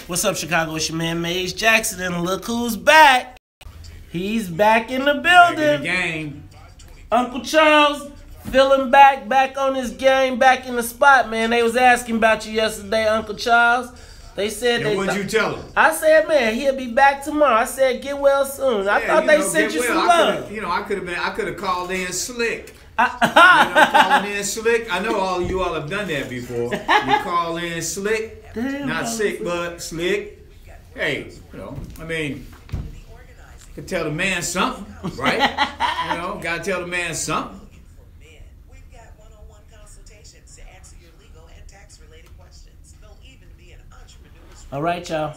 What's up, Chicago? It's your man, Maze Jackson, and look who's back. He's back in the building. Back in the game. Uncle Charles, feeling back on his game, back in the spot, man. They was asking about you yesterday, Uncle Charles. They said and what'd you tell them? I said, man, he'll be back tomorrow. I said, get well soon. I thought they sent you some love. I could have called in slick. Calling in slick. I know all you all have done that before. You call in slick, not sick, but slick. Hey, could tell the man something, right? Gotta tell the man something. We've got one-on-one consultations to answer your legal and tax-related questions. They'll even be an entrepreneur's. All right, y'all.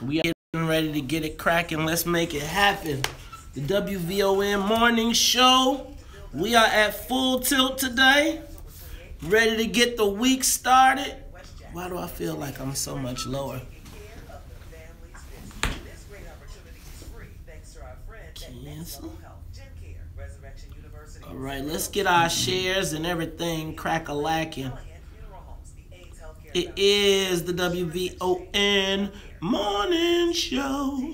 We are getting ready to get it cracking. Let's make it happen. The WVON morning show. We are at full tilt today. Ready to get the week started. Why do I feel like I'm so much lower? Cancel. All right, let's get our shares and everything crack-a-lacking. It is the WVON morning show.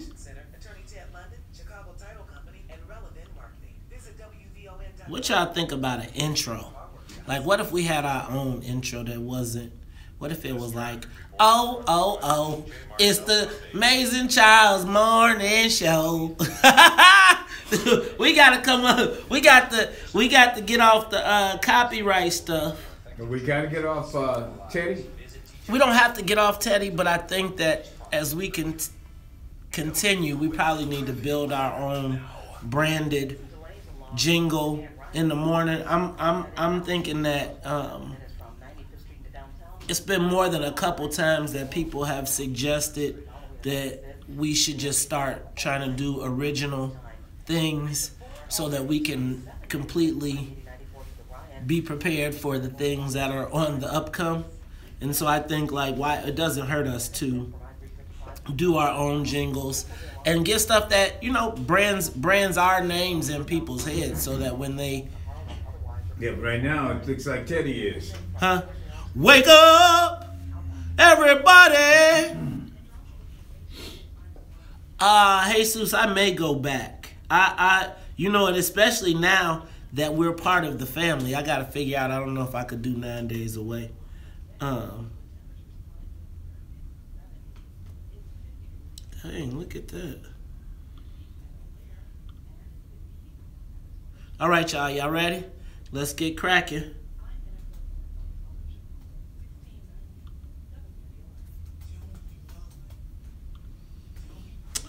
What y'all think about an intro? Like, what if we had our own intro that wasn't? What if it was like, oh, it's the Amazing Charles morning show. We gotta come up. We got to get off the copyright stuff. We gotta get off Teddy. We don't have to get off Teddy, but I think that as we can continue, we probably need to build our own branded jingle in the morning. I'm thinking that it's been more than a couple times that people have suggested that we should just start trying to do original things so that we can completely be prepared for the things that are on the upcome. And so I think why it doesn't hurt us to do our own jingles and get stuff that brands our names in people's heads so that when they but right now it looks like Teddy is wake up everybody. Jesus, I may go back. And especially now that we're part of the family, I gotta figure out. I don't know if I could do 9 days away. Dang, look at that. All right, y'all. Y'all ready? Let's get cracking.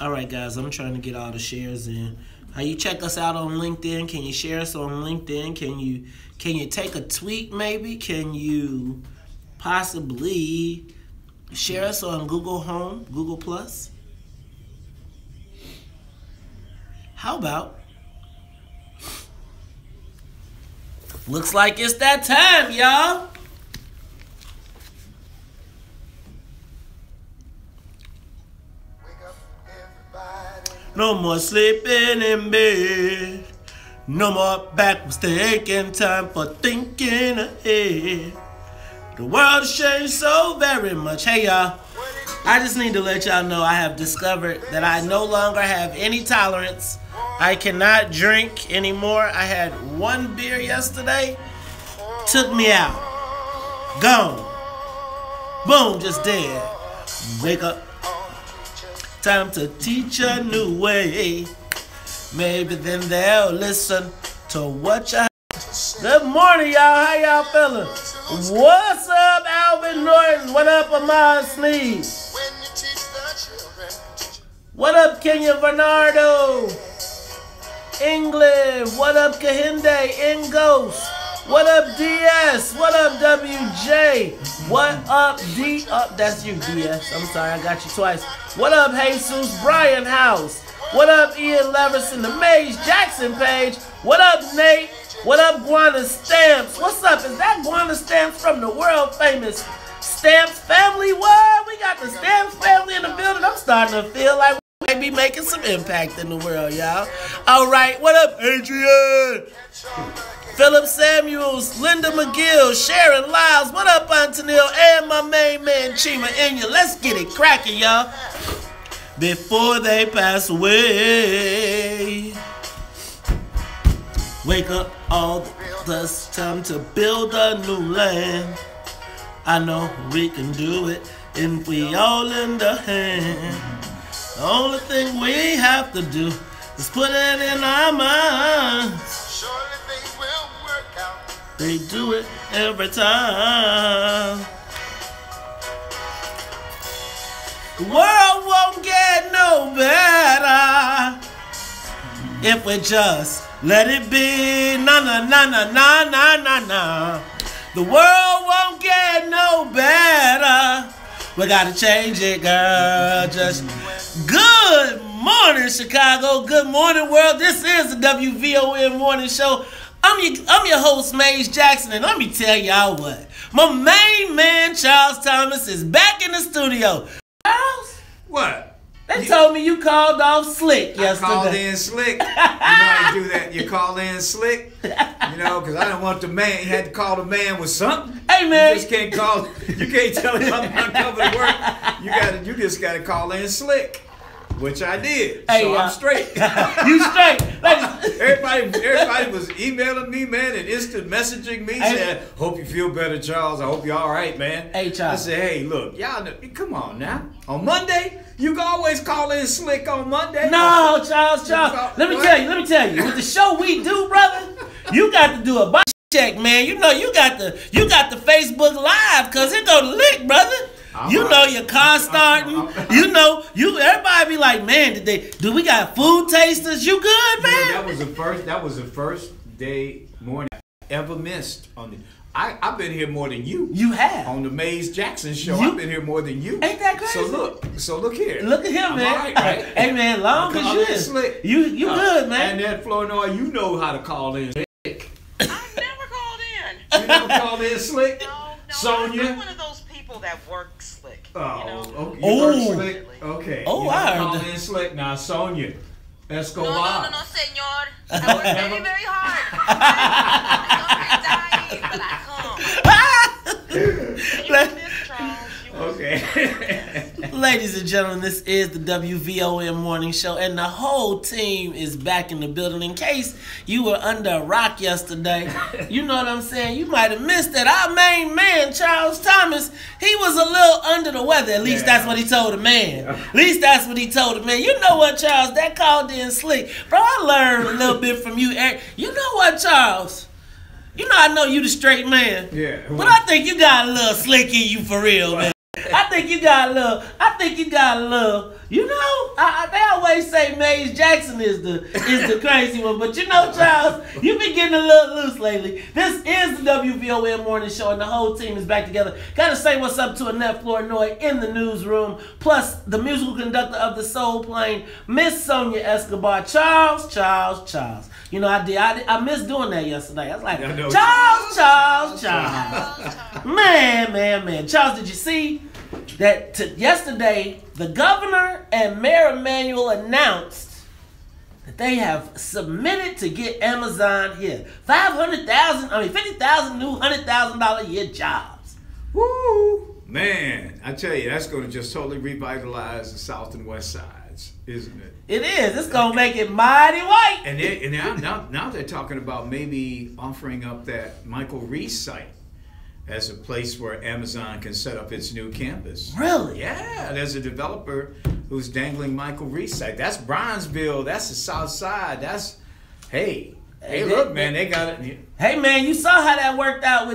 All right, guys. I'm trying to get all the shares in. How you check us out on LinkedIn? Can you share us on LinkedIn? Can you take a tweet maybe? Can you possibly share us on Google Home, Google Plus? How about? Looks like it's that time, y'all. No more sleeping in bed. No more backwards thinking. Time for thinking ahead. The world has changed so very much. Hey, y'all. I just need to let y'all know I have discovered that I no longer have any tolerance. I cannot drink anymore. I had one beer yesterday. Took me out. Gone. Boom, just dead. Wake up. Time to teach a new way. Maybe then they'll listen to what you. Good morning, y'all. How y'all feeling? What's up, Alvin Norton? What up, Ahmad Sneed? What up, Kenya Bernardo? England. What up, Kahinde? Ingos. What up, DS? What up, WJ? What up, D? Up, that's you, DS. I'm sorry, I got you twice. What up, Jesus? Brian House. What up, Ian Leverson? The Maze Jackson page. What up, Nate? What up, Guana Stamps? What's up? Is that Guana Stamps from the world famous Stamps family? What? We got the Stamps family in the building. I'm starting to feel like we may be making some impact in the world, y'all. All right. What up, Adrian? Philip Samuels, Linda McGill, Sharon Lyles. What up, Antonil? And my main man, and Chima in you. Let's get it cracking, y'all. Before they pass away. Wake up all this time to build a new land. I know we can do it if we all lend a hand. The only thing we have to do is put it in our minds. Surely they will work out. They do it every time. The world won't get no better if we just let it be. Na na na na na na na na. The world won't get no better. We gotta change it, girl. Just good morning, Chicago. Good morning, world. This is the WVON morning show. I'm your host, Maze Jackson, and let me tell y'all what. My main man, Charles Thomas, is back in the studio. Charles? What? They told me you called off Slick yesterday. I called in Slick. You know how you do that? You call in Slick. You know, because I didn't want the man. You had to call the man with something. Hey, man. You just can't call. You can't tell him I'm not coming to work. You just got to call in Slick, which I did. Hey, so I'm straight. You straight. Everybody was emailing me, man, and instant messaging me, saying, "Hope you feel better, Charles. I hope you're all right, man." Hey, Charles. I said, "Hey, look, y'all, come on now. On Monday, you can always call in Slick on Monday." No, Charles. Let me tell you. With the show we do, brother, you got to do a body check, man. You know you got the Facebook Live, cause it go to Lick, brother. You know your car starting. Everybody be like, man, do we got food tasters? You good, man? Yeah, that was the first day morning I ever missed on the. I've been here more than you. You have on the Maze Jackson show. I've been here more than you. Ain't that crazy? So look here. Look at him, man. All right? Hey, man, long as you good, man. And that Flournoy, you know how to call in. I've never called in. You never called in Slick? No. Sonia? I'm one of those people that work slick. Oh, you know? okay. You work Slick? Okay. Oh, you I heard call that. in Slick. Now, Sonia Escobar. No, senor. I work very, very hard. I'm dying, but I come. Okay. Ladies and gentlemen, this is the WVON morning show, and the whole team is back in the building. In case you were under a rock yesterday, you know what I'm saying? You might have missed that. Our main man, Charles Thomas, he was a little under the weather. At least that's what he told the man. You know what, Charles? That called in Slick. Bro, I learned a little bit from you, Eric. You know what, Charles? You know I know you the straight man. Yeah. But I think you got a little slick in you for real, man. I think you got a little, you know, they always say Maze Jackson is the crazy one, but you know, Charles, you've been getting a little loose lately. This is the WVON morning show, and the whole team is back together. Gotta say what's up to Annette Flournoy in the newsroom, plus the musical conductor of the Soul Plane, Miss Sonia Escobar. Charles. You know, I missed doing that yesterday. I was like, Charles. Man. Charles, did you see that yesterday the governor and Mayor Emanuel announced that they have submitted to get Amazon here 50,000 new $100,000 a year jobs. Woo! Man, I tell you, that's going to just totally revitalize the South and West Sides, isn't it? It is. It's going to make it mighty white. And now they're talking about maybe offering up that Michael Reese site as a place where Amazon can set up its new campus. Really? Yeah, there's a developer who's dangling Michael Reese site. That's Bronzeville. That's the South Side. That's, hey, look, man, they got it. Hey, man, you saw how that worked out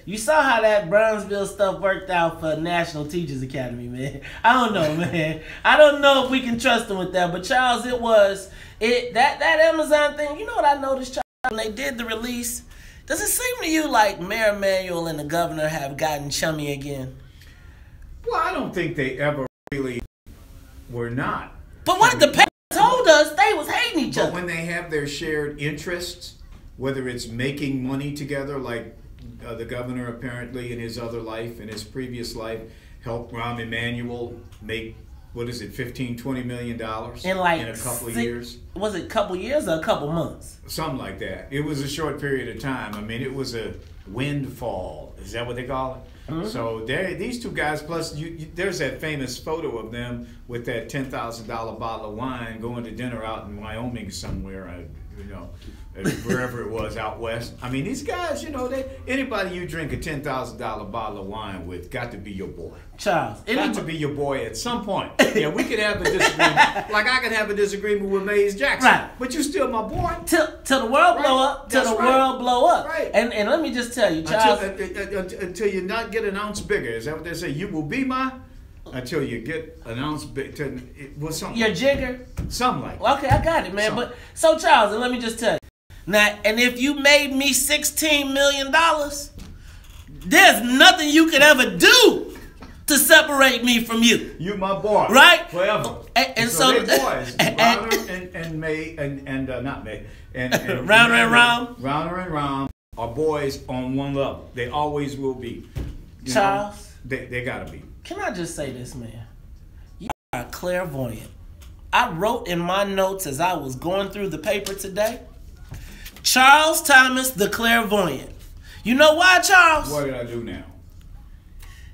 you saw how that Bronzeville stuff worked out for National Teachers Academy, man. I don't know, man. I don't know if we can trust them with that, but Charles, that Amazon thing, you know what I noticed, Charles, when they did the release? Does it seem to you like Mayor Emanuel and the governor have gotten chummy again? Well, I don't think they ever really were not. But what the paper told us, they was hating each other. But when they have their shared interests, whether it's making money together, like the governor apparently in his other life, in his previous life, helped Rahm Emanuel make what is it, $15-20 million in like a couple of years? Was it a couple years or a couple months? Something like that. It was a short period of time. I mean, it was a windfall. Is that what they call it? Mm-hmm. So these two guys, plus there's that famous photo of them with that $10,000 bottle of wine going to dinner out in Wyoming somewhere, wherever it was out west. I mean, these guys, anybody you drink a $10,000 bottle of wine with got to be your boy. Charles. Got to be your boy at some point. Yeah, we could have a disagreement. Like I could have a disagreement with Mays Jackson. Right. But you still my boy. Till the world blow up. Till the world blow up. Right. And let me just tell you, Charles. Until you not get an ounce bigger. Is that what they say? You will be my... Until you get an ounce big, something. Your jigger? Something like that. Okay, I got it, man. Something. But so Charles, and let me just tell you. Now, and if you made me $16 million, there's nothing you could ever do to separate me from you. You my boy. Right? Forever. And so they boys. Rounder and May and not May. And Rounder and Rom. Rounder and Rom are boys on one level. They always will be. Charles. They gotta be. Can I just say this, man? You are clairvoyant. I wrote in my notes as I was going through the paper today, Charles Thomas the clairvoyant. You know why, Charles? What did I do now?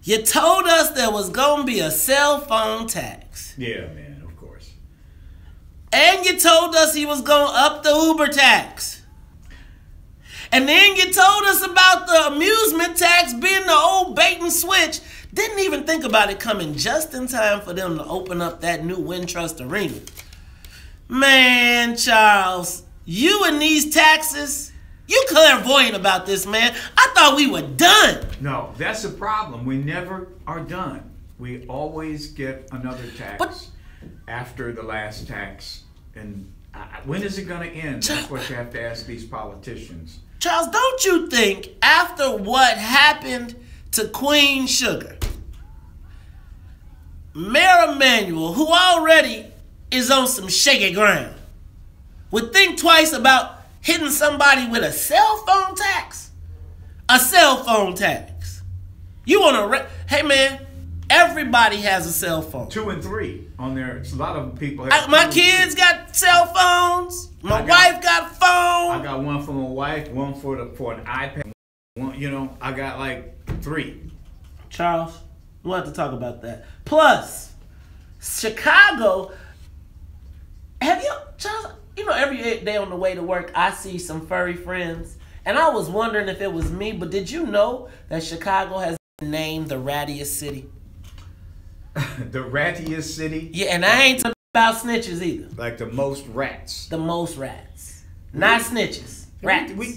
You told us there was going to be a cell phone tax. Yeah, man, of course. And you told us he was going to up the Uber tax. And then you told us about the amusement tax being the old bait and switch. Didn't even think about it coming just in time for them to open up that new Wintrust Arena. Man, Charles, you and these taxes, you clairvoyant about this, man. I thought we were done. No, that's the problem. We never are done. We always get another tax after the last tax. And when is it going to end? That's what you have to ask these politicians. Charles, don't you think after what happened to Queen Sugar, Mayor Emanuel, who already is on some shaky ground, would think twice about hitting somebody with a cell phone tax? A cell phone tax. You want to... Hey, man, everybody has a cell phone. 2 and 3 on there. It's a lot of people. My kids got cell phones. My wife got a phone. I got one for my wife, one for an iPad. One, I got like 3. Charles, we'll have to talk about that. Plus, Chicago... Charles, every day on the way to work, I see some furry friends. And I was wondering if it was me, but did you know that Chicago has been named the rattiest city? The rattiest city? Yeah, and I ain't talking about snitches either. Like the most rats. The most rats. Not snitches. Rats. We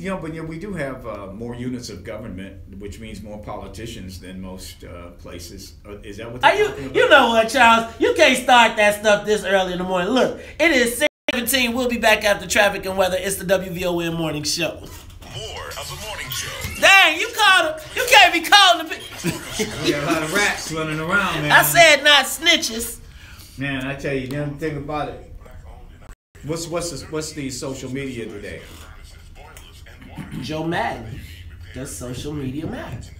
do have more units of government, which means more politicians than most places. Is that what they're talking about? You know what, Charles? You can't start that stuff this early in the morning. Look, it is 6:17. We'll be back after traffic and weather. It's the WVON Morning Show. More of the morning show. Dang, you called him. You can't be calling the... We got a lot of rats running around, man. I said not snitches. Man, I tell you, the other thing about it. What's the social media today? Joe Maddon. Does social media matter?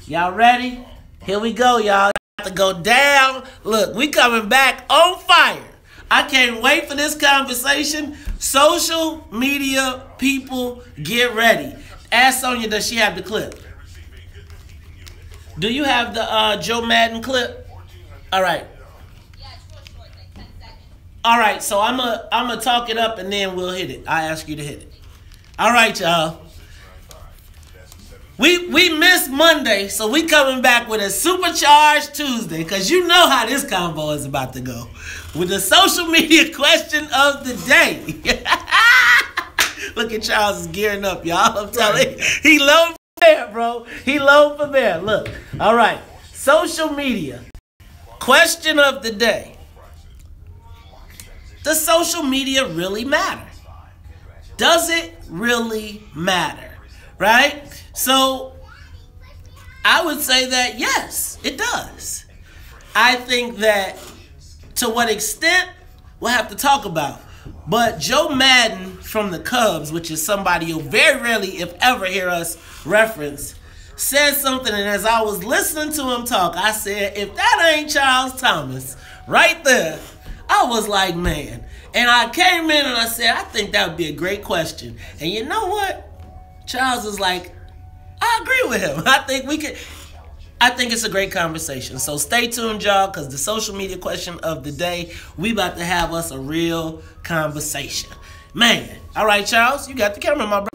Y'all ready? Here we go, y'all. Got to go down. Look, we coming back on fire. I can't wait for this conversation. Social media people, get ready. Ask Sonia, does she have the clip? Do you have the Joe Maddon clip? All right. Yeah, it's real short, like 10 seconds. All right, so I'm gonna talk it up and then we'll hit it. I ask you to hit it. All right, y'all. We missed Monday, so we coming back with a supercharged Tuesday, because you know how this combo is about to go. With the social media question of the day. Look at Charles is gearing up, y'all. I'm telling you. He low for bear, bro. He low for bear. Look. All right. Social media. Question of the day. Does social media really matter? Does it really matter? Right? So, I would say that yes, it does. I think that to what extent, we'll have to talk about. But Joe Maddon from the Cubs, which is somebody you'll very rarely, if ever, hear us reference, said something, and as I was listening to him talk, I said, if that ain't Charles Thomas right there, I was like, man. And I came in and I said, I think that would be a great question. And you know what? Charles is like, I agree with him. I think it's a great conversation. So stay tuned, y'all, because the social media question of the day, we about to have us a real conversation. Man. All right, Charles, you got the camera, my brother.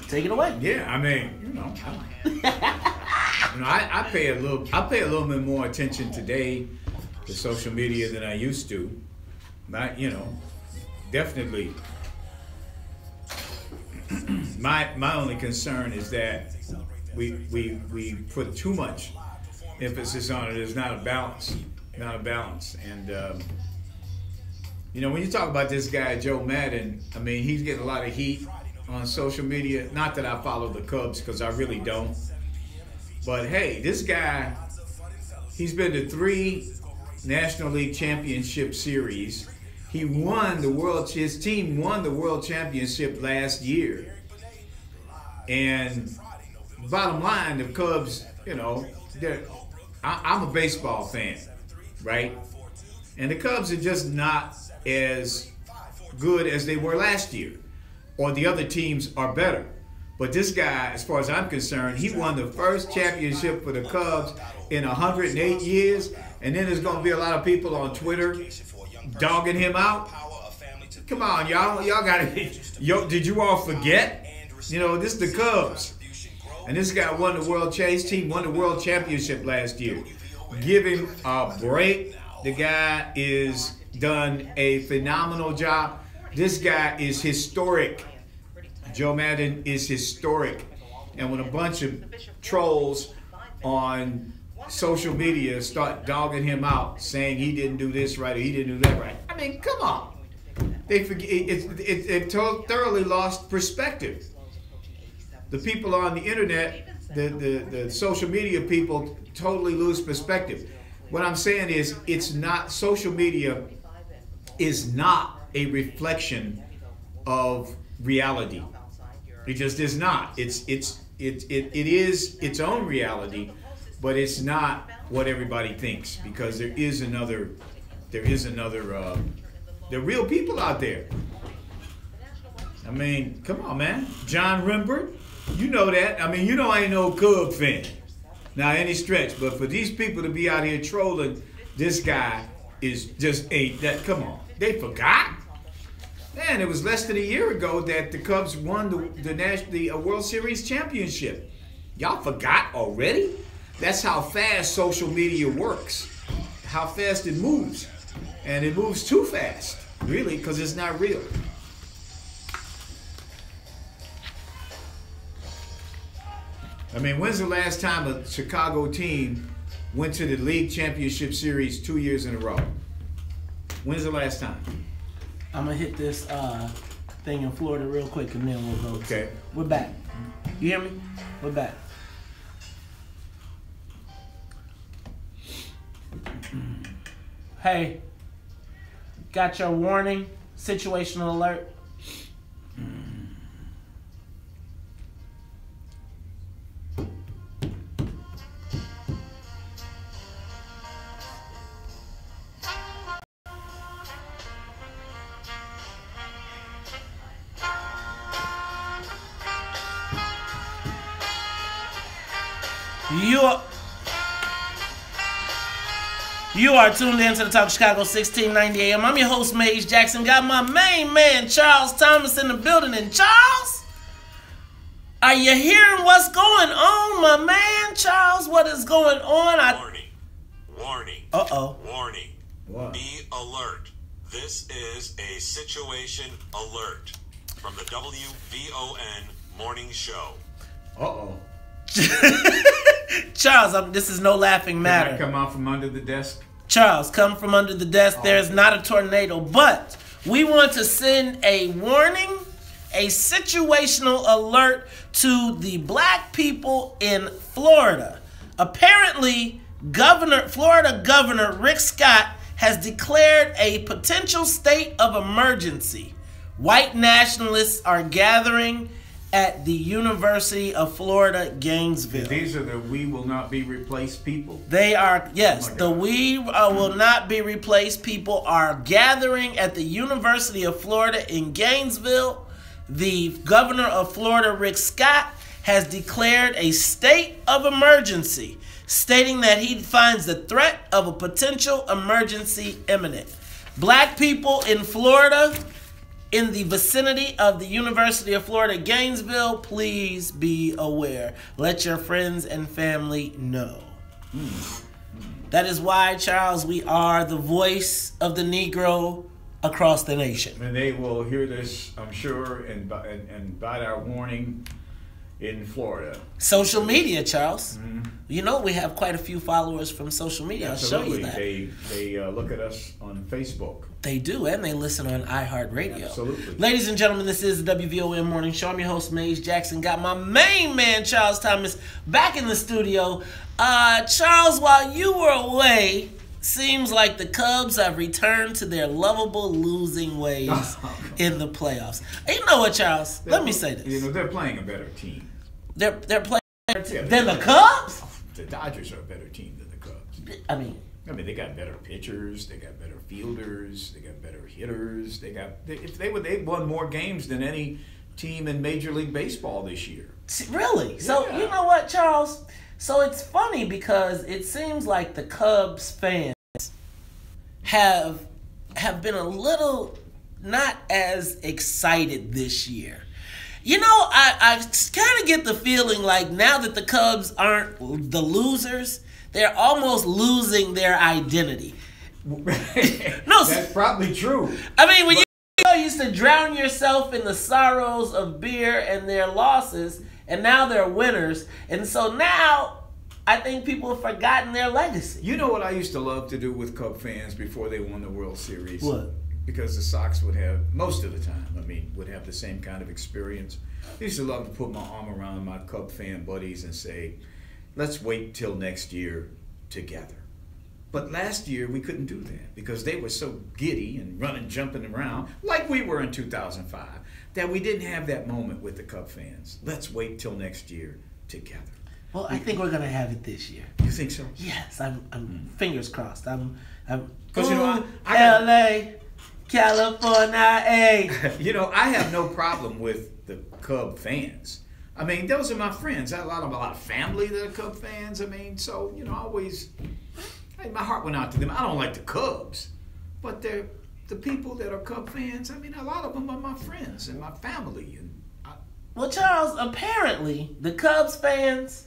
Take it away. Yeah, I mean, I pay a little bit more attention today to social media than I used to. But, definitely. My only concern is that we put too much emphasis on it. There's not a balance, And when you talk about this guy Joe Maddon, I mean, he's getting a lot of heat on social media. Not that I follow the Cubs, because I really don't. But hey, this guy, he's been to 3 National League Championship series. He won his team won the World Championship last year. And bottom line, the Cubs, I'm a baseball fan, right? And the Cubs are just not as good as they were last year. Or the other teams are better. But this guy, as far as I'm concerned, he won the first championship for the Cubs in 108 years. And then there's going to be a lot of people on Twitter dogging him out. Come on, y'all. Y'all got to... Did you all forget? This is the Cubs. And this guy won the World Chase team, won the World Championship last year. Give him a break. The guy is done a phenomenal job. This guy is historic. Joe Maddon is historic. And when a bunch of trolls on social media start dogging him out, saying he didn't do this right or he didn't do that right, I mean, come on. They forget. It thoroughly lost perspective. The people on the internet, the social media people, totally lose perspective. What I'm saying is, social media is not a reflection of reality. It just is not. It is its own reality, but it's not what everybody thinks, because there are real people out there. I mean, come on, man. John Rembert, you know that. I mean, I ain't no Cub fan. Now, any stretch, but for these people to be out here trolling, this guy is just that. Come on, they forgot. Man, it was less than a year ago that the Cubs won the World Series championship. Y'all forgot already? That's how fast social media works. How fast it moves, and it moves too fast, really, because it's not real. I mean, when's the last time a Chicago team went to the league championship series 2 years in a row? When's the last time? I'm going to hit this thing in Florida real quick, and then we'll go. Okay. We're back. You hear me? We're back. Hey, got your warning, situational alert. You are tuned in to the Talk Chicago 1690 AM. I'm your host, Maze Jackson. Got my main man, Charles Thomas, in the building. And Charles, are you hearing what's going on, my man? Charles, what is going on? Warning. Uh-oh. Warning. What? Be alert. This is a situation alert from the WVON morning show. Uh-oh. Charles, this is no laughing matter. Can I come out from under the desk? Charles, come from under the desk. There is not a tornado, but we want to send a warning, a situational alert to the black people in Florida. Apparently, Florida Governor Rick Scott has declared a potential state of emergency. White nationalists are gathering at the University of Florida, Gainesville. These are the "We Will Not Be Replaced" people? They are, yes, Oh my the God. "We Will Not Be Replaced" people are gathering at the University of Florida in Gainesville. The governor of Florida, Rick Scott, has declared a state of emergency, stating that he finds the threat of a potential emergency imminent. Black people in Florida, in the vicinity of the University of Florida, Gainesville, please be aware. Let your friends and family know. That is why, Charles, we are the voice of the Negro across the nation. And they will hear this, I'm sure, and bite our warning in Florida. Social media, Charles. You know we have quite a few followers from social media. I'll show you that. They look at us on Facebook. They do, and they listen on iHeartRadio. Absolutely. Ladies and gentlemen, this is the WVON Morning Show. I'm your host, Maze Jackson. Got my main man, Charles Thomas, back in the studio. Charles, while you were away, seems like the Cubs have returned to their lovable losing ways in the playoffs. You know what, Charles? Let me say this. You know, they're playing a better team. They're playing better Yeah, than the Cubs? The Dodgers are a better team than the Cubs. I mean, they got better pitchers, they got better fielders, they got better hitters. They won more games than any team in Major League Baseball this year. really? So, Yeah. you know what, Charles? So it's funny because it seems like the Cubs fans have been a little not as excited this year. You know, I kind of get the feeling like now that the Cubs aren't the losers, they're almost losing their identity. No, That's probably true. I mean, when you used to drown yourself in the sorrows of beer and their losses, and now they're winners. And so now I think people have forgotten their legacy. You know what I used to love to do with Cub fans before they won the World Series? What? Because the Sox would have, most of the time, would have the same kind of experience. I used to love to put my arm around my Cub fan buddies and say, let's wait till next year together. But last year we couldn't do that because they were so giddy and running, jumping around like we were in 2005 that we didn't have that moment with the Cub fans. Let's wait till next year together. Well, I think we're gonna have it this year. You think so? Yes, I'm fingers crossed. I'm 'Cause, you know, LA, California, You know, I have no problem with the Cub fans. I mean, those are my friends. I have a lot of family that are Cub fans. I mean, so, you know, my heart went out to them. I don't like the Cubs, but they're the people that are Cub fans. I mean, a lot of them are my friends and my family. And Well, Charles, apparently the Cubs fans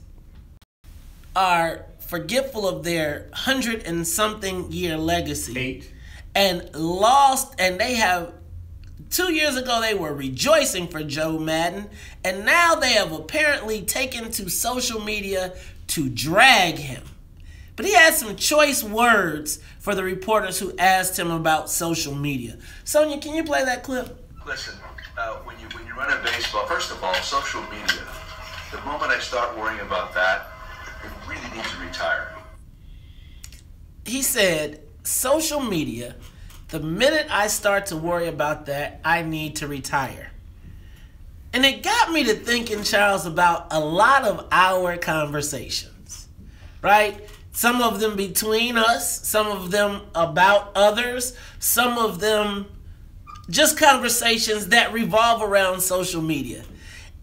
are forgetful of their 100-and-something-year legacy. 8. And lost, and they have 2 years ago they were rejoicing for Joe Maddon, and now they have apparently taken to social media to drag him. But he had some choice words for the reporters who asked him about social media. Sonia, can you play that clip? Listen, when you run a baseball, first of all, social media, the moment I start worrying about that, it really needs to retire. He said, social media, the minute I start to worry about that, I need to retire. And it got me to thinking, Charles, about a lot of our conversations, right? Some of them between us, some of them about others, some of them just conversations that revolve around social media.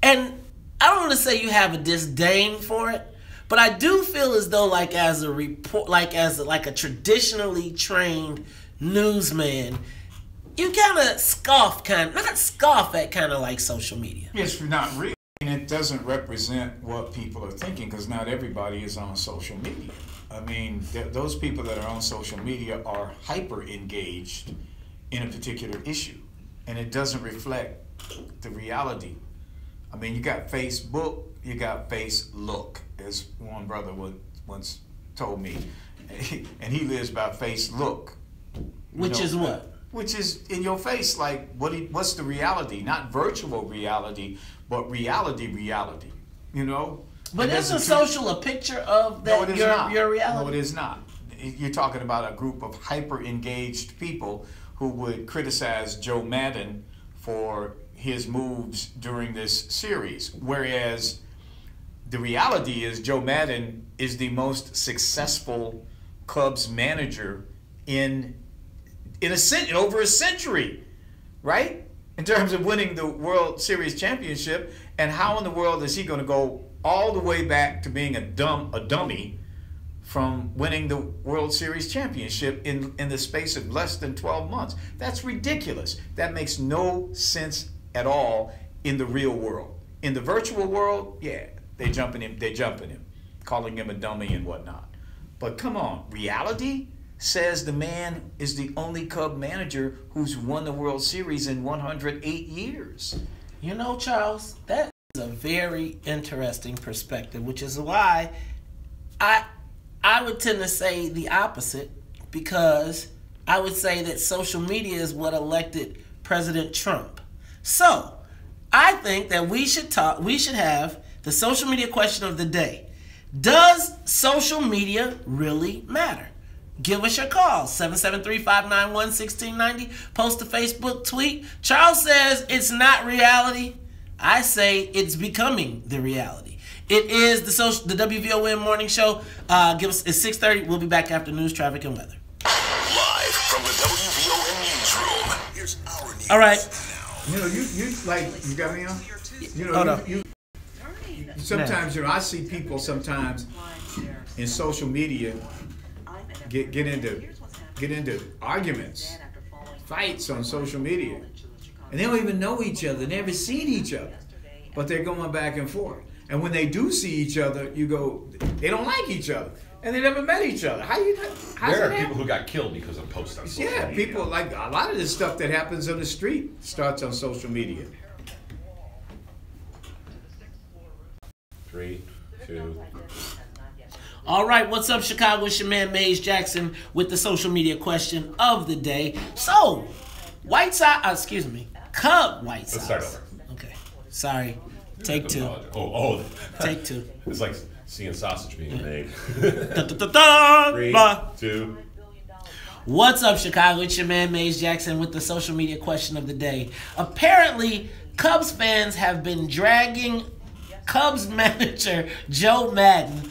And I don't want to say you have a disdain for it, but I do feel as though, like as a report, like a traditionally trained newsman, you kind of not scoff at kind of like social media. Yes, not really. And it doesn't represent what people are thinking because not everybody is on social media. I mean, those people that are on social media are hyper engaged in a particular issue, and it doesn't reflect the reality. I mean, you got Facebook, you got Face Look, as one brother once told me, and he lives by Face Look. Which is what? Which is in your face, like what's the reality? Not virtual reality, but reality. You know. But isn't social a picture of that? No, it is your not. reality? No, it is not. You're talking about a group of hyper engaged people who would criticize Joe Maddon for his moves during this series. Whereas the reality is Joe Maddon is the most successful Cubs manager in over a century, right? In terms of winning the World Series championship, and how in the world is he going to go all the way back to being a dummy from winning the World Series championship in the space of less than 12 months? That's ridiculous. That makes no sense at all in the real world. In the virtual world, yeah, they're jumping him, calling him a dummy and whatnot. But come on, reality says the man is the only Cub manager who's won the World Series in 108 years. You know, Charles, that is a very interesting perspective, which is why I would tend to say the opposite, because I would say that social media is what elected President Trump. So, I think that we should have the social media question of the day. Does social media really matter? Give us your call, 773-591-1690. Post a Facebook tweet. Charles says it's not reality. I say it's becoming the reality. It is the WVON morning show. It's 6:30. We'll be back after news, traffic, and weather. Live from the WVON newsroom. Here's our news. All right. You know, you got me on? You know, Hold on. Sometimes, you know, I see people sometimes in social media get into arguments, fights on social media, and they don't even know each other, never seen each other, but they're going back and forth. And when they do see each other, you go, they don't like each other, and they never met each other. There are people who got killed because of posts on social media. Yeah, people, like a lot of this stuff that happens on the street starts on social media. 3, 2. All right, what's up, Chicago? It's your man, Maze Jackson, with the social media question of the day. So, Cub White Sox. Let's start over. Okay, sorry. Take 2. Take 2. It's like seeing sausage being made. 3, 2. What's up, Chicago? It's your man, Maze Jackson, with the social media question of the day. Apparently, Cubs fans have been dragging Cubs manager Joe Maddon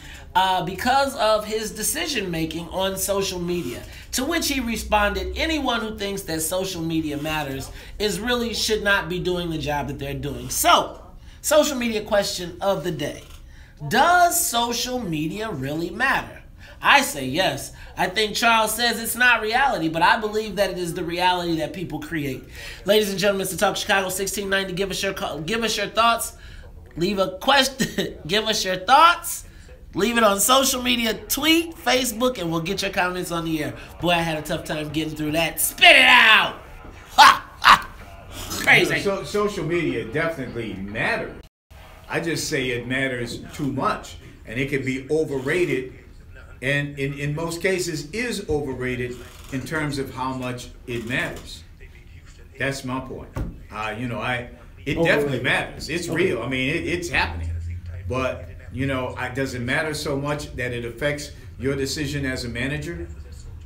because of his decision-making on social media. To which he responded, anyone who thinks that social media matters should not be doing the job that they're doing. So, social media question of the day. Does social media really matter? I say yes. I think Charles says it's not reality, but I believe that it is the reality that people create. Ladies and gentlemen, it's the Talk Chicago 1690. Give us your thoughts. Leave a question. Give us your thoughts. Leave it on social media, tweet, Facebook, and we'll get your comments on the air. Boy, I had a tough time getting through that. Spit it out! Ha! Ha! Crazy. So, social media definitely matters. I just say it matters too much, and it can be overrated, and in most cases is overrated in terms of how much it matters. That's my point. It definitely matters. It's real. I mean, it's happening. But, does it matter so much that it affects your decision as a manager?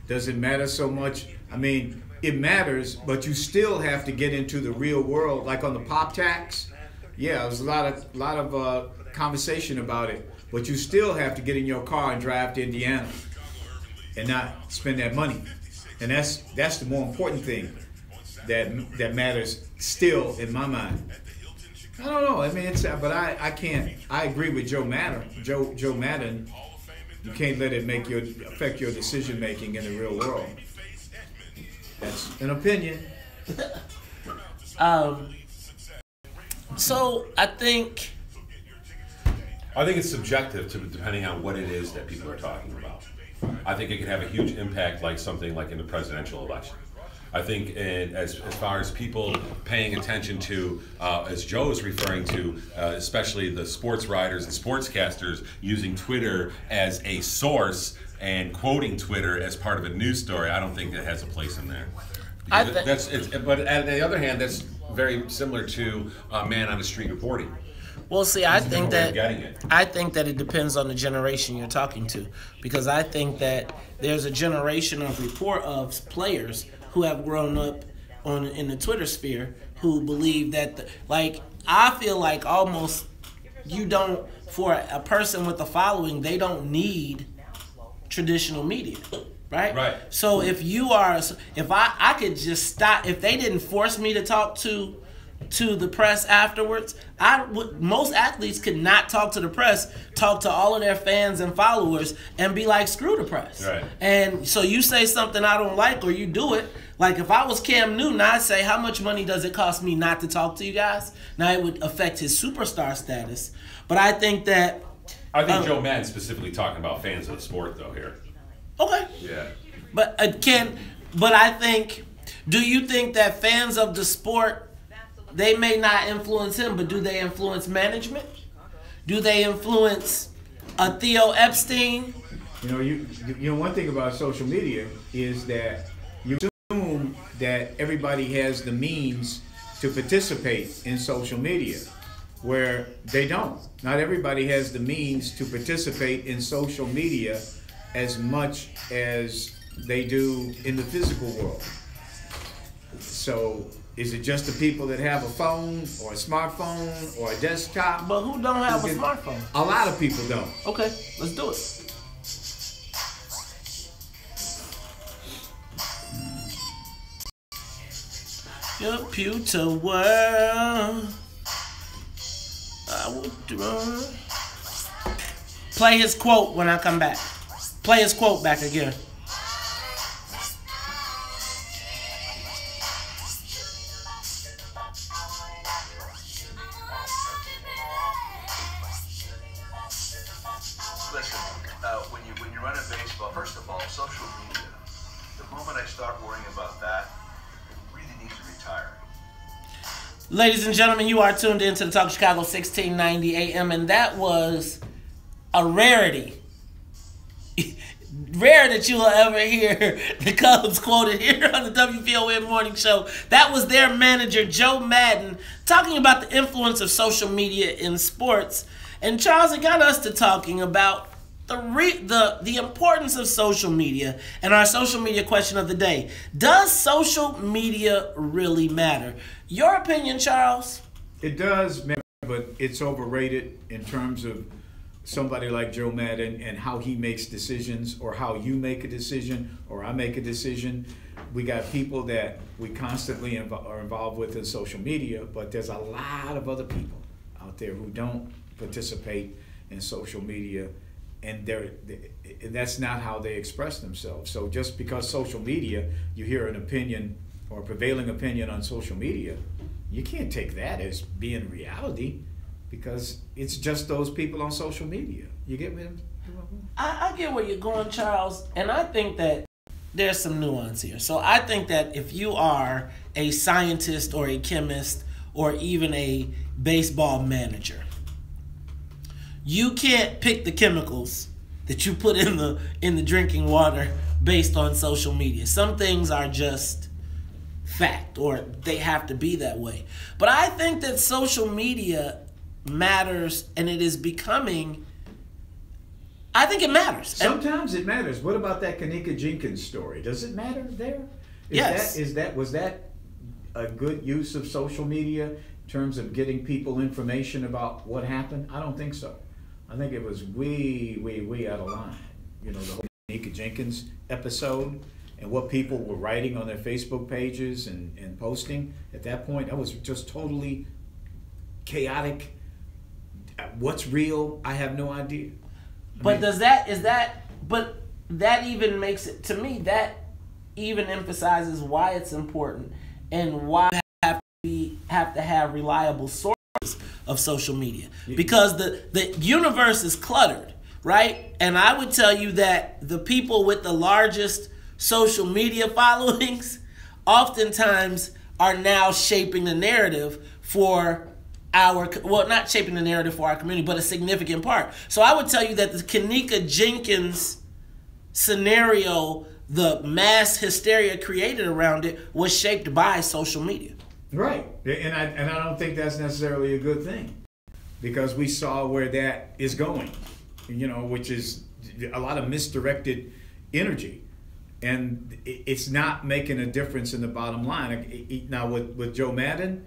Does it matter so much? I mean, it matters, but you still have to get into the real world. Like on the pop tax, yeah, there was a lot of conversation about it. But you still have to get in your car and drive to Indiana and not spend that money. And that's the more important thing that matters still in my mind. I don't know. I mean, but I can't. I agree with Joe Maddon. Joe Maddon. You can't let it affect your decision making in the real world. That's an opinion. So I think it's subjective depending on what it is that people are talking about. I think it can have a huge impact, like something like in the presidential election. I think as far as people paying attention to, as Joe is referring to, especially the sports writers and sportscasters using Twitter as a source and quoting Twitter as part of a news story, I don't think that has a place in there. But on the other hand, that's very similar to man on the street reporting. Well, see, I think that it depends on the generation you're talking to, because I think that there's a generation of players who have grown up in the Twitter sphere who believe that, I feel like almost you don't, for a person with a following, they don't need traditional media, right? Right. So if I could just stop, if they didn't force me to talk to the press afterwards, most athletes could not talk to the press, talk to all of their fans and followers, and be like, screw the press. Right. And so you say something I don't like, or you do it. Like if I was Cam Newton, I'd say, how much money does it cost me not to talk to you guys? Now it would affect his superstar status, but I think that. I think Joe Maddon specifically talking about fans of the sport though here. Okay. Yeah. But I think, do you think that fans of the sport, they may not influence him, but do they influence management? Do they influence Theo Epstein? You know, one thing about social media is that you assume that everybody has the means to participate in social media, where they don't. Not everybody has the means to participate in social media as much as they do in the physical world. So is it just the people that have a phone or a smartphone or a desktop? But who don't have a smartphone? A lot of people don't. Okay, let's do it. Computer world. Play his quote when I come back. Play his quote back again. Listen, when you run a baseball, first of all, social media. The moment I start worrying about that, it really needs to retire. Ladies and gentlemen, you are tuned in to the Talk of Chicago 1690 AM, and that was a rarity. Rare that you will ever hear the Cubs quoted here on the WVON Morning Show. That was their manager, Joe Maddon, talking about the influence of social media in sports. And Charles, it got us to talking about the importance of social media and our social media question of the day. Does social media really matter? Your opinion, Charles? It does matter, but it's overrated in terms of somebody like Joe Maddon and how he makes decisions, or how you make a decision, or I make a decision. We got people that we constantly are involved with in social media, but there's a lot of other people out there who don't participate in social media, and that's not how they express themselves. So just because social media, you hear an opinion or a prevailing opinion on social media, you can't take that as being reality, because it's just those people on social media. You get me? I get where you're going, Charles, and I think that there's some nuance here. So I think that if you are a scientist or a chemist or even a baseball manager, you can't pick the chemicals that you put in the drinking water based on social media. Some things are just fact, or they have to be that way. But I think that social media matters, and it is becoming, I think it matters. Sometimes it matters. What about that Kanika Jenkins story? Does it matter there? Yes. Was that a good use of social media in terms of getting people information about what happened? I don't think so. I think it was way, way, way out of line. You know, the whole Kanika Jenkins episode and what people were writing on their Facebook pages and posting at that point, that was just totally chaotic. What's real? I have no idea. But that even makes it, to me, that even emphasizes why it's important and why we have to have reliable sources of social media. Because the universe is cluttered, right? And I would tell you that the people with the largest social media followings oftentimes are now shaping the narrative for not shaping the narrative for our community, but a significant part. So I would tell you that the Kanika Jenkins scenario, the mass hysteria created around it, was shaped by social media. Right, and I don't think that's necessarily a good thing, because we saw where that is going, you know, which is a lot of misdirected energy, and it's not making a difference in the bottom line. Now with Joe Maddon,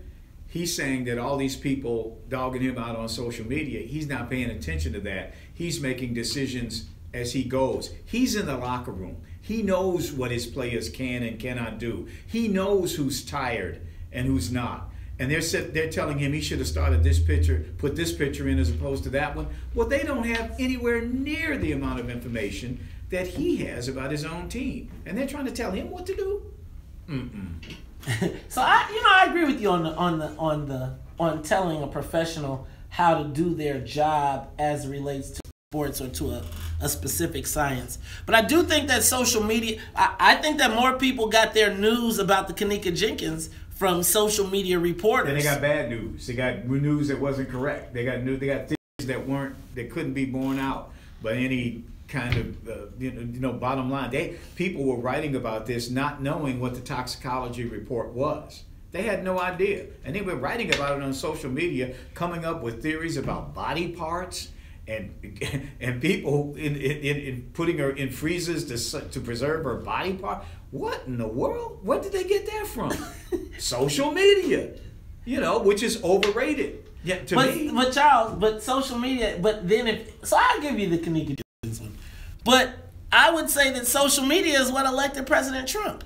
he's saying that all these people dogging him out on social media, he's not paying attention to that. He's making decisions as he goes. He's in the locker room. He knows what his players can and cannot do. He knows who's tired and who's not. And they're telling him he should have started this pitcher, put this pitcher in as opposed to that one. Well, they don't have anywhere near the amount of information that he has about his own team, and they're trying to tell him what to do. So I agree with you on telling a professional how to do their job as it relates to sports or to a specific science. But I do think that social media, I think that more people got their news about the Kanika Jenkins from social media reporters. And they got bad news. They got news that wasn't correct. They got things that couldn't be borne out by any kind of bottom line. People were writing about this not knowing what the toxicology report was. They had no idea, and they were writing about it on social media, coming up with theories about body parts and people in putting her in freezers to preserve her body part. What in the world? Where did they get that from? Social media, which is overrated. Yeah, to me. But Charles, social media. But then I'll give you the Kanika Jenkins one. But I would say that social media is what elected President Trump.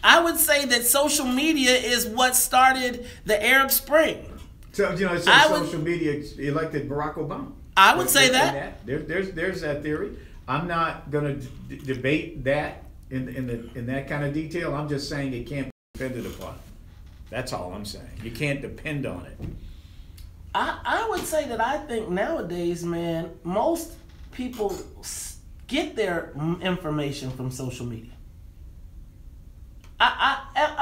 I would say that social media is what started the Arab Spring. So social media elected Barack Obama. I would say that. There's that theory. I'm not going to debate that in that kind of detail. I'm just saying it can't be depended upon. That's all I'm saying. You can't depend on it. I would say that I think nowadays, man, most people get their information from social media.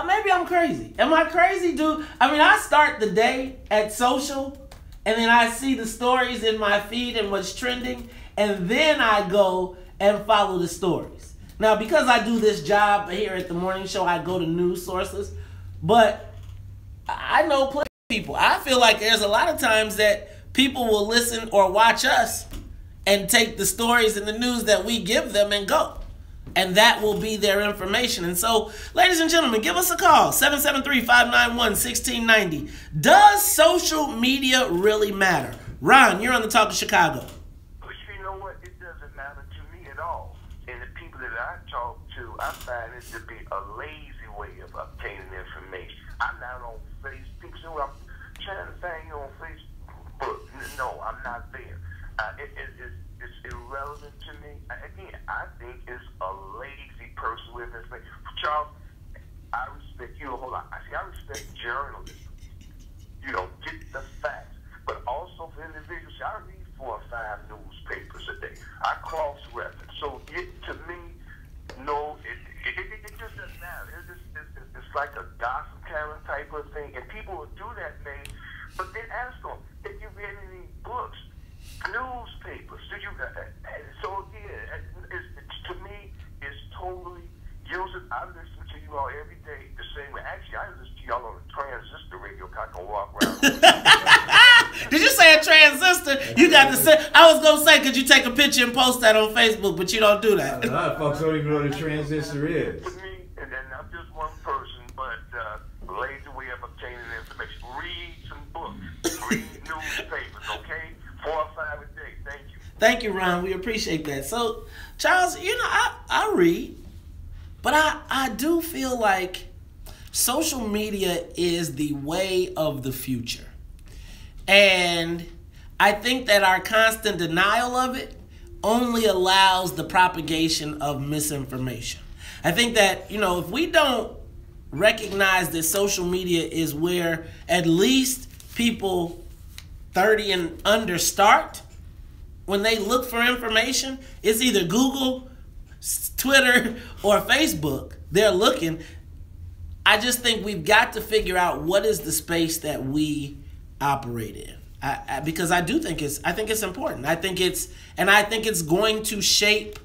Maybe I'm crazy. Am I crazy, dude? I start the day at social, and then I see the stories in my feed and what's trending, and then I go and follow the stories. Now, because I do this job here at the morning show, I go to news sources, but I know plenty of people. I feel like there's a lot of times that people will listen or watch us and take the stories and the news that we give them and go. And that will be their information. And so, ladies and gentlemen, give us a call, 773-591-1690. Does social media really matter? Ron, you're on the Talk of Chicago. But you know what? It doesn't matter to me at all. And the people that I talk to, I find it to be a lazy way of obtaining information. I'm not on Facebook. People say, well, I'm trying to find you on Facebook. No, I'm not there. It's irrelevant to me. Again, I think it's a lazy person with information. Charles, I respect you a whole lot. I respect journalism. Get the facts. But also for individuals, I read 4 or 5 newspapers a day. I cross-reference. So to me, no, it just doesn't matter. It's like a gossip kind of type of thing. And people will do that, man. But then ask them, if you read any books, newspapers, so again, to me, it's totally useless. I listen to you all every day the same way. Actually, I listen to y'all on a transistor radio. I can walk around. Did you say a transistor? You got to say. I was gonna say, could you take a picture and post that on Facebook? But you don't do that. A lot of folks don't even know what a transistor is. To me, and then I'm just one person, but lazy way of obtaining information. Read some books. Read newspapers. Okay. 4 or 5 a day. Thank you. Thank you, Ron. We appreciate that. So, Charles, I read, but I do feel like social media is the way of the future. And I think that our constant denial of it only allows the propagation of misinformation. I think that, if we don't recognize that social media is where at least people 30 and under start, when they look for information, it's either Google, Twitter, or Facebook. They're looking. I just think we've got to figure out what is the space that we operate in. Because I think it's important. I think it's going to shape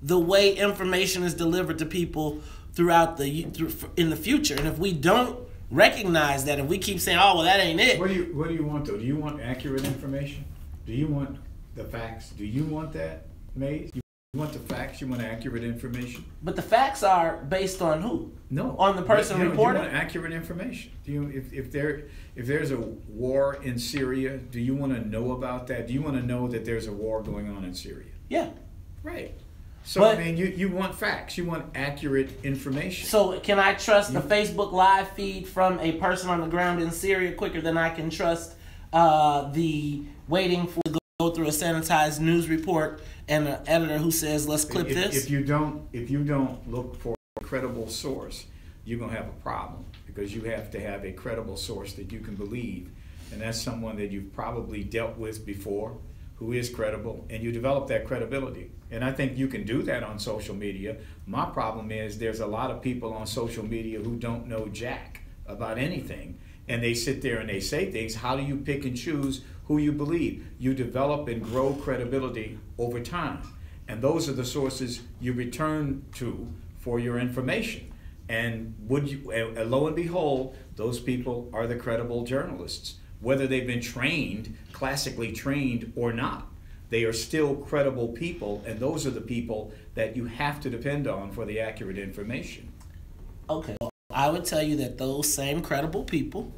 the way information is delivered to people in the future. And if we don't recognize that, if we keep saying, "Oh, well, that ain't it." What do you want though? Do you want accurate information? Do you want the facts? Do you want that, Maze? You want the facts? You want accurate information? But the facts are based on who? No. On the person reporting? Do you want accurate information? Do you, if there's a war in Syria, do you want to know about that? Do you want to know that there's a war going on in Syria? Yeah. Right. So, But, I mean, you want facts. You want accurate information. So can I trust the Facebook Live feed from a person on the ground in Syria quicker than I can trust the waiting for to go through a sanitized news report and an editor who says, let's clip this? If you don't look for a credible source, you're going to have a problem, because you have to have a credible source that you can believe, and that's someone that you've probably dealt with before, who is credible, and you develop that credibility. And I think you can do that on social media. My problem is there's a lot of people on social media who don't know jack about anything, and they sit there and they say things. How do you pick and choose who you believe? You develop and grow credibility over time, and those are the sources you return to for your information. And lo and behold, those people are the credible journalists, whether they've been trained, classically trained or not. They are still credible people, and those are the people that you have to depend on for the accurate information. Okay, well, I would tell you that those same credible people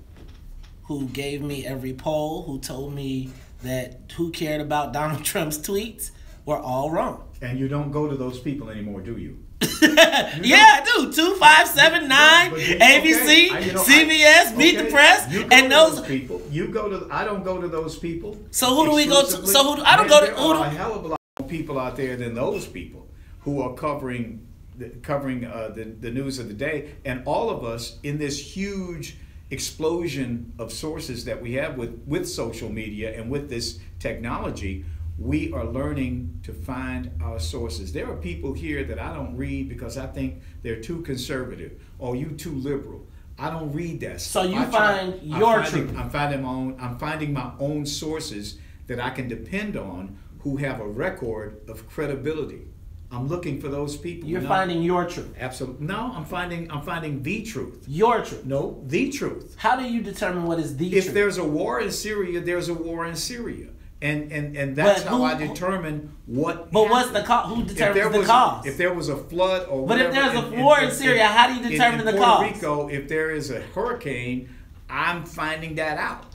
who gave me every poll, who told me that who cared about Donald Trump's tweets, were all wrong. And you don't go to those people anymore, do you? Yeah, I do. 2579, ABC, CBS, Meet the Press, and those people. You go to. I don't go to those people. So who do we go to? So who? I don't go to. There are a hell of a lot more people out there than those people who are covering the news of the day, and all of us in this huge explosion of sources that we have with social media and with this technology. We are learning to find our sources. There are people here that I don't read because I think they're too conservative, or you too liberal. I don't read that stuff. So you find your truth. I'm finding my own sources that I can depend on, who have a record of credibility. I'm looking for those people. You're finding your truth. Absolutely. No, I'm finding the truth. Your truth. No, the truth. How do you determine what is the truth? If there's a war in Syria, there's a war in Syria. And that's how I determine what. But what's the cause? Who determines the cause? If there was a flood or but whatever, if there's a war in Syria, how do you determine the cause? In Puerto Rico, if there is a hurricane, I'm finding that out,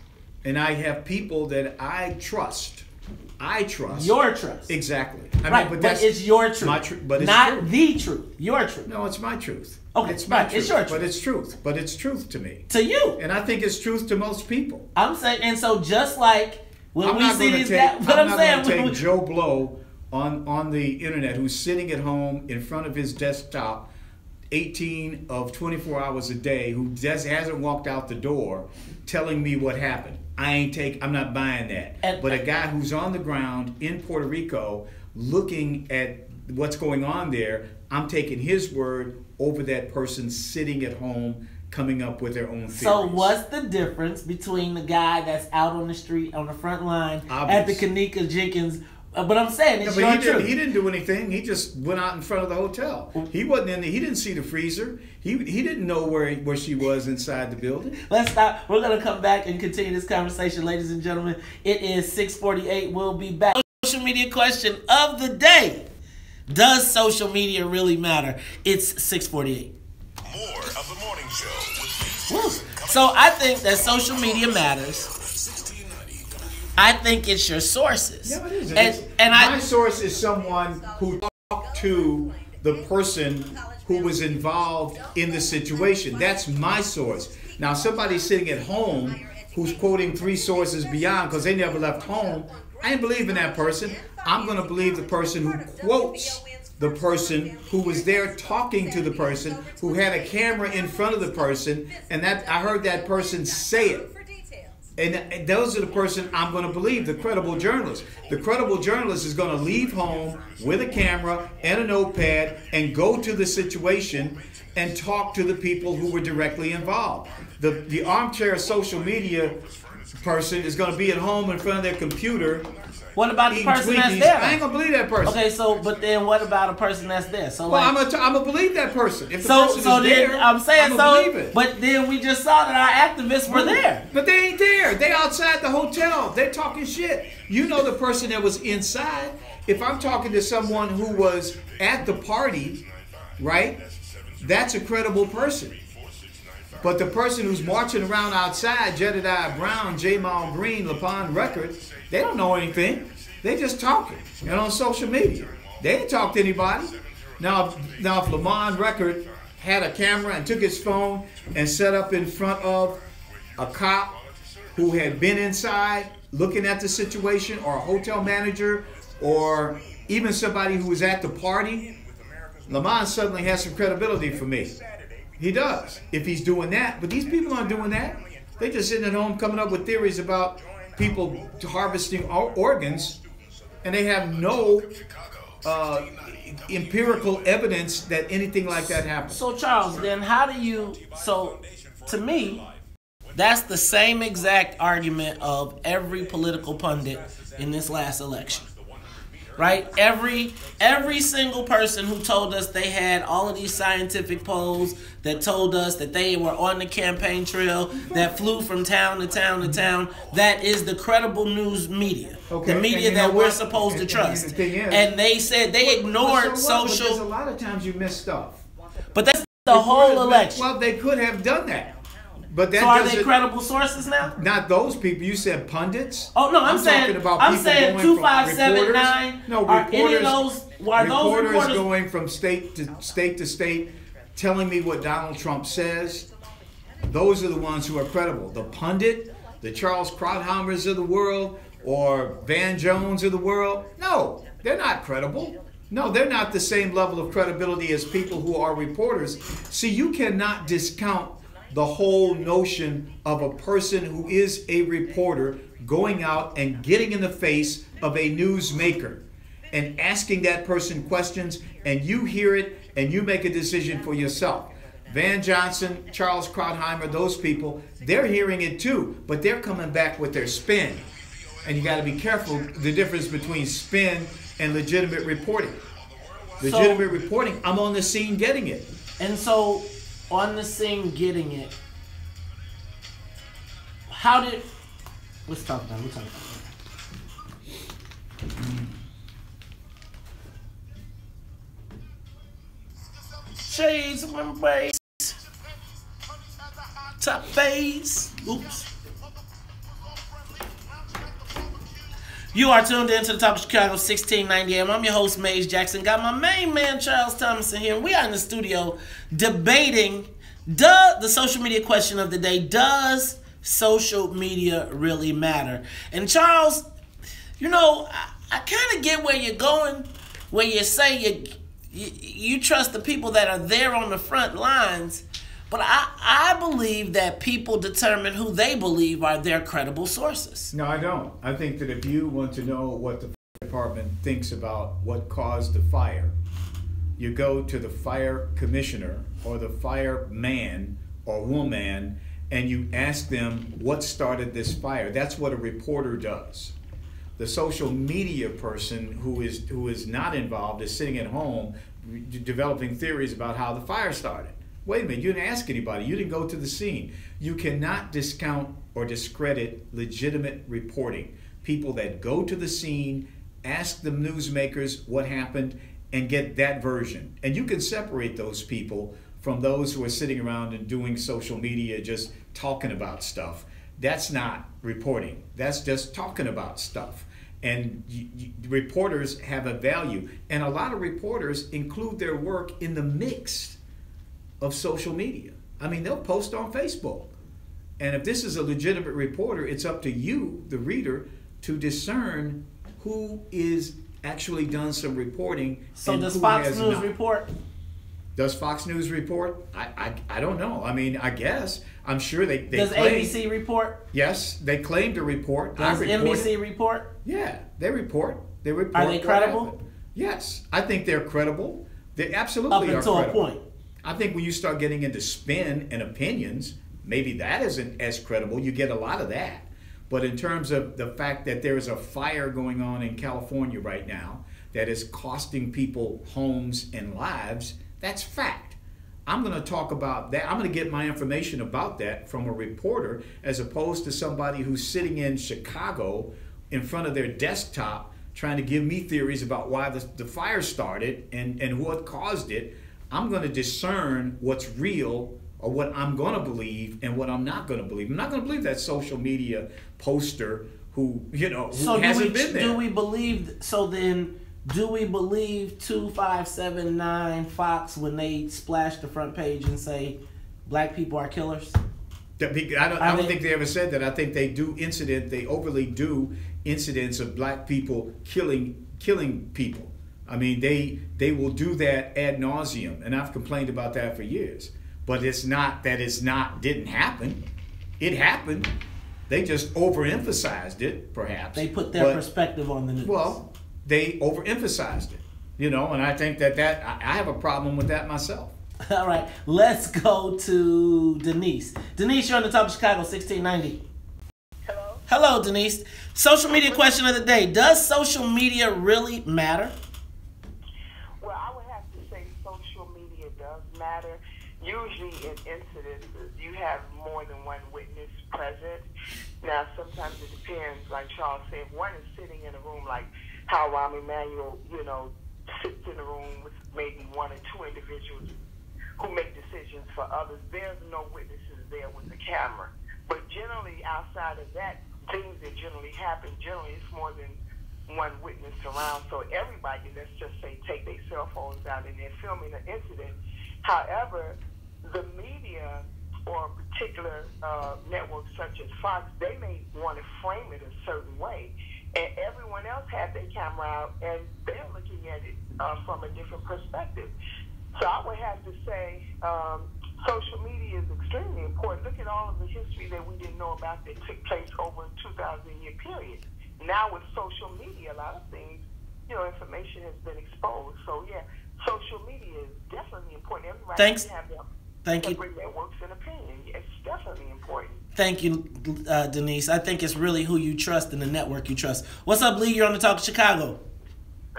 and I have people that I trust. Your trust. Exactly. Right, but it's your truth. My truth, but it's not true. The truth. Your truth. No, it's my truth. Okay, it's my truth. It's your truth. But it's truth. But it's truth to me. To you. And I think it's truth to most people. I'm saying, and so just like when I'm we not see going these to guys, but I'm saying, take Joe Blow on the internet, who's sitting at home in front of his desktop 18 of 24 hours a day, who hasn't walked out the door, telling me what happened. I'm not buying that. But a guy who's on the ground in Puerto Rico looking at what's going on there, I'm taking his word over that person sitting at home coming up with their own theories. So what's the difference between the guy that's out on the street on the front line at the Kanika Jenkins? But I'm saying it's your truth. He didn't do anything. He just went out in front of the hotel. He wasn't in there. He didn't see the freezer. He didn't know where she was inside the building. Let's stop. We're going to come back and continue this conversation, ladies and gentlemen. It is 6:48. We'll be back. Social media question of the day. Does social media really matter? It's 6:48. More of the morning show with Woo. So I think that social media matters. I think it's your sources. Yeah, it is. My source is someone who talked to the person who was involved in the situation. That's my source. Now, somebody sitting at home who's quoting 3 sources beyond because they never left home, I ain't believe in that person. I'm going to believe the person who quotes the person who was there talking to the person, who had a camera in front of the person, and that I heard that person say it. And those are the person I'm going to believe, the credible journalist. The credible journalist is going to leave home with a camera and a notepad and go to the situation and talk to the people who were directly involved. The armchair social media person is going to be at home in front of their computer. What about the person that's there? I ain't gonna believe that person. Okay, so but then what about a person that's there? So well, like, I'm gonna believe that person. If the person is there, I'm saying so. Believe it. But then we just saw that our activists were there. But they ain't there. They outside the hotel. They're talking shit. You know the person that was inside. If I'm talking to someone who was at the party, right, that's a credible person. But the person who's marching around outside, Jedediah Brown, Jamal Green, LaPon Record, they don't know anything. They just talking. And on social media, they didn't talk to anybody. Now if Lamont Record had a camera and took his phone and set up in front of a cop who had been inside looking at the situation, or a hotel manager, or even somebody who was at the party, Lamont suddenly has some credibility for me. He does, if he's doing that. But these people aren't doing that. They just sitting at home coming up with theories about people harvesting organs, and they have no empirical evidence that anything like that happened. So Charles, then how do you, so to me, that's the same exact argument of every political pundit in this last election. Right? Every single person who told us they had all of these scientific polls that told us that they were on the campaign trail, that flew from town to town to town, that is the credible news media. Okay. The media that we're supposed to trust. And they said they ignored social. But there's a lot of times you miss stuff. But that's the whole election. Well, they could have done that. But that so are they credible sources now? Not those people. You said pundits. Oh no, I'm saying talking about I'm saying 2579. No, are any of those? Are those reporters going from state to state, telling me what Donald Trump says? Those are the ones who are credible. The pundit, the Charles Krauthammers of the world, or Van Jones of the world. No, they're not credible. No, they're not the same level of credibility as people who are reporters. See, you cannot discount the whole notion of a person who is a reporter going out and getting in the face of a newsmaker and asking that person questions, and you hear it and you make a decision for yourself. Van Johnson, Charles Krautheimer, those people, they're hearing it too, but they're coming back with their spin. And you got to be careful the difference between spin and legitimate reporting. Legitimate reporting, I'm on the scene getting it. And so, on the scene getting it, how did, let's talk about it. Shades of embrace, top phase, oops. You are tuned in to the Top of Chicago 1690 AM. I'm your host, Maze Jackson. Got my main man, Charles Thomas, in here. We are in the studio debating the social media question of the day. Does social media really matter? And Charles, you know, I kind of get where you're going when you say you trust the people that are there on the front lines. But I believe that people determine who they believe are their credible sources. No, I don't. I think that if you want to know what the fire department thinks about what caused the fire, you go to the fire commissioner or the fireman or woman and you ask them what started this fire. That's what a reporter does. The social media person who is not involved is sitting at home developing theories about how the fire started. Wait a minute, you didn't ask anybody. You didn't go to the scene. You cannot discount or discredit legitimate reporting. People that go to the scene, ask the newsmakers what happened, and get that version. And you can separate those people from those who are sitting around and doing social media just talking about stuff. That's not reporting. That's just talking about stuff. And reporters have a value. And a lot of reporters include their work in the mix of social media. I mean, they'll post on Facebook. And if this is a legitimate reporter, it's up to you, the reader, to discern who is actually done some reporting. So does Fox News report? Does Fox News report? I don't know. I mean, I guess. I'm sure they does claim, ABC report? Yes, they claim to report. Does NBC report? Yeah, they report. They report. Are they credible? Yes, I think they're credible. They absolutely are credible. Up until a point. I think when you start getting into spin and opinions, maybe that isn't as credible. You get a lot of that. But in terms of the fact that there is a fire going on in California right now that is costing people homes and lives, that's fact. I'm going to talk about that. I'm going to get my information about that from a reporter as opposed to somebody who's sitting in Chicago in front of their desktop trying to give me theories about why the fire started and what caused it, I'm going to discern what's real or what I'm going to believe and what I'm not going to believe. I'm not going to believe that social media poster who hasn't been there. Do we believe? So then, do we believe 2579 Fox when they splash the front page and say black people are killers? I don't think they ever said that. I think they do they overly do incidents of black people killing people. I mean, they will do that ad nauseum, and I've complained about that for years. But it's not that didn't happen. It happened. They just overemphasized it, perhaps. They put their perspective on the news. Well, they overemphasized it, and I think that I have a problem with that myself. All right, let's go to Denise. Denise, you're on the top of Chicago, 1690. Hello? Hello, Denise. Social media question of the day. Does social media really matter? Well, I would have to say social media does matter. Usually in incidences, you have more than one witness present. Now, sometimes it depends, like Charles said, if one is sitting in a room like how Rahm Emanuel, sits in a room with maybe one or two individuals who make decisions for others. There's no witnesses there with the camera. But generally, outside of that, things that generally happen, generally it's more than one witness around. So everybody, let's just say, take their cell phones out and they're filming an incident. However, the media or particular networks such as Fox, they may want to frame it a certain way. And everyone else has their camera out and they're looking at it from a different perspective. So I would have to say social media is extremely important. Look at all of the history that we didn't know about that took place over a 2,000-year period. Now with social media, a lot of things, information has been exposed. So yeah, social media is definitely important. Everybody Thanks. can have their Thank you. separate networks and opinion. It's definitely important. Thank you, Denise. I think it's really who you trust and the network you trust. What's up, Lee? You're on the Talk of Chicago.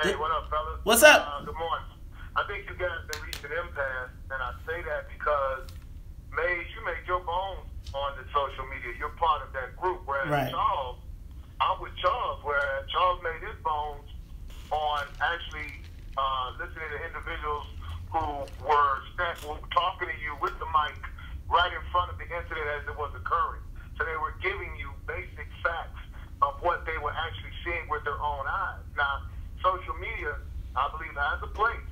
Hey, what up, fellas? What's up? Good morning. I think you guys have reached an impasse, and I say that because, Maze, you made your bones on the social media. You're part of that group. Whereas Right. Charles, I'm with Charles, whereas Charles made his bones on actually listening to individuals who were talking to you with the mic right in front of the incident as it was occurring. So they were giving you basic facts of what they were actually seeing with their own eyes. Now, social media, I believe, has a place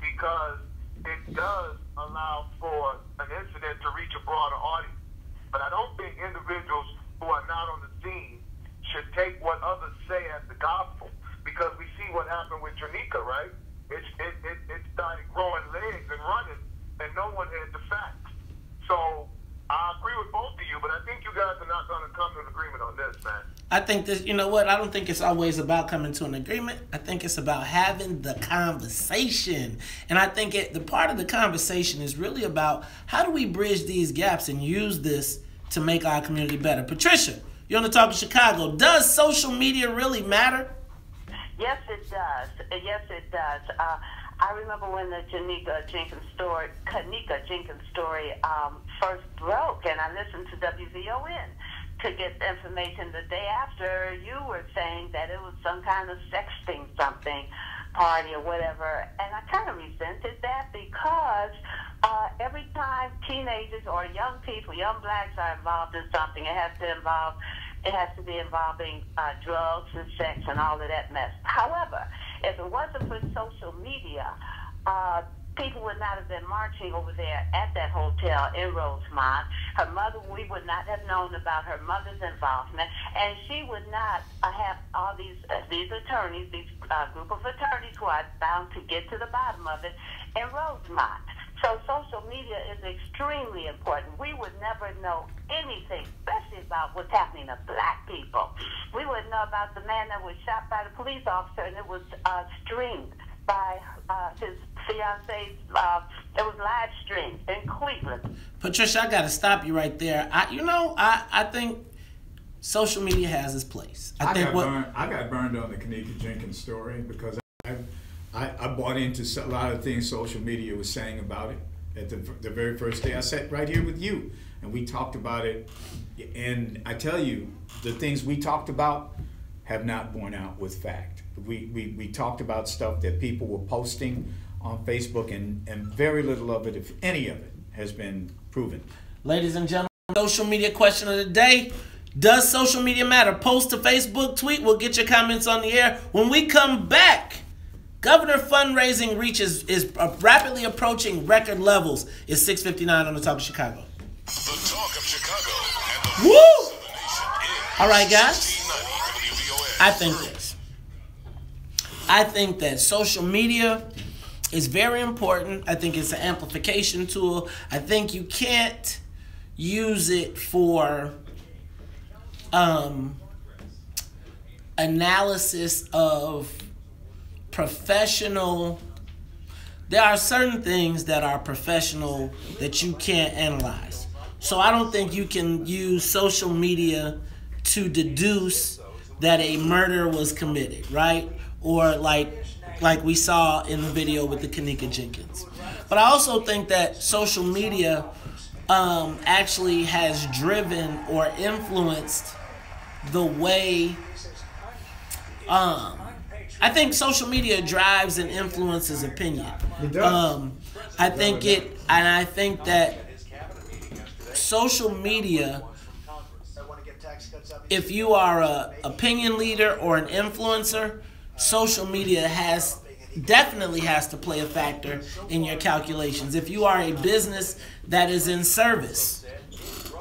because it does allow for an incident to reach a broader audience. But I don't think individuals who are not on the scene should take what others say as the gospel, because we see what happened with Kanika, right? It started growing legs and running, and no one had the facts. So I agree with both of you, but I think you guys are not going to come to an agreement on this, man. I think this, you know what? I don't think it's always about coming to an agreement. I think it's about having the conversation. And I think the part of the conversation is really about how do we bridge these gaps and use this to make our community better. Patricia, you're on the Talk of Chicago. Does social media really matter? Yes, it does. Yes, it does. I remember when the Kanika Jenkins story first broke, and I listened to WVON to get information the day after. You were saying that it was some kind of sexting something party or whatever, and I kind of resented that because every time teenagers or young people, young blacks are involved in something, it has to be involving drugs and sex and all of that mess. However, if it wasn't for social media, people would not have been marching over there at that hotel in Rosemont. Her mother, we would not have known about her mother's involvement, and she would not have all these attorneys, these group of attorneys who are bound to get to the bottom of it in Rosemont. So social media is extremely important. We would never know anything, especially about what's happening to black people. We wouldn't know about the man that was shot by the police officer, and it was streamed by his fiance's, it was live streamed in Cleveland. Patricia, I got to stop you right there. I think social media has its place. I got burned on the Kanika Jenkins story because I bought into a lot of things social media was saying about it. At the very first day, I sat right here with you, and we talked about it. And I tell you, the things we talked about have not borne out with fact. We talked about stuff that people were posting on Facebook, and very little of it, if any of it, has been proven. Ladies and gentlemen, social media question of the day. Does social media matter? Post a Facebook tweet. We'll get your comments on the air. When we come back, governor fundraising is rapidly approaching record levels. It's 6:59 on the Talk of Chicago. The Talk of Chicago and the Woo! voice of the nation. All right, guys. 1690 WVON. I think that social media is very important. I think it's an amplification tool. I think you can't use it for analysis of professional. There are certain things that are professional that you can't analyze. So I don't think you can use social media to deduce that a murder was committed, right? Or like we saw in the video with the Kanika Jenkins. But I also think that social media actually has driven or influenced the way I think social media drives and influences opinion. It does. I think that social media, if you are a opinion leader or an influencer, social media definitely has to play a factor in your calculations. If you are a business that is in service,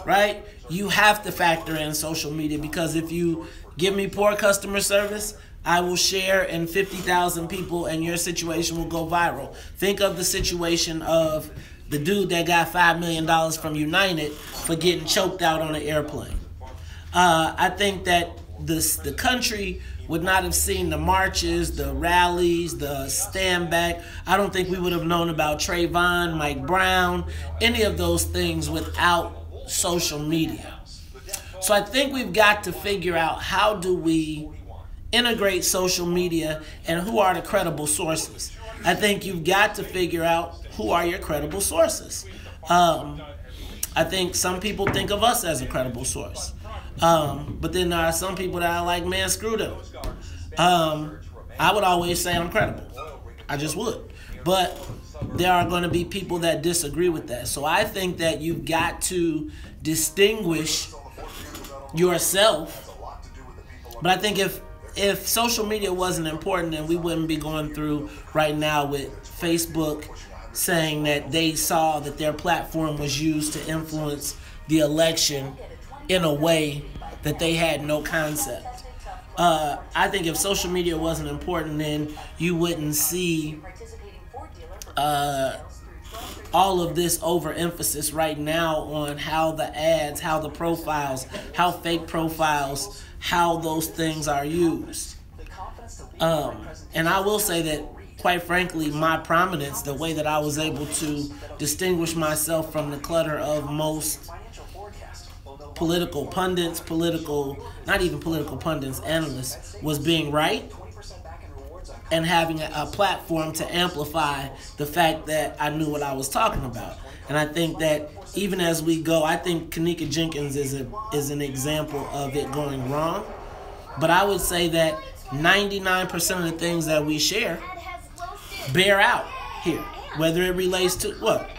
right, you have to factor in social media, because if you give me poor customer service, I will share in 50,000 people and your situation will go viral. Think of the situation of the dude that got $5 million from United for getting choked out on an airplane. I think that the country would not have seen the marches, the rallies, the stand back. I don't think we would have known about Trayvon, Mike Brown, any of those things without social media. So I think we've got to figure out, how do we integrate social media and who are the credible sources? I think you've got to figure out who are your credible sources. I think some people think of us as a credible source. But then there are some people that are like, man, screw them. I would always say I'm credible. I just would. But there are going to be people that disagree with that. So I think that you've got to distinguish yourself. But I think if social media wasn't important, then we wouldn't be going through right now with Facebook saying that they saw that their platform was used to influence the election in a way that they had no concept. I think if social media wasn't important, then you wouldn't see all of this overemphasis right now on how the ads, how the profiles, how fake profiles, how those things are used. And I will say that, quite frankly, my prominence, the way that I was able to distinguish myself from the clutter of most political pundits, not even political pundits, analysts, was being right and having a platform to amplify the fact that I knew what I was talking about. And I think that even as we go, I think Kanika Jenkins is an example of it going wrong. But I would say that 99% of the things that we share bear out here, whether it relates to what?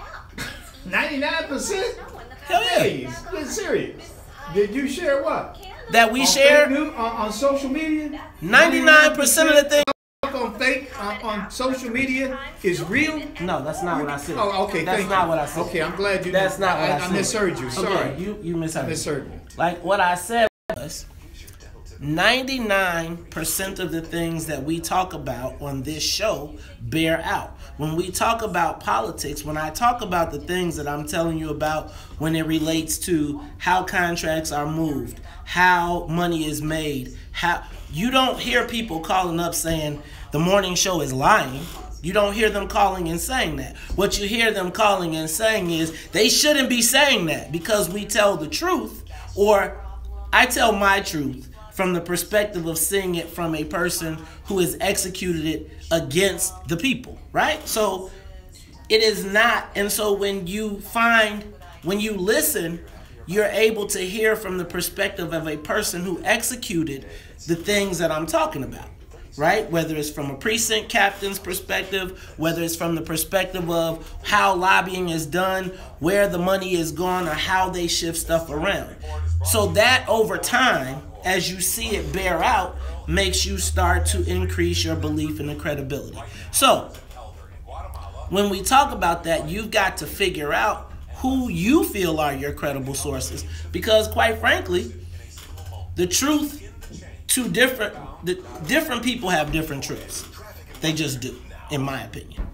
99%? Hell yeah. Hey, get serious. Did you share what? That we share on social media? 99% of the things on social media is real? No, that's not what I said. Oh, okay, that's not what I said. Okay, I'm glad you. That's not what I said. I misheard you. Sorry, okay, you misheard. Misheard me. Like what I said was, 99% of the things that we talk about on this show bear out. When we talk about politics, when I talk about the things that I'm telling you about when it relates to how contracts are moved, how money is made, how you don't hear people calling up saying the morning show is lying. You don't hear them calling and saying that. What you hear them calling and saying is they shouldn't be saying that because we tell the truth, or I tell my truth from the perspective of seeing it from a person who has executed it against the people, right? So it is not, and so when you listen, you're able to hear from the perspective of a person who executed the things that I'm talking about, right? Whether it's from a precinct captain's perspective, whether it's from the perspective of how lobbying is done, where the money is gone, or how they shift stuff around. So that over time, as you see it bear out, makes you start to increase your belief in the credibility. So when we talk about that, you've got to figure out who you feel are your credible sources, because quite frankly, the truth different people have different truths. They just do, in my opinion.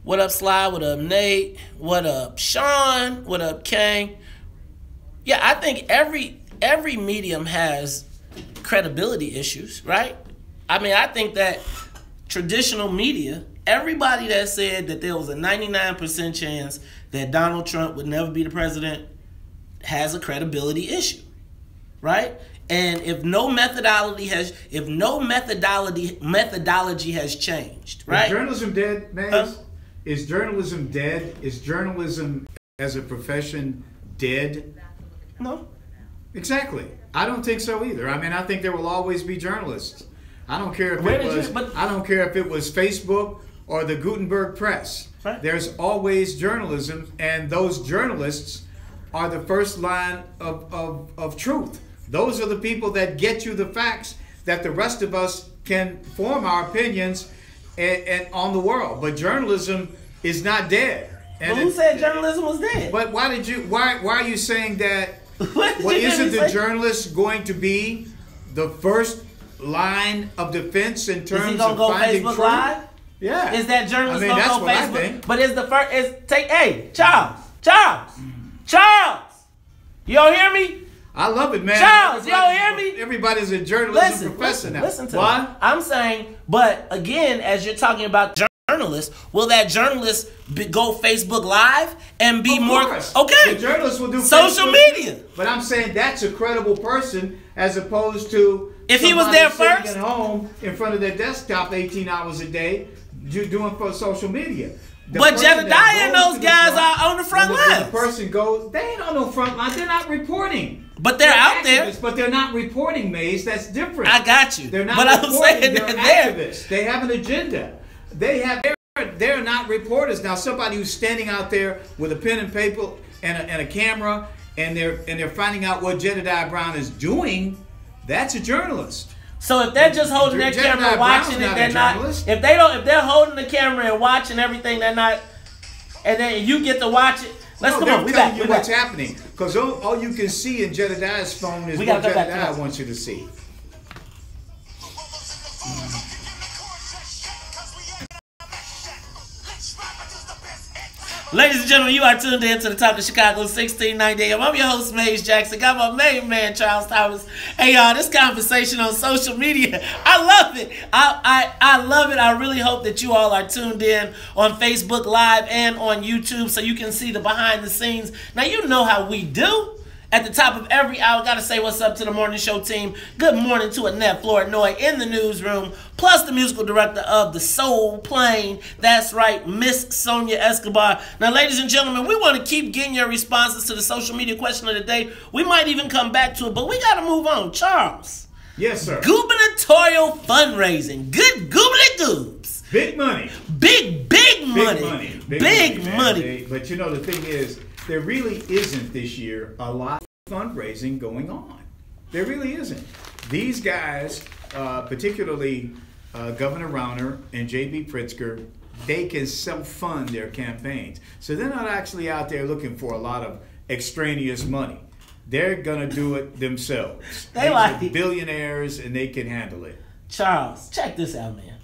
What up, Sly? What up, Nate? What up, Sean? What up, Kang? Yeah, I think every medium has credibility issues, right? I mean, I think that traditional media, everybody that said that there was a 99% chance that Donald Trump would never be the president has a credibility issue, right? And if no methodology has changed, right? Is journalism dead, Mays? Is journalism dead? Is journalism as a profession dead? No. Exactly. I don't think so either. I mean, I think there will always be journalists. I don't care if I don't care if it was Facebook or the Gutenberg Press. Right. There's always journalism, and those journalists are the first line of truth. Those are the people that get you the facts that the rest of us can form our opinions and on the world. But journalism is not dead. And who said journalism was dead? But why are you saying that? Well, isn't the journalist going to be the first line of defense in terms of finding truth? Live? Yeah. Is that journalist gonna go what Facebook? I think. But is the first hey, Charles. You don't hear me? I love it, man. Charles, you don't hear me? Everybody's a journalism professor now. Listen to Why? me. I'm saying, but again, as you're talking about journalists, will that journalist go Facebook Live and be more okay? The journalist will do social media. But I'm saying that's a credible person as opposed to if he was there first at home in front of their desktop 18 hours a day doing for social media. But Jedediah and those guys are on the front lines. The person goes, they ain't on no front line. They're not reporting. But they're out there. But they're not reporting, Maze. That's different. I got you. They're not but reporting. I'm saying they're activists. They have an agenda. They're not reporters. Now, somebody who's standing out there with a pen and paper and a camera, and they're finding out what Jedediah Brown is doing, that's a journalist. So if they're just holding their camera and watching it, they're not. If they're holding the camera and watching everything, they're not. And then you get to watch it. Let's come on. We telling you what's happening, because all you can see in Jedediah's phone is what Jedediah wants you to see. Ladies and gentlemen, you are tuned in to the Talk of Chicago 1690 AM. I'm your host, Maze Jackson. Got my main man, Charles Thomas. Hey, y'all, this conversation on social media, I love it. I love it. I really hope that you all are tuned in on Facebook Live and on YouTube so you can see the behind the scenes. Now, you know how we do. At the top of every hour, got to say what's up to the morning show team. Good morning to Annette Flournoy in the newsroom, plus the musical director of the Soul Plane. That's right, Miss Sonia Escobar. Now, ladies and gentlemen, we want to keep getting your responses to the social media question of the day. We might even come back to it, but we got to move on. Charles. Yes, sir. Gubernatorial fundraising. Good goobly goobs. Big money. Big money. Big money. But you know, the thing is, there really isn't this year a lot of fundraising going on. There really isn't. These guys, particularly Governor Rauner and J.B. Pritzker, they can self-fund their campaigns. So they're not actually out there looking for a lot of extraneous money. They're going to do it themselves. They like are billionaires, and they can handle it. Charles, check this out, man.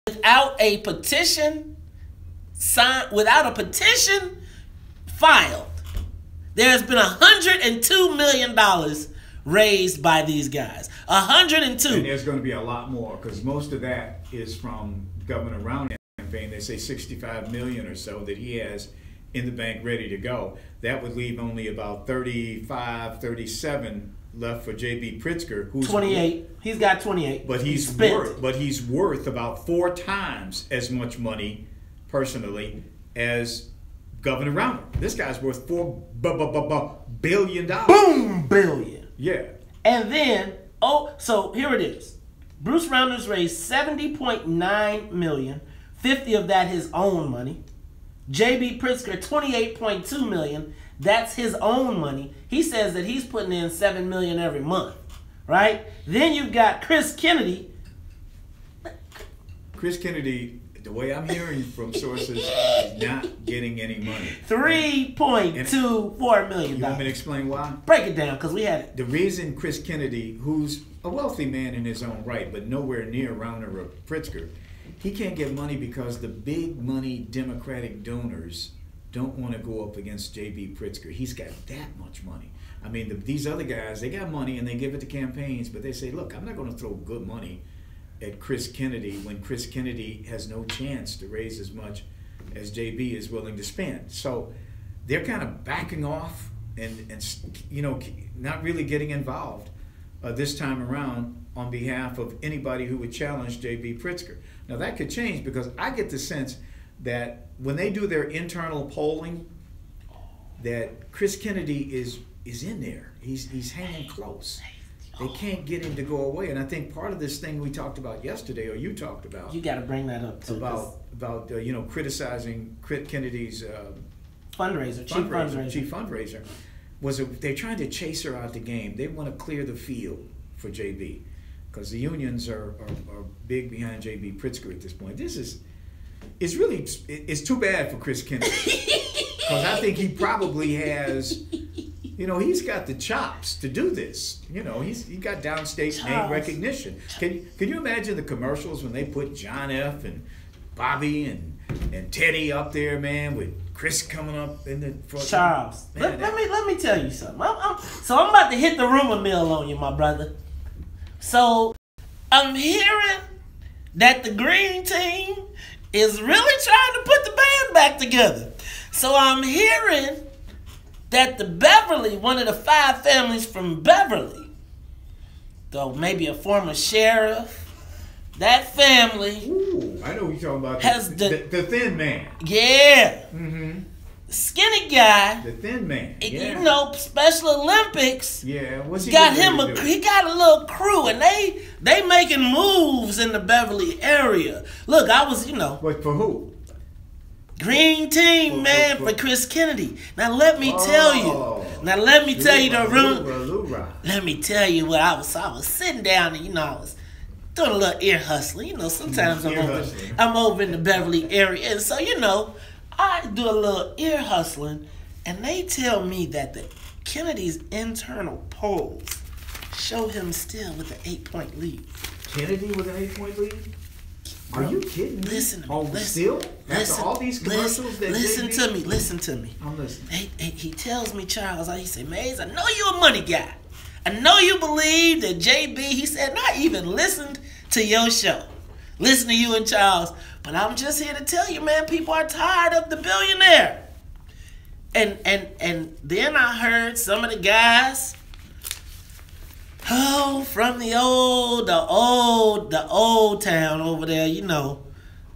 Without a petition filed, there's been $102 million raised by these guys. 102. And there's going to be a lot more, because most of that is from Governor Rauner's campaign. They say $65 million or so that he has in the bank ready to go. That would leave only about 35, 37 left for J.B. Pritzker, who's 28. He's got 28. But he's worth about 4 times as much money personally as Governor Rauner. This guy's worth $4 billion. Boom, billion. Yeah. And then, so here it is. Bruce Rauner's raised $70.9 million, 50 of that his own money. J.B. Pritzker, $28.2 million. That's his own money. He says that he's putting in $7 million every month, right? Then you've got Chris Kennedy. Chris Kennedy, the way I'm hearing from sources, is not getting any money. $3.24 million. You want me to explain why? Break it down, because we had it. The reason Chris Kennedy, who's a wealthy man in his own right, but nowhere near Rauner or Pritzker, he can't get money because the big money Democratic donors don't want to go up against J.B. Pritzker. He's got that much money. I mean, these other guys, they got money and they give it to campaigns, but they say, look, I'm not going to throw good money at Chris Kennedy when Chris Kennedy has no chance to raise as much as J.B. is willing to spend. So they're kind of backing off and you know, not really getting involved this time around on behalf of anybody who would challenge J.B. Pritzker. Now that could change, because I get the sense that when they do their internal polling, that Chris Kennedy is in there. He's hanging close. They can't get him to go away. And I think part of this thing we talked about yesterday, or you talked about. You got to bring that up too. About you know, criticizing Kennedy's chief fundraiser, was they're trying to chase her out the game. They want to clear the field for JB, because the unions are big behind J.B. Pritzker at this point. It's too bad for Chris Kennedy, because I think he probably has, you know, he's got the chops to do this. You know, he got downstate name recognition. Can you imagine the commercials when they put John F. and Bobby and Teddy up there, man, with Chris coming up in the front? Charles, man, let me tell you something. I'm about to hit the rumor mill on you, my brother. So I'm hearing that the Green Team is really trying to put the band back together. So I'm hearing that the Beverly, one of the 5 families from Beverly, though maybe a former sheriff, that family. Ooh, I know what you're talking about. Has the thin man. Yeah. Mm-hmm. Skinny guy. The thin man. Yeah. You know, Special Olympics. Yeah. What's he got him he got a little crew, and they making moves in the Beverly area. Look, I was, you know. But for who? Green Team, for Chris Kennedy. Now let me tell you. Now let me tell you the room. Let me tell you what I was sitting down and, you know, I was doing a little ear hustling. You know, sometimes I'm over in the Beverly area, and so, you know, I do a little ear hustling, and they tell me that the Kennedy's internal polls show him still with an 8-point lead. Kennedy with an 8-point lead? Are you kidding me? Listen to me. After all these commercials listen to me. I'm listening. He tells me, Charles, he said, Mays, I know you're a money guy. I know you believe that JB, he said, I even listened to your show. Listen to you and Charles. But I'm just here to tell you, man, people are tired of the billionaire. And then I heard some of the guys, from the old town over there, you know,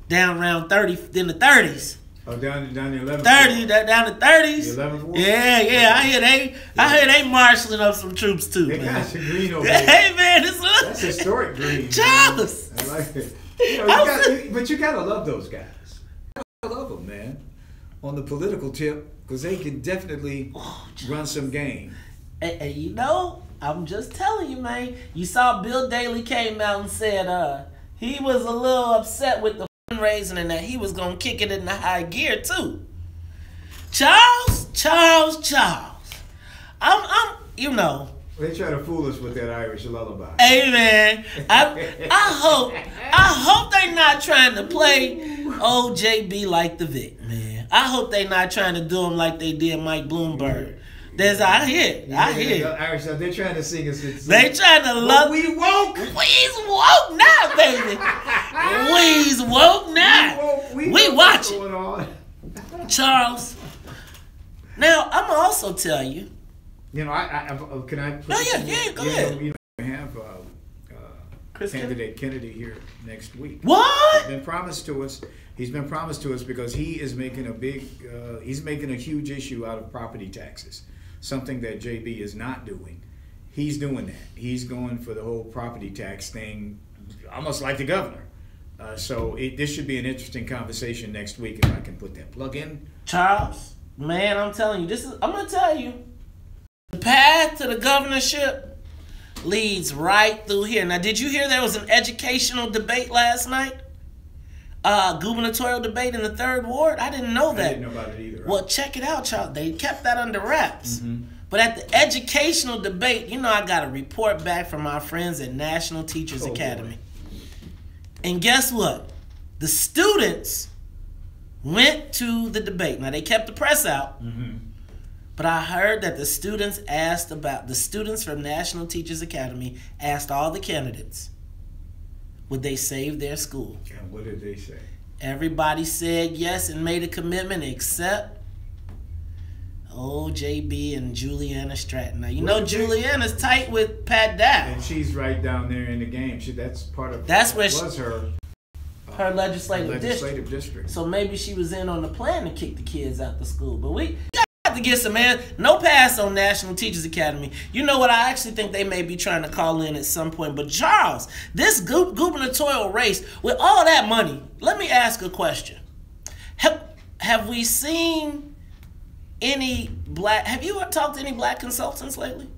down around 30, in the 30s. Oh, down the 11th. 30, down the 30s. The 11th ward? Yeah. I hear they marshaling up some troops too. They man. got some green over there. Hey man, that's historic green. Charles. I like it. You know, but you gotta love those guys. I love them, man. On the political tip, because they can definitely run some game. And you know, I'm just telling you, man. You saw Bill Daley came out and said he was a little upset with the fundraising and that he was gonna kick it in the high gear too. Charles. I'm you know. They try to fool us with that Irish lullaby. Hey man, I hope they not trying to play old JB like the Vic, man. I hope they not trying to do him like they did Mike Bloomberg. I hear. Irish, they're trying to sing us. They trying to love. We woke. We's woke now, baby. We's woke now. We watching. Charles. Now I'm also tell you You know, can I? Go ahead. You know, we have candidate Kennedy here next week. What? He's been promised to us. He's been promised to us because he is making he's making a huge issue out of property taxes, something that JB is not doing. He's doing that. He's going for the whole property tax thing, almost like the governor. So this should be an interesting conversation next week if I can put that plug in. Charles, man, I'm telling you, I'm going to tell you, the path to the governorship leads right through here. Now, did you hear there was an educational debate last night? Gubernatorial debate in the 3rd Ward? I didn't know that. I didn't know about it either. Well, check it out, Charles. They kept that under wraps. But at the educational debate, you know, I got a report back from our friends at National Teachers Academy. Boy. And guess what? The students went to the debate. Now, they kept the press out. But I heard that the students from National Teachers Academy asked all the candidates, would they save their school? And what did they say? Everybody said yes and made a commitment except JB and Juliana Stratton. Now, you know Juliana's tight with Pat Dow. And she's right down there in the game. That's part of her legislative district. So maybe she was in on the plan to kick the kids out the school. But we got to get some, man. No pass on National Teachers Academy. You know what? I actually think they may be trying to call in at some point. But Charles, this gubernatorial race, with all that money, let me ask a question. Have we seen any have you talked to any black consultants lately?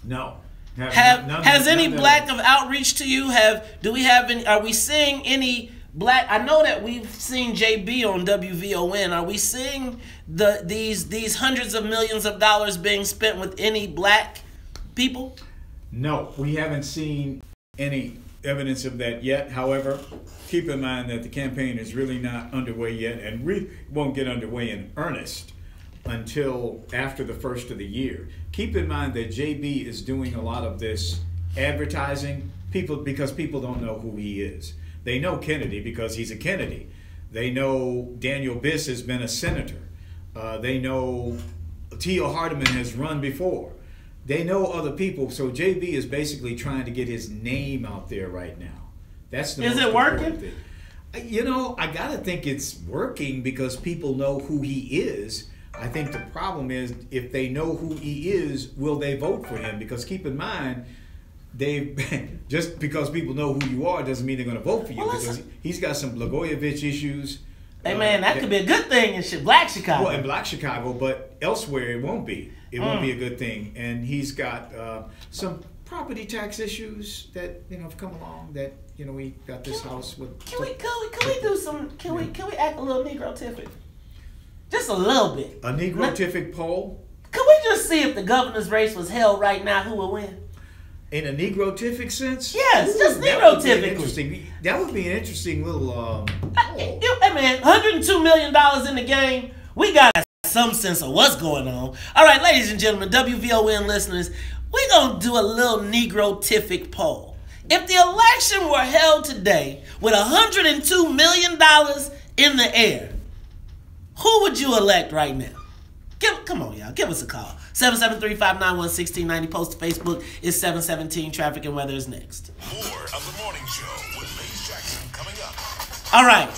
No. Has any black of outreach to you? Are we seeing any black? I know that we've seen JB on WVON. Are we seeing these hundreds of millions of dollars being spent with any black people? No, we haven't seen any evidence of that yet. However, keep in mind that the campaign is really not underway yet, and we won't get underway in earnest until after the first of the year. Keep in mind that JB is doing a lot of this advertising because people don't know who he is. They know Kennedy because he's a Kennedy. They know Daniel Biss has been a senator. They know Teal Hardeman has run before. They know other people. So JB is basically trying to get his name out there right now. That's the Is it working? Thing. You know, I gotta think it's working because people know who he is. I think the problem is if they know who he is, will they vote for him? Because keep in mind, just because people know who you are doesn't mean they're going to vote for you. Because he's got some Blagojevich issues. Hey man, that could be a good thing in Black Chicago. Well, in Black Chicago, but elsewhere it won't be. It won't be a good thing. And he's got some property tax issues that have come along. That we got this house with. Can we do some? Can we act a little Negrotific? Just a little bit. A Negrotific poll? Could we just see if the governor's race was held right now, who would win? In a Negrotific sense? Yes, just Negrotific. That would be an interesting little poll. Hey man, $102 million in the game. We got some sense of what's going on. All right, ladies and gentlemen, WVON listeners, we're going to do a little Negrotific poll. If the election were held today with $102 million in the air, who would you elect right now? Come on, y'all. Give us a call. 773-591-1690. Post to Facebook. It's 717. Traffic and weather is next. More of the morning show with Maze Jackson coming up. All right.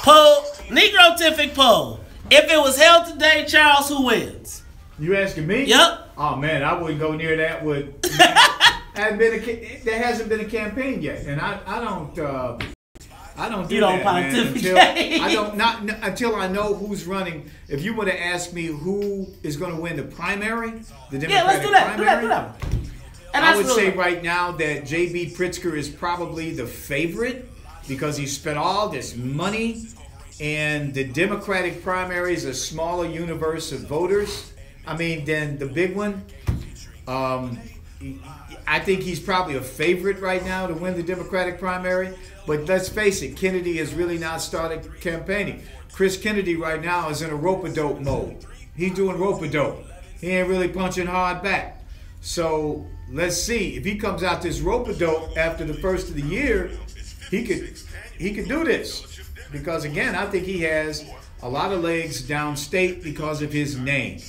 Poll. Negrotific poll. If it was held today, Charles, who wins? You asking me? Yep. Oh, man, I wouldn't go near that with... there hasn't been a campaign yet. And I don't do that, man. Until I know who's running. If you were to ask me who is going to win the primary, the Democratic primary, I would say right now that J.B. Pritzker is probably the favorite because he spent all this money, and the Democratic primary is a smaller universe of voters. I mean, than the big one. I think he's probably a favorite right now to win the Democratic primary. But let's face it, Kennedy has really not started campaigning. Chris Kennedy right now is in a rope-a-dope mode. He's doing rope-a-dope. He ain't really punching hard back. So let's see. If he comes out this rope-a-dope after the first of the year, he could do this. Because again, I think he has a lot of legs downstate because of his name.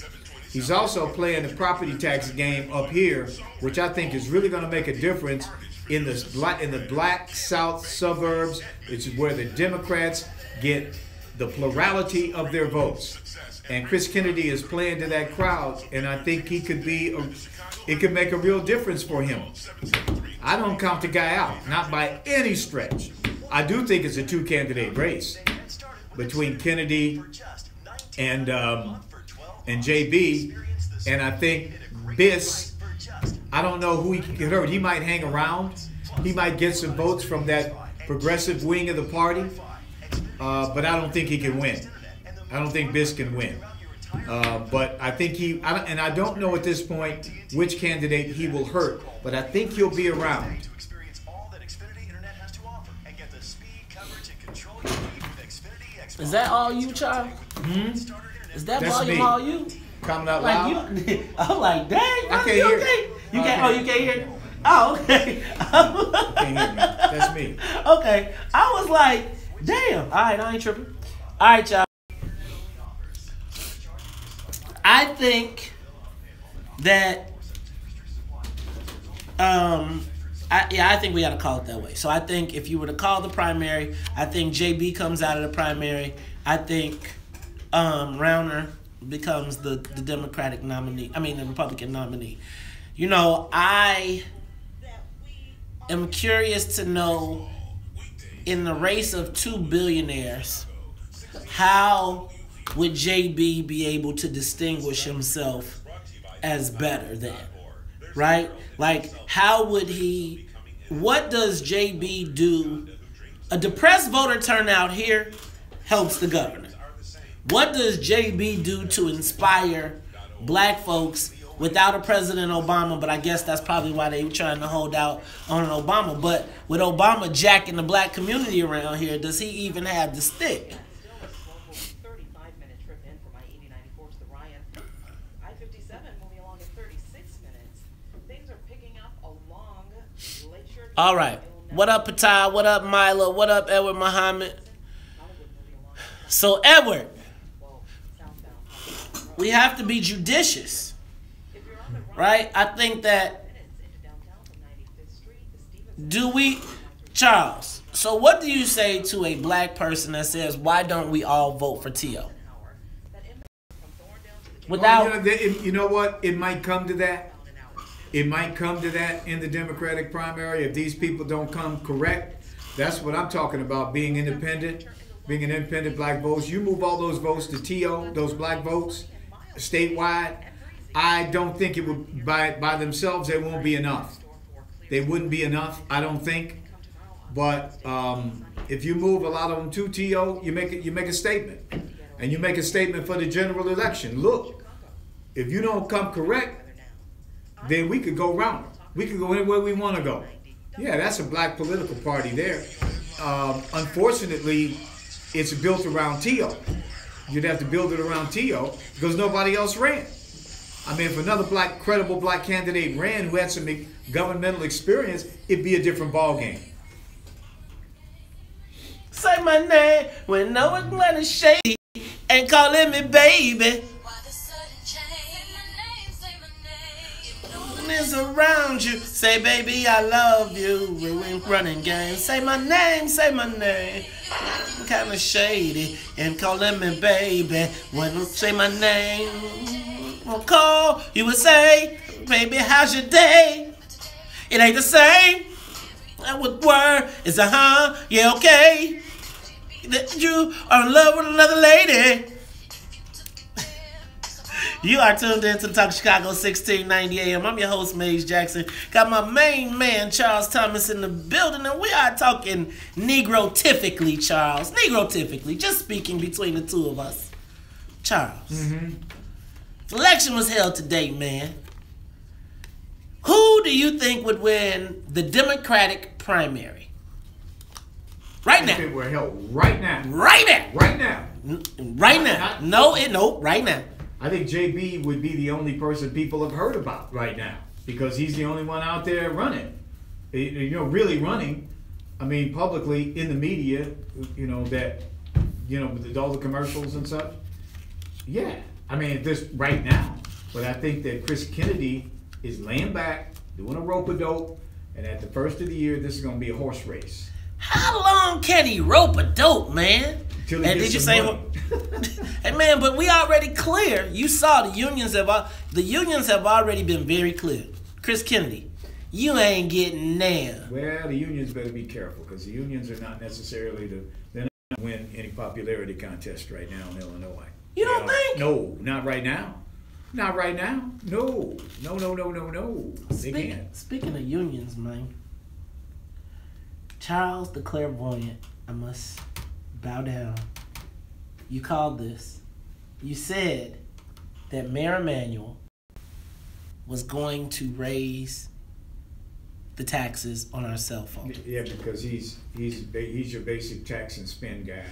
He's also playing the property tax game up here, which I think is really going to make a difference in the black South suburbs. It's where the Democrats get the plurality of their votes. And Chris Kennedy is playing to that crowd, and I think he could it could make a real difference for him. I don't count the guy out, not by any stretch. I do think it's a two-candidate race between Kennedy and JB, and I think Biss, I don't know who he can hurt. He might hang around. He might get some votes from that progressive wing of the party, but I don't think he can win. I don't think Biss can win. But I think and I don't know at this point which candidate he will hurt, but I think he'll be around. Is that all you, Charles? Is that That's volume me. all you? Coming out Like loud. I'm like, dang, I can't you hear okay? it. You can't. Oh, you can't hear it. Oh, okay. I can't hear me. That's me. Okay. I was like, damn. All right, I ain't tripping. All right, y'all. I think that I think we got to call it that way. So I think if you were to call the primary, I think JB comes out of the primary. I think Rauner becomes the Democratic nominee. I mean, the Republican nominee. You know, I am curious to know, in the race of two billionaires, how would JB be able to distinguish himself as better than, right? Like, how would he, what does JB do? A depressed voter turnout here helps the governor. What does JB do to inspire black folks without a President Obama? But I guess that's probably why they were trying to hold out on an Obama. But with Obama jacking the black community around here, does he even have the stick? All right. What up, Patai? What up, Mila? What up, Edward Muhammad? So, Edward, we have to be judicious, right? I think that, Charles, so what do you say to a black person that says, why don't we all vote for T.O.? Without, you know what? It might come to that. It might come to that in the Democratic primary if these people don't come correct. That's what I'm talking about, being independent, being an independent black vote. You move all those votes to T.O., those black votes, statewide, I don't think it would, by themselves, they won't be enough. They wouldn't be enough, I don't think. But if you move a lot of them to T.O., you make a statement. And you make a statement for the general election. Look, if you don't come correct, then we could go round. We could go anywhere we want to go. Yeah, that's a black political party there. Unfortunately, it's built around T.O. You'd have to build it around T.O. because nobody else ran. I mean, if another credible black candidate ran who had some governmental experience, it'd be a different ballgame. Say my name when no one's letting shady and calling me baby. Is around you. Say, baby, I love you. We ain't running games. Say my name, say my name. I'm kind of shady and calling me baby. When you say my name, I'll call. You would say, baby, how's your day? It ain't the same. That would word is yeah, okay. That you are in love with another lady. You are tuned in to the Talk Chicago 1690 AM. I'm your host, Maze Jackson. Got my main man, Charles Thomas, in the building, and we are talking Negrotifically, Charles. Negrotifically, just speaking between the two of us. Charles, the election was held today, man. Who do you think would win the Democratic primary? Right now. I think we're held right now. Right now. Right now. Right now. No, right now. I think JB would be the only person people have heard about right now because he's the only one out there running. Really running. I mean, publicly in the media, with all the commercials and such. Yeah. I mean, this right now. But I think that Chris Kennedy is laying back, doing a rope-a-dope, and at the first of the year, this is going to be a horse race. How long can he rope a dope, man? Until he gets some money. Hey man, but we already clear. You saw the unions have already been very clear. Chris Kennedy, you ain't getting nailed. Well, the unions better be careful because the unions are not necessarily they're not going to win any popularity contest right now in Illinois. You don't think? No, not right now. Not right now. No. They can't. Speaking of unions, man. Charles the Clairvoyant, I must bow down. You called this. You said that Mayor Emanuel was going to raise the taxes on our cell phones. Yeah, because he's your basic tax and spend guy.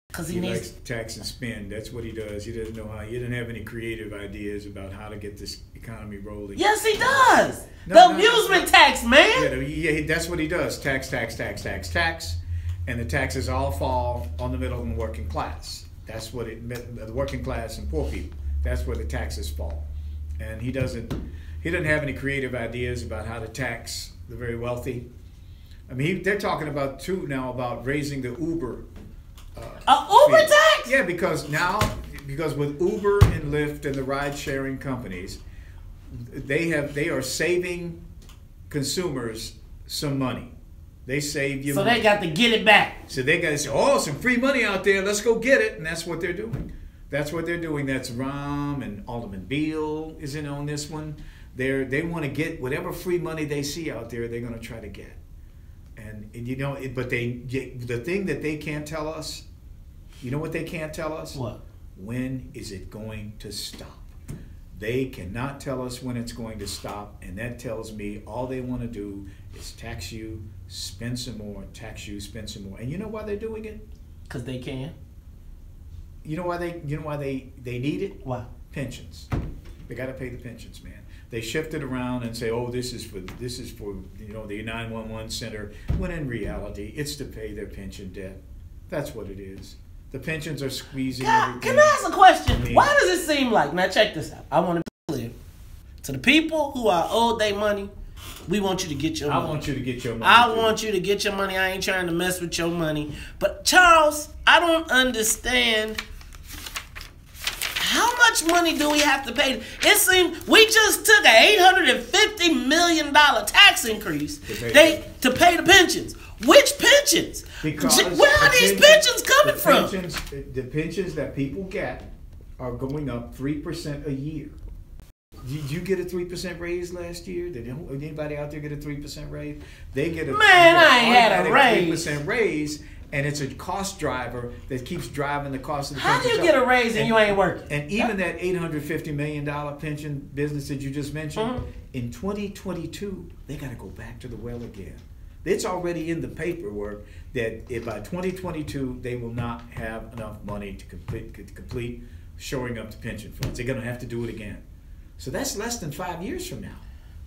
Because he likes tax and spend. That's what he does. He doesn't know how. He doesn't have any creative ideas about how to get this economy rolling. Yes, he does. The amusement tax, man. Yeah, that's what he does. Tax. And the taxes all fall on the middle and working class. That's what the working class and poor people. That's where the taxes fall. And he doesn't have any creative ideas about how to tax the very wealthy. I mean, they're talking about too now about raising the Uber. Uber tax? Yeah, because with Uber and Lyft and the ride-sharing companies, they are saving consumers some money. They save you money. They got to get it back. So they got to say, oh, some free money out there. Let's go get it. And that's what they're doing. That's Rahm and Alderman Beale is in on this one. They want to get whatever free money they see out there, they're going to try to get. And but the thing that they can't tell us, you know what they can't tell us? What? When is it going to stop? They cannot tell us when it's going to stop, and that tells me all they want to do is tax you, spend some more, tax you, spend some more. And you know why they're doing it? Because they can. You know why they need it? Why? Pensions. They got to pay the pensions, man. They shift it around and say, "Oh, this is for the 911 center," when in reality, it's to pay their pension debt. That's what it is. The pensions are squeezing everything. Can I ask a question? Why does it seem like, now check this out, I want to be clear. To the people who are owed their money, we want you to get your money. I want you to get your money. I want you to get your money. I ain't trying to mess with your money. But Charles, I don't understand. How much money do we have to pay? It seems we just took an $850 million tax increase to pay the pensions. Which pensions? Because where are these pensions coming from? The pensions that people get are going up 3% a year. Did you get a 3% raise last year? Did anybody out there get a 3% raise? They get a I ain't had a raise. 3% raise, and it's a cost driver that keeps driving the cost of the pension. How do you get a raise and you ain't working? And even that $850 million pension business that you just mentioned, in 2022, they got to go back to the well again. It's already in the paperwork that by 2022 they will not have enough money to complete shoring up the pension funds. They're going to have to do it again. So that's less than 5 years from now.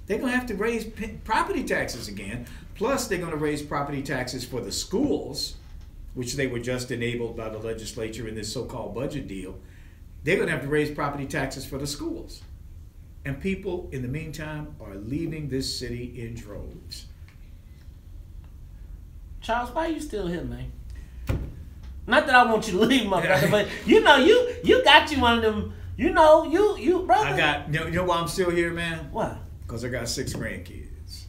They're going to have to raise property taxes again. Plus, they're going to raise property taxes for the schools, which they were just enabled by the legislature in this so-called budget deal. They're going to have to raise property taxes for the schools. And people, in the meantime, are leaving this city in droves. Charles, why are you still here, man? Not that I want you to leave, my brother, but you got you one of them. You brother. You know why I'm still here, man? Why? Because I got 6 grandkids.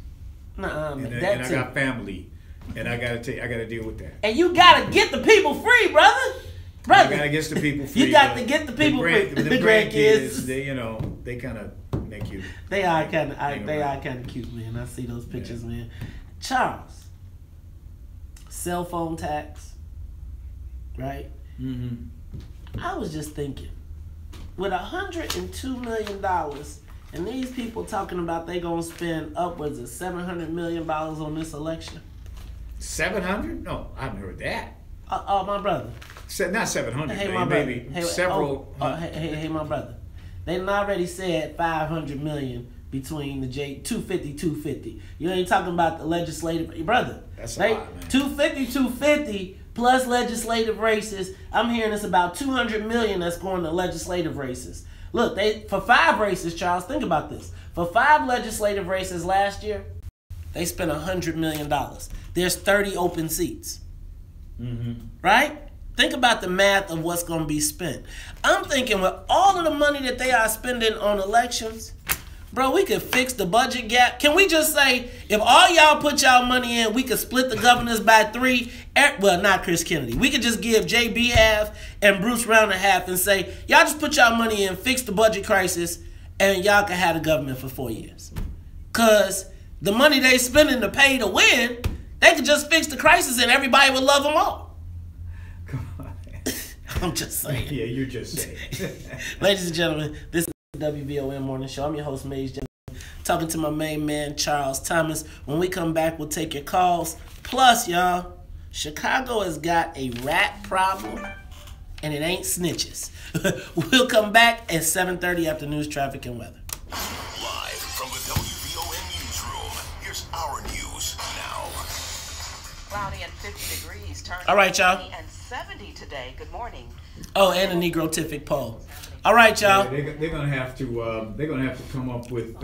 Man, and I got family, and I gotta deal with that. And you gotta get the people free, brother. I gotta get the people free. You got to get the people free. The grandkids, they kind of make you. They are kind of cute, man. I see those pictures, man. Charles. Cell phone tax, right? Mm-hmm. I was just thinking, with $102 million, and these people talking about they gonna spend upwards of $700 million on this election. 700? No, I haven't heard that. My brother. Not 700. Hey, my brother. Maybe several. Hey, my brother. They already said $500 million. Between the 250. You ain't talking about the legislative, brother. That's a lot, man. 250 plus legislative races. I'm hearing it's about $200 million that's going to legislative races. Look, for 5 races, Charles, think about this. For 5 legislative races last year, they spent $100 million. There's 30 open seats. Right? Think about the math of what's going to be spent. I'm thinking with all of the money that they are spending on elections, bro, we could fix the budget gap. Can we just say, if all y'all put y'all money in, we could split the governors by 3? Well, not Chris Kennedy. We could just give JB half and Bruce Rauner half and say, y'all just put y'all money in, fix the budget crisis, and y'all can have the government for 4 years. Because the money they spending to pay to win, they could just fix the crisis and everybody would love them all. Come on. I'm just saying. Yeah, you're just saying. Ladies and gentlemen, this is the WVON Morning Show. I'm your host, Maze Jenkins, talking to my main man, Charles Thomas. When we come back, we'll take your calls. Plus, y'all, Chicago has got a rat problem, and it ain't snitches. We'll come back at 7:30 after news, traffic, and weather. Live from the WVON newsroom, here's our news now. Cloudy and 50 degrees. All right, y'all. And 70 today. Good morning. Oh, and a Negrotific poll. All right, y'all. Yeah, they're gonna have to come up with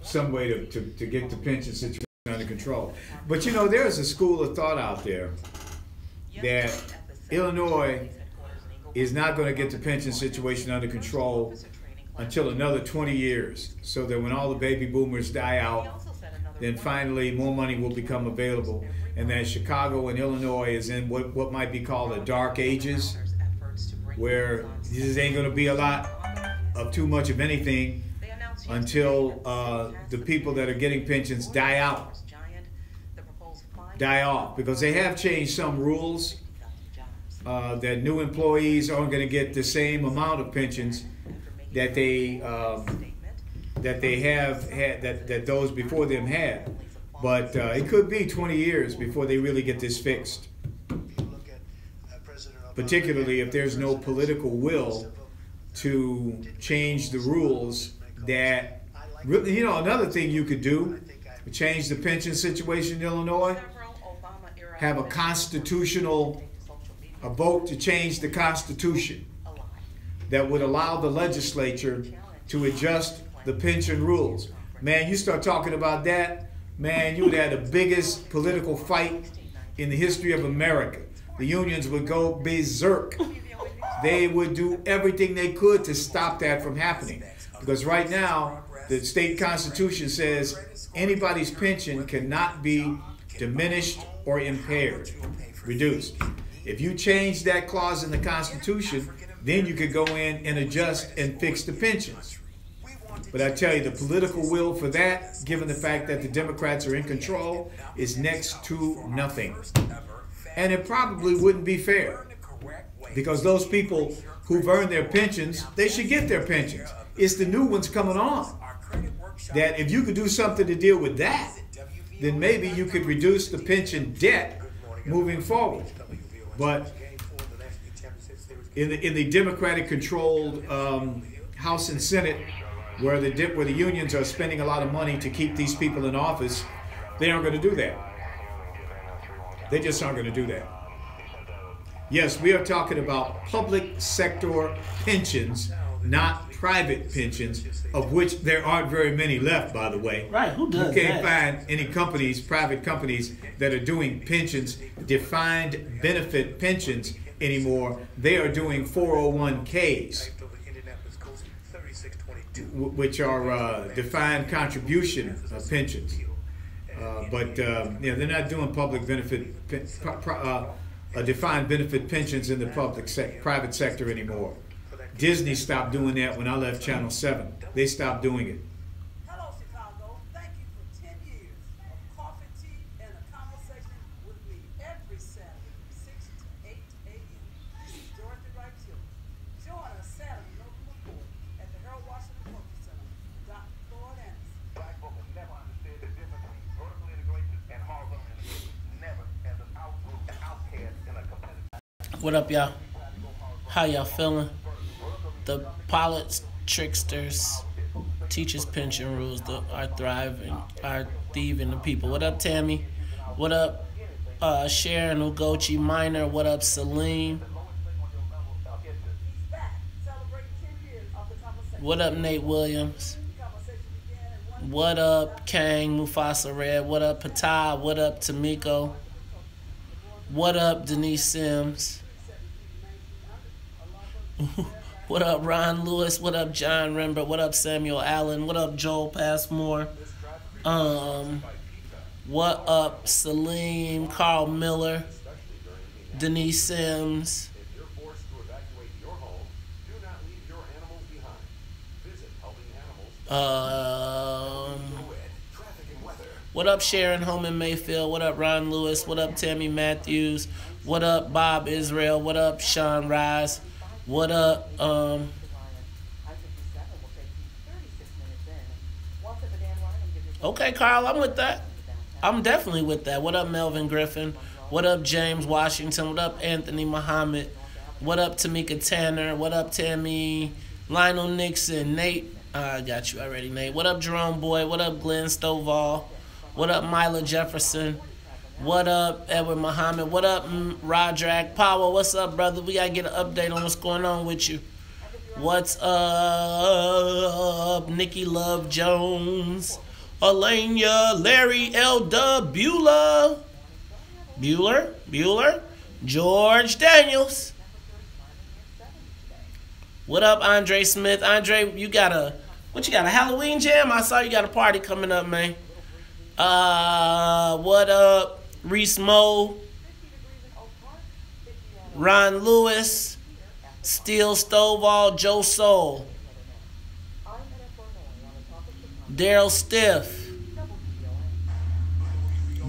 some way to get the pension situation under control. But you know, there's a school of thought out there that Illinois is not going to get the pension situation under control until another 20 years, so that when all the baby boomers die out, then finally more money will become available, and that Chicago and Illinois is in what might be called the dark ages, where this ain't going to be a lot of too much of anything until the people that are getting pensions die off, because they have changed some rules that new employees aren't going to get the same amount of pensions that that those before them had. But it could be 20 years before they really get this fixed, particularly if there's no political will to change the rules. That really, you know, another thing you could do to change the pension situation in Illinois, have a vote to change the Constitution that would allow the legislature to adjust the pension rules. Man, you start talking about that, man, you would have the biggest political fight in the history of America. The unions would go berserk. They would do everything they could to stop that from happening. Because right now, the state constitution says anybody's pension cannot be diminished or impaired, reduced. If you change that clause in the Constitution, then you could go in and adjust and fix the pensions. But I tell you, the political will for that, given the fact that the Democrats are in control, is next to nothing. And it probably wouldn't be fair, because those people who've earned their pensions, they should get their pensions. It's the new ones coming on. That if you could do something to deal with that, then maybe you could reduce the pension debt moving forward. But in the Democratic-controlled House and Senate, where the unions are spending a lot of money to keep these people in office, they aren't going to do that. They just aren't going to do that. Yes, we are talking about public sector pensions, not private pensions, of which there aren't very many left, by the way. Right, who does You can't that? find any companies, private companies, that are doing pensions, defined benefit pensions anymore. They are doing 401ks, which are defined contribution pensions. But yeah, they're not doing public benefit, defined benefit pensions in the private sector anymore. Disney stopped doing that when I left Channel 7. They stopped doing it. Hello, Chicago. Thank you for 10 years of coffee, tea, and a conversation with me every Saturday from 6 to 8 a.m. This is Dorothy Wright Children. Join us Saturday, November 4th at the Harold Washington Cultural Center. Dr. Floyd Anderson. Black folks have never understood the difference between vertical integration and horizontal integration. Never as an outcast in a competitive. What up, y'all? How y'all feeling? The pilots, tricksters, teachers' pension rules are thieving the people. What up, Tammy? What up, Sharon Ugochi Minor? What up, Celine? What up, Nate Williams? What up, Kang, Mufasa Red? What up, Patah? What up, Tamiko? What up, Denise Sims? What up, Ron Lewis? What up, John Rember? What up, Samuel Allen? What up, Joel Passmore? What up, Salim, Carl Miller, Denise Sims? What up, Sharon Holman Mayfield? What up, Ron Lewis? What up, Tammy Matthews? What up, Bob Israel? What up, Sean Rise? What up, okay, Carl, I'm with that. I'm definitely with that. What up, Melvin Griffin? What up, James Washington? What up, Anthony Muhammad? What up, Tamika Tanner? What up, Tammy? Lionel Nixon? Nate? I got you already, Nate. What up, Jerome Boy? What up, Glenn Stovall? What up, Mila Jefferson? What up, Edward Muhammad? What up, Rodrak Powell? What's up, brother? We gotta get an update on what's going on with you. What's up, Nikki Love Jones? Alania, Larry L. Bueller, George Daniels. What up, Andre Smith? Andre, you got a Halloween jam? I saw you got a party coming up, man. What up, Reese Moe, Ron Lewis, Steel Stovall, Joe Soul, Daryl Stiff,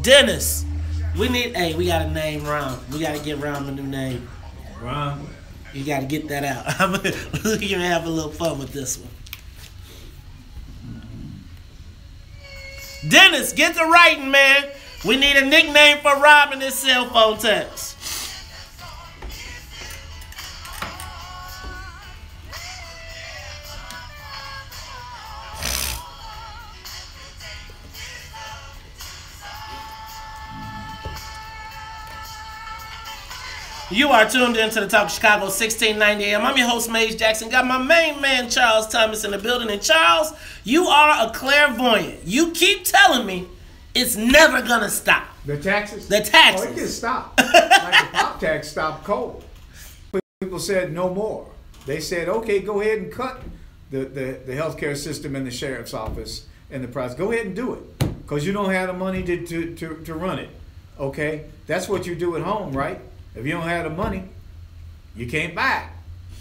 Dennis. We got a name, Ron. We got to get Ron a new name. Ron, you got to get that out. We're going to have a little fun with this one. Dennis, get to writing, man. We need a nickname for Rob in his cell phone text. You are tuned in to the Talk of Chicago, 1690 AM. I'm your host, Maze Jackson. Got my main man, Charles Thomas, in the building. And Charles, you are a clairvoyant. You keep telling me it's never going to stop. The taxes? The taxes. Oh, it can stop. Like the pop tax stopped cold. People said no more. They said, okay, go ahead and cut the healthcare system in the sheriff's office and the price. Go ahead and do it because you don't have the money to run it. Okay? That's what you do at home, right? If you don't have the money, you can't buy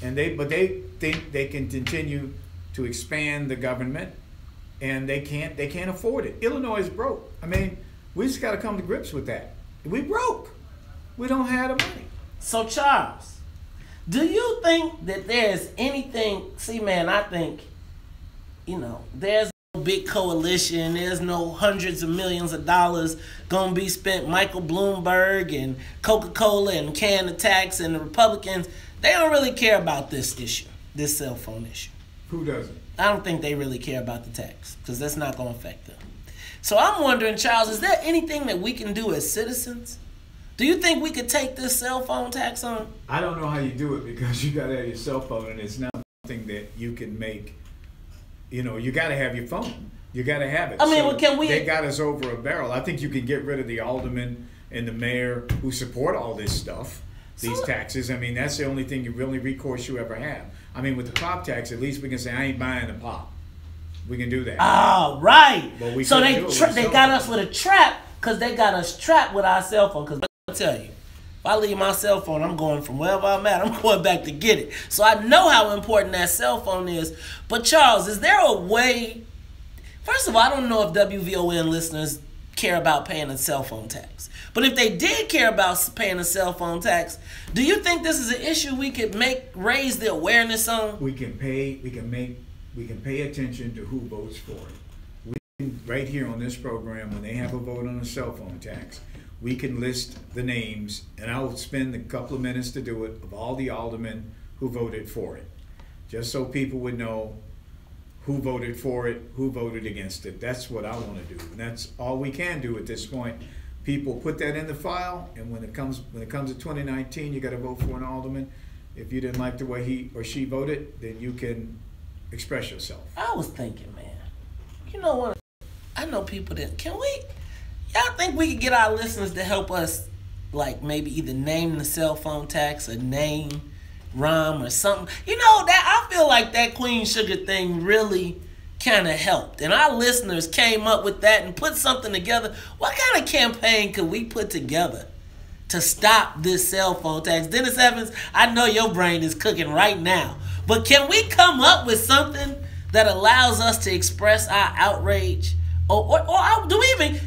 it. But they think they can continue to expand the government, and they can't afford it. Illinois is broke. I mean, we just got to come to grips with that. We broke. We don't have the money. So Charles, do you think that there's anything? See, man, I think, there's no big coalition. There's no hundreds of millions of dollars gonna be spent. Michael Bloomberg and Coca-Cola and can the tax and the Republicans, they don't really care about this issue, this cell phone issue. Who doesn't? I don't think they really care about the tax because that's not gonna affect them. So I'm wondering, Charles, is there anything that we can do as citizens? Do you think we could take this cell phone tax on? I don't know how you do it because you gotta have your cell phone, and it's not something that you can make. You got to have your phone. You got to have it. I mean, well, can we? They got us over a barrel. I think you can get rid of the alderman and the mayor who support all this stuff, these taxes. I mean, that's the only thing recourse you ever have. I mean, with the pop tax, at least we can say, I ain't buying the pop. We can do that. Oh, right. But we so they got us with a trap because they got us trapped with our cell phone. Because I'll tell you, if I leave my cell phone, I'm going from wherever I'm at. I'm going back to get it. So I know how important that cell phone is. But Charles, is there a way? First of all, I don't know if WVON listeners care about paying a cell phone tax. But if they did care about paying a cell phone tax, do you think this is an issue we could raise the awareness on? We can pay attention to who votes for it. We can, right here on this program, when they have a vote on a cell phone tax, we can list the names, and I'll spend a couple of minutes to do it, of all the aldermen who voted for it, just so people would know who voted for it, who voted against it. That's what I want to do, and that's all we can do at this point. People put that in the file, and when it comes to 2019, you got to vote for an alderman. If you didn't like the way he or she voted, then you can express yourself. I was thinking, man, you know what? I know people that, y'all think we could get our listeners to help us, like maybe either name the cell phone tax or name, rhyme or something? You know, that I feel like that Queen Sugar thing really kind of helped. And our listeners came up with that and put something together. What kind of campaign could we put together to stop this cell phone tax? Dennis Evans, I know your brain is cooking right now. But can we come up with something that allows us to express our outrage? Or do we even,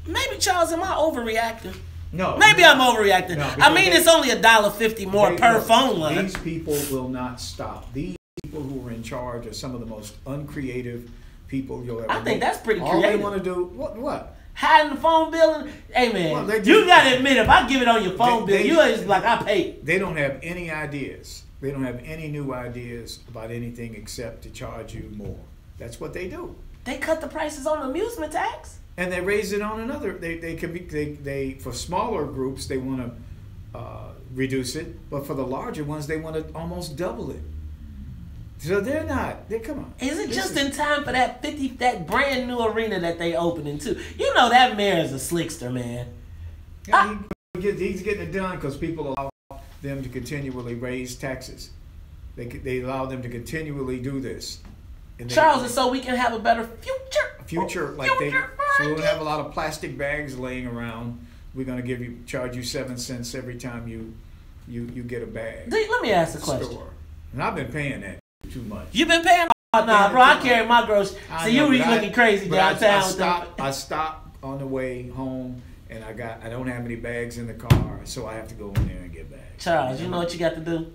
maybe, Charles, am I overreacting? No. Maybe I'm overreacting. No, I mean, it's only $1.50 more per phone line. These people will not stop. These people who are in charge are some of the most uncreative people you'll ever meet. I think that's pretty All creative. they want to do, what? Hiding the phone bill? Hey, man, Well, you got to admit, if I give it on your phone bill, you is like, I paid. They don't have any ideas. They don't have any new ideas about anything except to charge you more. That's what they do. They cut the prices on amusement tax. And they raise it on another. They for smaller groups they want to reduce it, but for the larger ones they want to almost double it. So they're not. Come on. Is it just in time for that brand new arena that they opening too? You know that mayor is a slickster, man. Yeah, he's getting it done because people allow them to continually raise taxes. They allow them to continually do this. And Charles, is so we can have a better future. So we don't have a lot of plastic bags laying around. We're gonna charge you 7 cents every time you get a bag. Let me ask a question. Store. And I've been paying that too much. You've been paying? Oh, nah, bro, I carry my groceries. So you be looking crazy downtown. I stop on the way home, and I don't have any bags in the car, so I have to go in there and get bags. Charles, you know what you got to do?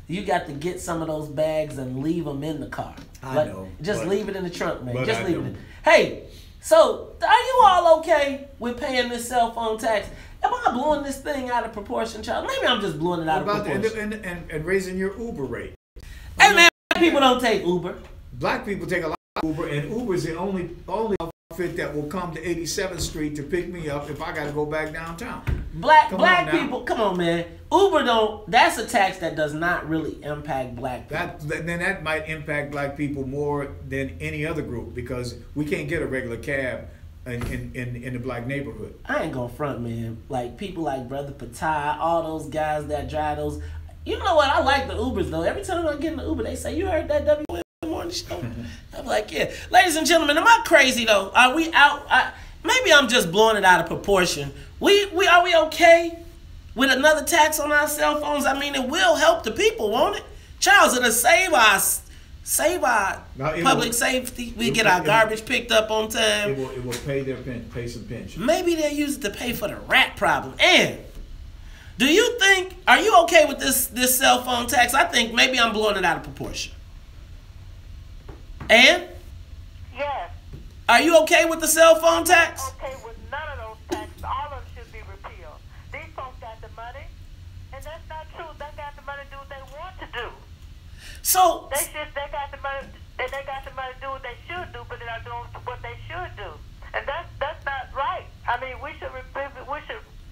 You got to get some of those bags and leave them in the car. I know. Just leave it in the trunk, man. But Just I leave don't. it in. Hey, so are you all okay with paying this cell phone tax? Am I blowing this thing out of proportion, Charles? Maybe I'm just blowing it out of proportion. And raising your Uber rate. Hey, man, black people don't take Uber. Black people take a lot of Uber, and Uber is the only outfit that will come to 87th Street to pick me up if I got to go back downtown. Black people, come on, man. Uber don't. That's a tax that does not really impact black people. That might impact black people more than any other group because we can't get a regular cab in the black neighborhood. I ain't gonna front, man. Like people like Brother Patai, all those guys that drive those. You know what? I like the Ubers though. Every time I get in the Uber, they say, "You heard that WVON morning show?" I'm like, "Yeah." Ladies and gentlemen, am I crazy though? Are we out? Maybe I'm just blowing it out of proportion. Are we okay with another tax on our cell phones? I mean, it will help the people, won't it? Charles, it'll save our public safety. We get our garbage picked up on time. It will pay some pension. Maybe they'll use it to pay for the rat problem. And are you okay with this cell phone tax? I think maybe I'm blowing it out of proportion. And? Yes. Are you okay with the cell phone tax? Okay with none of those taxes. All of them should be repealed. These folks got the money, and that's not true. They got the money to do what they want to do. So they got the money. They got the money to do what they should do, but they're not doing what they should do, and that's not right. I mean, we should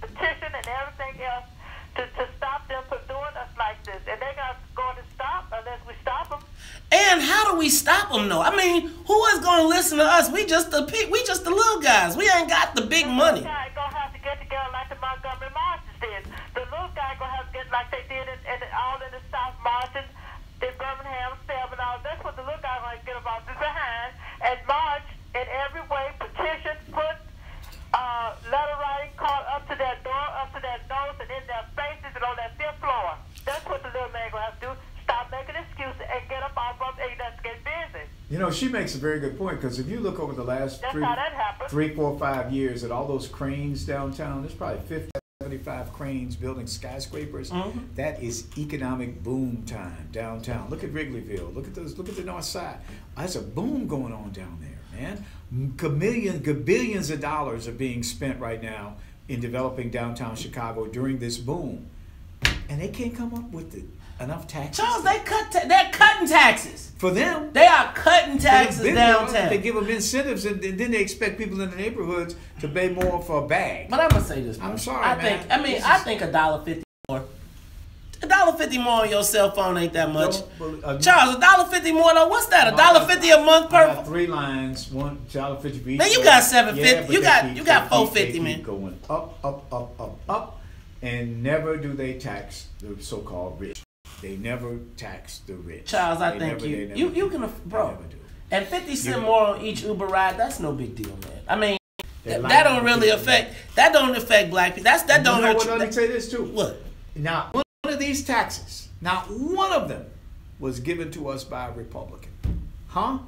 petition and everything else to stop them from doing us like this, and they're not going to stop unless we stop them. And how do we stop them though? I mean, who is going to listen to us? We just the little guys. We ain't got the big money. The little guy gonna have to get together like the Montgomery marches did. The little guy gonna have to get like they did all in the South marches, in Birmingham, Selma, and all. That's what the little guy gonna get about behind and march in every way, petition, put letter writing, call up to their door, up to their nose, and in their faces, and on that fifth floor. That's what the little man gonna have to do. Stop making excuses and get up off of and let's get busy. You know, she makes a very good point because if you look over the last 3, 4, 5 years at all those cranes downtown, there's probably 50, 75 cranes building skyscrapers. Mm-hmm. That is economic boom time downtown. Look at Wrigleyville. Look at the north side. There's a boom going on down there, man. Billions of dollars are being spent right now in developing downtown Chicago during this boom, and they can't come up with enough taxes. Charles, they're cutting taxes. For them. They are cutting taxes downtown. They give them incentives, and then they expect people in the neighborhoods to pay more for a bag. But I'm going to say this, man. I'm sorry, I think $1.50 more. $1.50 more on your cell phone ain't that much. Charles, $1.50 more though. What's that? $1.50 a month per? I got 3 lines, $1.50 for each. Man, you got $7.50. You got $4.50, man. Keep going up, and never do they tax the so-called rich. They never tax the rich. Charles, I think you can, bro. And 50 cents more on each Uber ride, that's no big deal, man. I mean, that don't really affect. That don't affect black people. That don't hurt. Let me say this too. What? Now, one of these taxes, not one of them was given to us by a Republican. Huh?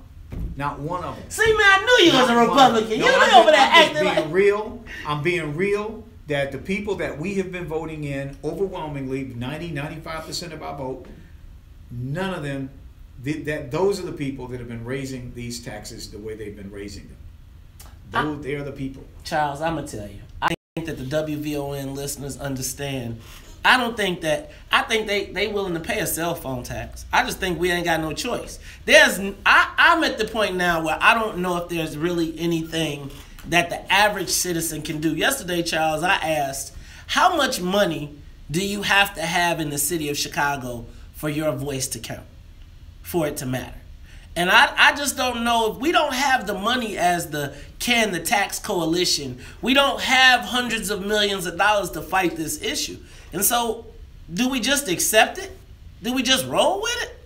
Not one of them. See, man, I knew you was a Republican. You were over there acting like. I'm being real that the people that we have been voting in, overwhelmingly, 95% of our vote, none of them, those are the people that have been raising these taxes the way they've been raising them. They're the people. Charles, I'm going to tell you. I think that the WVON listeners understand. I think they willing to pay a cell phone tax. I just think we ain't got no choice. I'm at the point now where I don't know if there's really anything that the average citizen can do. Yesterday, Charles, I asked, how much money do you have to have in the city of Chicago for your voice to count, for it to matter? And I just don't know if we don't have the money as the Tax Coalition. We don't have hundreds of millions of dollars to fight this issue. And so, do we just accept it? Do we just roll with it?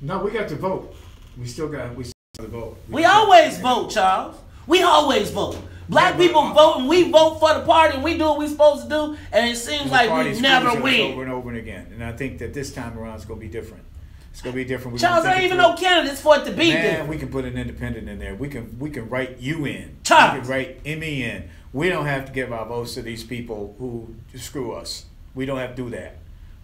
No, we got to vote. We still got to vote. We always vote, Charles. We always vote. Black people vote, and we vote for the party, and we do what we're supposed to do, and it seems like we never win. Over and over and again. And I think that this time around it's going to be different. It's going to be different. Charles, there ain't even no candidates for it to be different. We can put an independent in there. We can write you in. Charles. We can write me in. We don't have to give our votes to these people who screw us. We don't have to do that.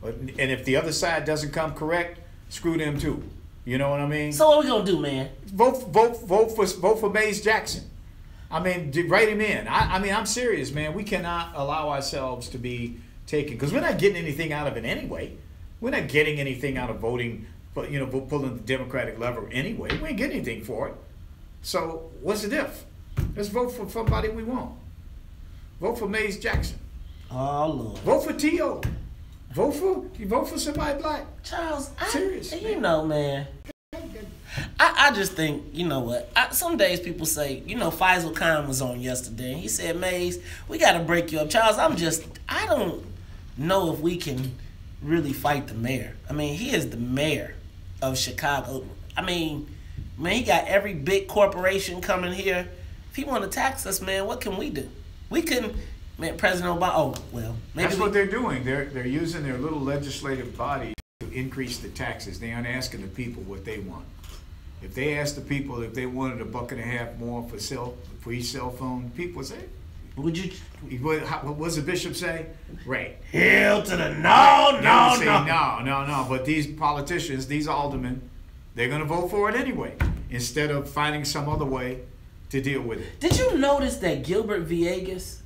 And if the other side doesn't come correct, screw them too. You know what I mean? So what we gonna do, man? Vote for Mays Jackson. I mean, write him in. I mean, I'm serious, man. We cannot allow ourselves to be taken, because we're not getting anything out of it anyway. We're not getting anything out of voting, but pulling the Democratic lever anyway. We ain't getting anything for it. So what's the diff? Let's vote for somebody we want. Vote for Mays Jackson. Oh Lord. Vote for T.O. Vote for somebody black. Charles, serious. You know, man. I just think, you know what? Some days people say, Faisal Khan was on yesterday. He said, Mays, we got to break you up. Charles, I don't know if we can really fight the mayor. I mean, he is the mayor of Chicago. I mean, man, he got every big corporation coming here. If he want to tax us, man, what can we do? We couldn't. Man, President Obama. Oh well, maybe that's what they're doing. They're using their little legislative body to increase the taxes. They aren't asking the people what they want. If they asked the people if they wanted $1.50 more for each cell phone, people would say, "Would you?" What does the bishop say? Right. Hell to the no. No. But these politicians, these aldermen, they're going to vote for it anyway, instead of finding some other way to deal with it. Did you notice that Gilbert Villegas?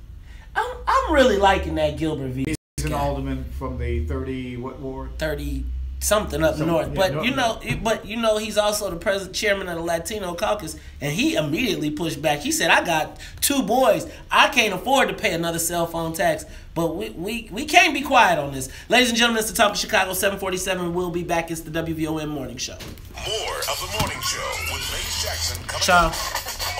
I'm really liking that Gilbert Villegas. He's an alderman from the 30 what ward? 30 something up north. Yeah, but he's also the chairman of the Latino caucus, and he immediately pushed back. He said, "I got 2 boys. I can't afford to pay another cell phone tax, but we can't be quiet on this." Ladies and gentlemen, it's the Talk of Chicago 747. We'll be back. It's the WVON Morning Show. More of the Morning Show with Mays Jackson coming Ciao. up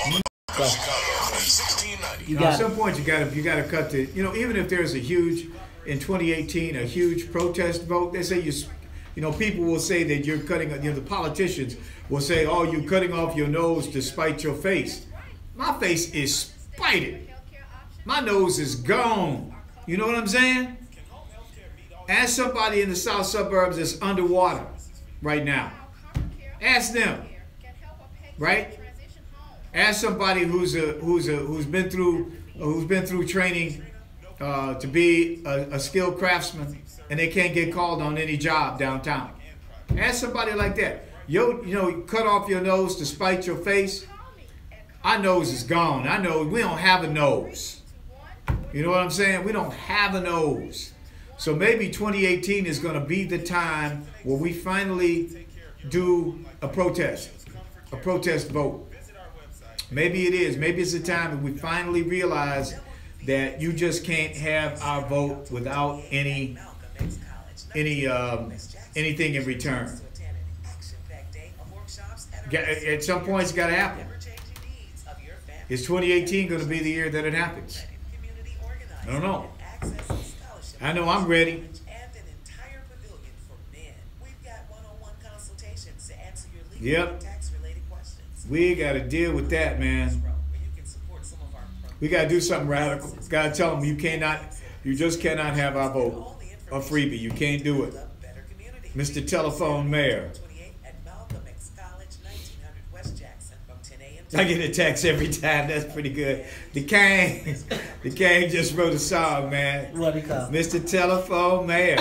on the Talk of Chicago 1690. At some point, you got to cut the. Even if there's in 2018 a huge protest vote, they say people will say that you're cutting. The politicians will say, "Oh, you're cutting off your nose to spite your face." My face is spited. My nose is gone. You know what I'm saying? Ask somebody in the south suburbs that's underwater right now. Ask them. Right? Ask somebody who's been through training to be a skilled craftsman, and they can't get called on any job downtown. Ask somebody like that. Cut off your nose to spite your face. Our nose is gone. I know we don't have a nose. You know what I'm saying? We don't have a nose. So maybe 2018 is going to be the time where we finally do a protest vote. Maybe it is. Maybe it's the time that we finally realize that you just can't have our vote without any anything in return. At some point, it's got to happen. Is 2018 going to be the year that it happens? I don't know. I know I'm ready. Yep. We got to deal with that, man. We got to do something radical. Got to tell them you just cannot have our vote. A freebie. You can't do it. Mr. Telephone Mayor. I get a text every time. That's pretty good. The King just wrote a song, man. What he call? Mr. Telephone Mayor.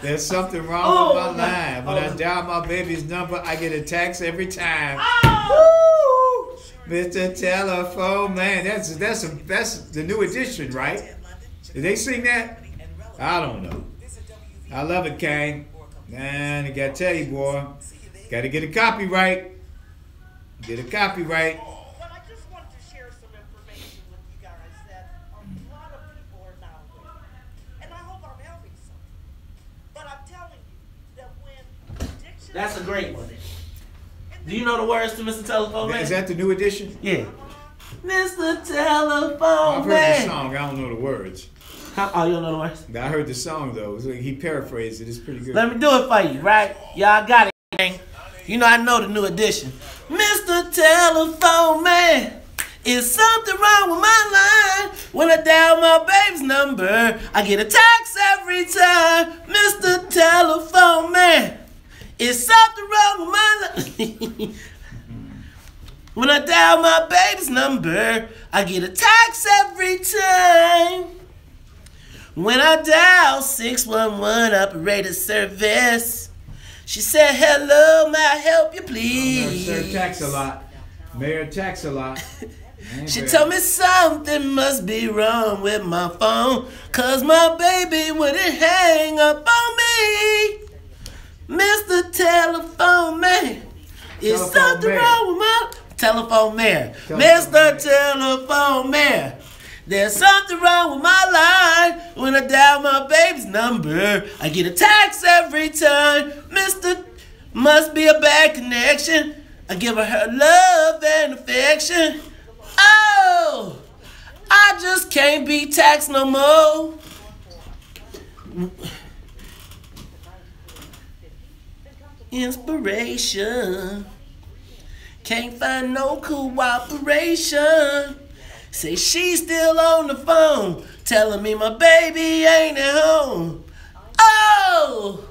There's something wrong with my line. When I dial my baby's number, I get a text every time. Mr. Telephone Man. That's the new edition, right? Did they sing that? I don't know. I love it, King. Man, I gotta tell you, boy. Gotta get a copyright. Get a copyright. But I just wanted to share some information with you guys that a lot of people are not aware. And I hope I'm helping some. But I'm telling you that when addiction... That's a great one. Do you know the words to Mr. Telephone Man? Is that the new edition? Yeah. Mr. Telephone I've heard Man. the song. I don't know the words. Oh, you don't know the words? I heard the song, though. He paraphrased it. It's pretty good. Let me do it for you, right? Y'all got it, gang. You know I know the new edition. Mr. Telephone Man, is something wrong with my line? When I dial my baby's number, I get a text every time. Mr. Telephone Man, is something wrong with my line? When I dial my baby's number, I get a text every time. When I dial 611 operator service, she said, hello, may I help you, please? Mayor tax a lot. Mayor tax a lot. She told me something must be wrong with my phone, 'cause my baby wouldn't hang up on me. Mr. Telephone Man, is something wrong with my... Telephone Mayor. Mr. Telephone Mayor, there's something wrong with my line. When I dial my baby's number, I get a text every time. Mr. Must be a bad connection. I give her love and affection. Oh, I just can't be taxed no more. Inspiration. Can't find no cooperation. Say she's still on the phone, telling me my baby ain't at home. Oh,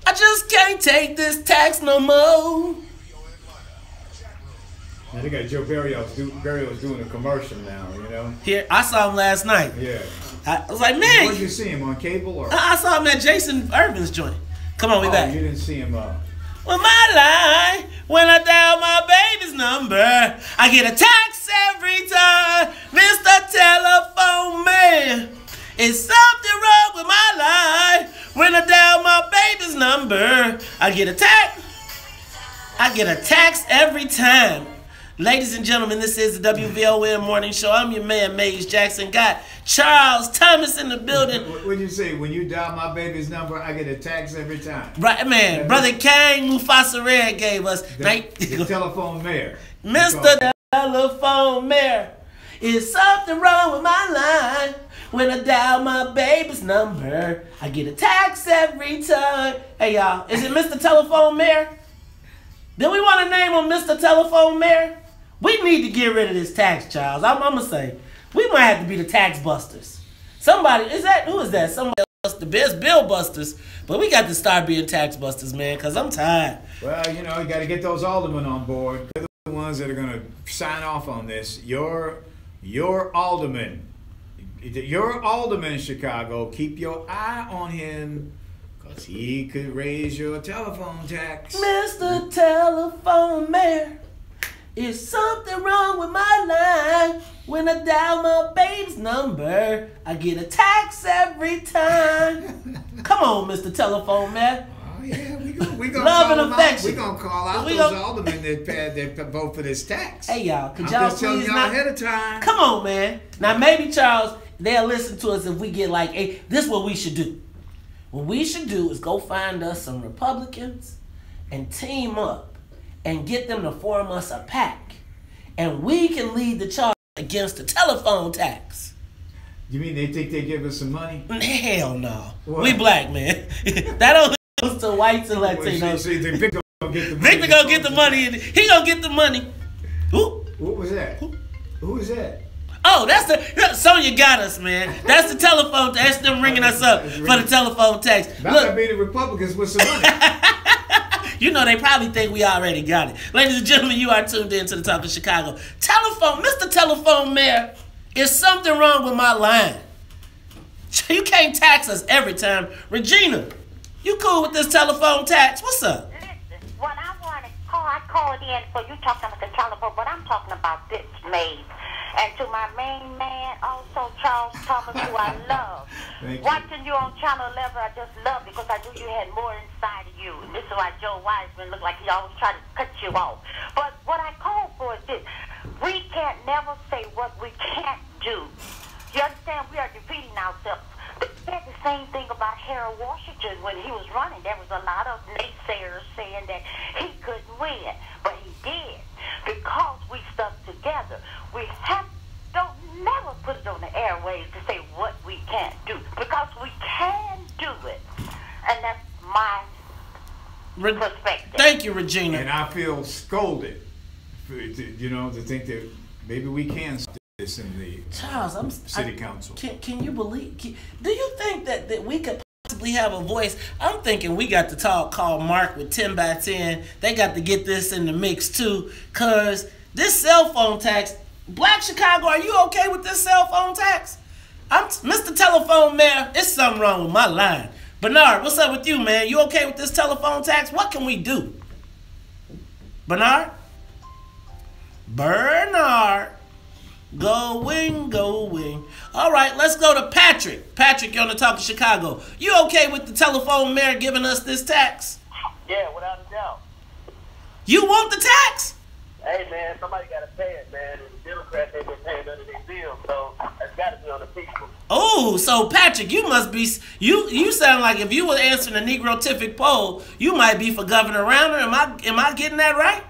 I just can't take this tax no more. I think I Joe Barrios doing a commercial now, you know? Here, I saw him last night. Yeah. I was like, man. Where did you see him, on cable? Or? I saw him at Jason Irvin's joint. Come on, we back. You didn't see him Well, my line, when I dial my baby's number, I get a text every time. Mr. Telephone Man, is something wrong with my line? When I dial my baby's number, I get a text. I get a text every time. Ladies and gentlemen, this is the WVON Morning Show. I'm your man, Maze Jackson. Got Charles Thomas in the building. What did you say? When you dial my baby's number, I get a text every time. Right, man. Brother Kang Mufasa Red gave us. The telephone mayor. Mr. Telephone Mayor, is something wrong with my line? When I dial my baby's number, I get a text every time. Hey, y'all, is it Mr. Telephone Mayor? Do we want to name him Mr. Telephone Mayor? We need to get rid of this tax, Charles. I'm going to say, we might have to be the tax busters. Somebody, who is that? Somebody else, the best bill busters. But we got to start being tax busters, man, because I'm tired. Well, you know, you got to get those aldermen on board. They're the ones that are going to sign off on this. Your alderman. Your alderman in Chicago, keep your eye on him, because he could raise your telephone tax. Mr. Telephone Mayor, is something wrong with my line? When I dial my baby's number, I get a tax every time. Come on, Mr. Telephone Mayor. Oh, yeah, we gonna love call and affection. We're going to call out those aldermen that vote for this tax. Hey, y'all, could I'm y'all just telling please y'all not... ahead of time. Come on, man. Now, maybe, Charles, they'll listen to us if we get like, hey, this is what we should do. What we should do is go find us some Republicans and team up and get them to form us a pack. And we can lead the charge against the telephone tax. You mean they think they give us some money? Hell no. What? We black, man. That only goes to whites and Latinos. See, Victor gonna get the money. Victor gonna get the money. He gonna get the money. Ooh. What was that? Who was that? Oh, that's the Sonya got us, man. That's the telephone. That's them ringing us up for the telephone tax. That Look, might be the Republicans with some money. you know they probably think we already got it. Ladies and gentlemen, you are tuned in to the Talk of Chicago. Telephone, Mr. Telephone Mayor, is something wrong with my line? You can't tax us every time. Regina, you cool with this telephone tax? What's up? Listen, what I want to call, I called in for you talking about the telephone, but I'm talking about this maid. And to my main man, also Charles Thomas, who I love. Watching you on Channel 11, I just love because I knew you had more inside of you. And this is why Joe Wiseman looked like he always tried to cut you off. But what I call for is this. We can't never say what we can't do. You understand? We are defeating ourselves. They said the same thing about Harold Washington when he was running. There was a lot of naysayers saying that he couldn't win, but he did. Because we stuck together, we don't never put it on the airwaves to say what we can't do. Because we can do it. And that's my perspective. Thank you, Regina. And I feel scolded, to think that maybe we can do this in the city council. Can you believe? Do you think that we could possibly have a voice? I'm thinking we got to call Mark with 10 by 10. They got to get this in the mix too, cause this cell phone tax. Black Chicago, are you okay with this cell phone tax? I'm Mr. Telephone Mayor. It's something wrong with my line. Bernard, what's up with you, man? You okay with this telephone tax? What can we do? Bernard? Going. All right, let's go to Patrick. Patrick, you're on the Talk of Chicago. You okay with the telephone mayor giving us this tax? Yeah, without a doubt. You want the tax? Hey, man, somebody got to pay it, man. And the Democrats, they've been paying under their bills, so it's got to be on the people. Oh, so Patrick, you must be, you sound like if you were answering a Negrotific poll, you might be for Governor Rauner. Am I getting that right?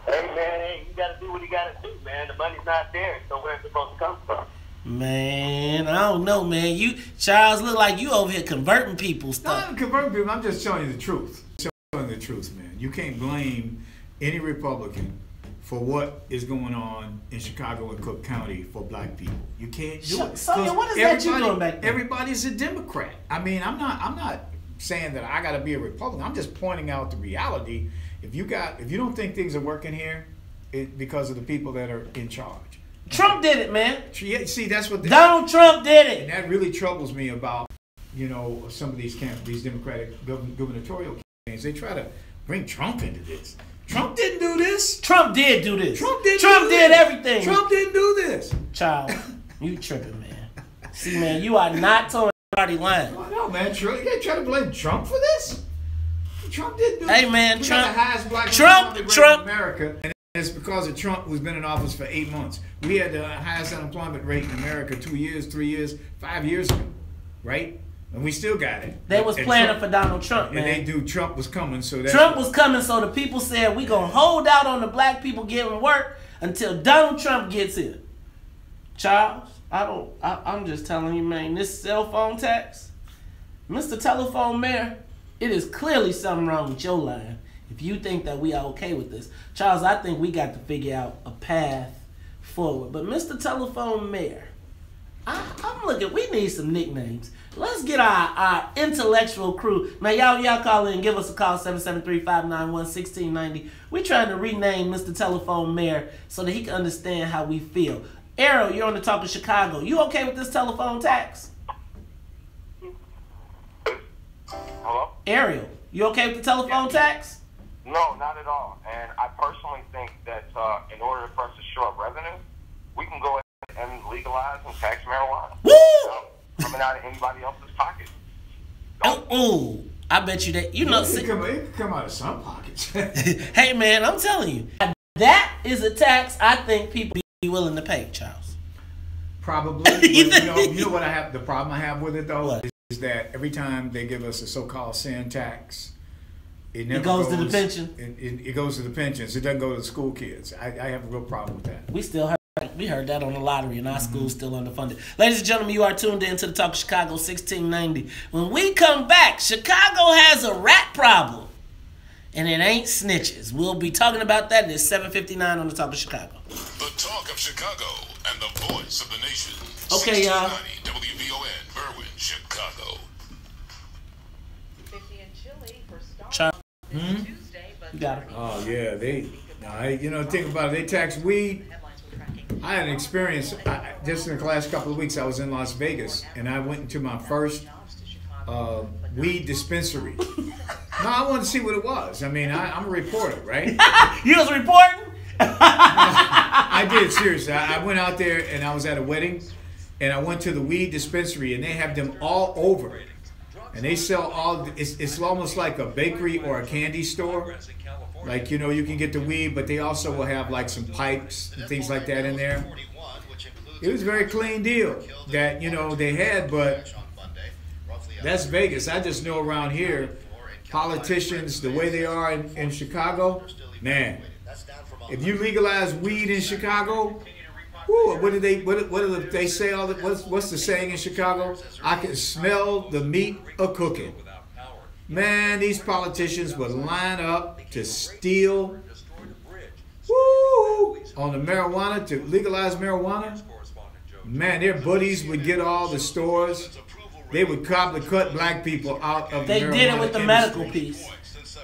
Hey, man, you got to do what you got to do, man. The money's not there, so where's it supposed to come from? Man, I don't know, man. Charles, look like you over here converting people stuff. I'm converting people. I'm just telling you the truth. Man. You can't blame any Republican for what is going on in Chicago and Cook County for black people. You can't do it. Sonia, what is that you doing back there? Everybody's a Democrat. I mean, I'm not saying that I got to be a Republican. I'm just pointing out the reality. If you don't think things are working here, because of the people that are in charge. Trump did it, man. Yeah, see, that's what Donald Trump did it, and that really troubles me about some of these Democratic gubernatorial campaigns. They try to bring Trump into this. Trump didn't do this. Trump did do this. Trump did everything. Trump didn't do this. Child, you tripping, man. See, man, you are not towing the party line. Oh, no, man. You can't try to blame Trump for this. Trump didn't do this. Hey, man, Trump in America. And it's because of Trump, who's been in office for 8 months. We had the highest unemployment rate in America 2 years, 3 years, 5 years ago, right? And we still got it. They was planning for Donald Trump, man. And Trump was coming, so Trump was coming, so the people said we gonna hold out on the black people getting work until Donald Trump gets here. Charles, I'm just telling you, man, this cell phone tax, Mr. Telephone Mayor, it is clearly something wrong with your line. If you think that we are okay with this. Charles, I think we got to figure out a path forward. But Mr. Telephone Mayor, I'm looking, we need some nicknames. Let's get our intellectual crew. Now, y'all call in and give us a call, 773-591-1690. We're trying to rename Mr. Telephone Mayor so that he can understand how we feel. Errol, you're on the Talk of Chicago. You okay with this telephone tax? Hello? Ariel, you okay with the telephone tax? No, not at all. And I personally think that in order for us to show up revenue, we can go ahead and legalize and tax marijuana. Woo! Coming out of anybody else's pocket. Oh, I bet you that. It can come out of some pockets. Hey, man, I'm telling you. That is a tax I think people be willing to pay, Charles. Probably. But you know what the problem I have with it, though? What? is that every time they give us a so-called sin tax, it never goes to the pension. It goes to the pensions. It doesn't go to the school kids. I have a real problem with that. We heard that on the lottery, and our school's still underfunded. Ladies and gentlemen, you are tuned in to the Talk of Chicago 1690. When we come back, Chicago has a rat problem, and it ain't snitches. We'll be talking about that at 7:59 on the Talk of Chicago. The Talk of Chicago and the voice of the nation. Okay, y'all. 1690 WVON, Berwyn, Chicago. 50 and chilly for Charles. Tuesday, but You got it. Oh yeah, think about it. They tax weed. I had an experience just in the last couple of weeks. I was in Las Vegas and I went into my first weed dispensary. No, I wanted to see what it was. I mean, I'm a reporter, right? You was reporting? I did, seriously. I went out there and I was at a wedding and I went to the weed dispensary and they have them all over. And they sell it's almost like a bakery or a candy store. Like, you can get the weed, but they also will have like some pipes and things like that in there. It was a very clean deal that, they had, but that's Vegas. I just know around here, politicians, the way they are in Chicago, man, if you legalize weed in Chicago, what do they say? What's the saying in Chicago? I can smell the meat of cooking. Man, these politicians would line up to steal on the marijuana, to legalize marijuana. Man, their buddies would get all the stores. They would probably cut black people out of the marijuana They did it with the industry. medical piece.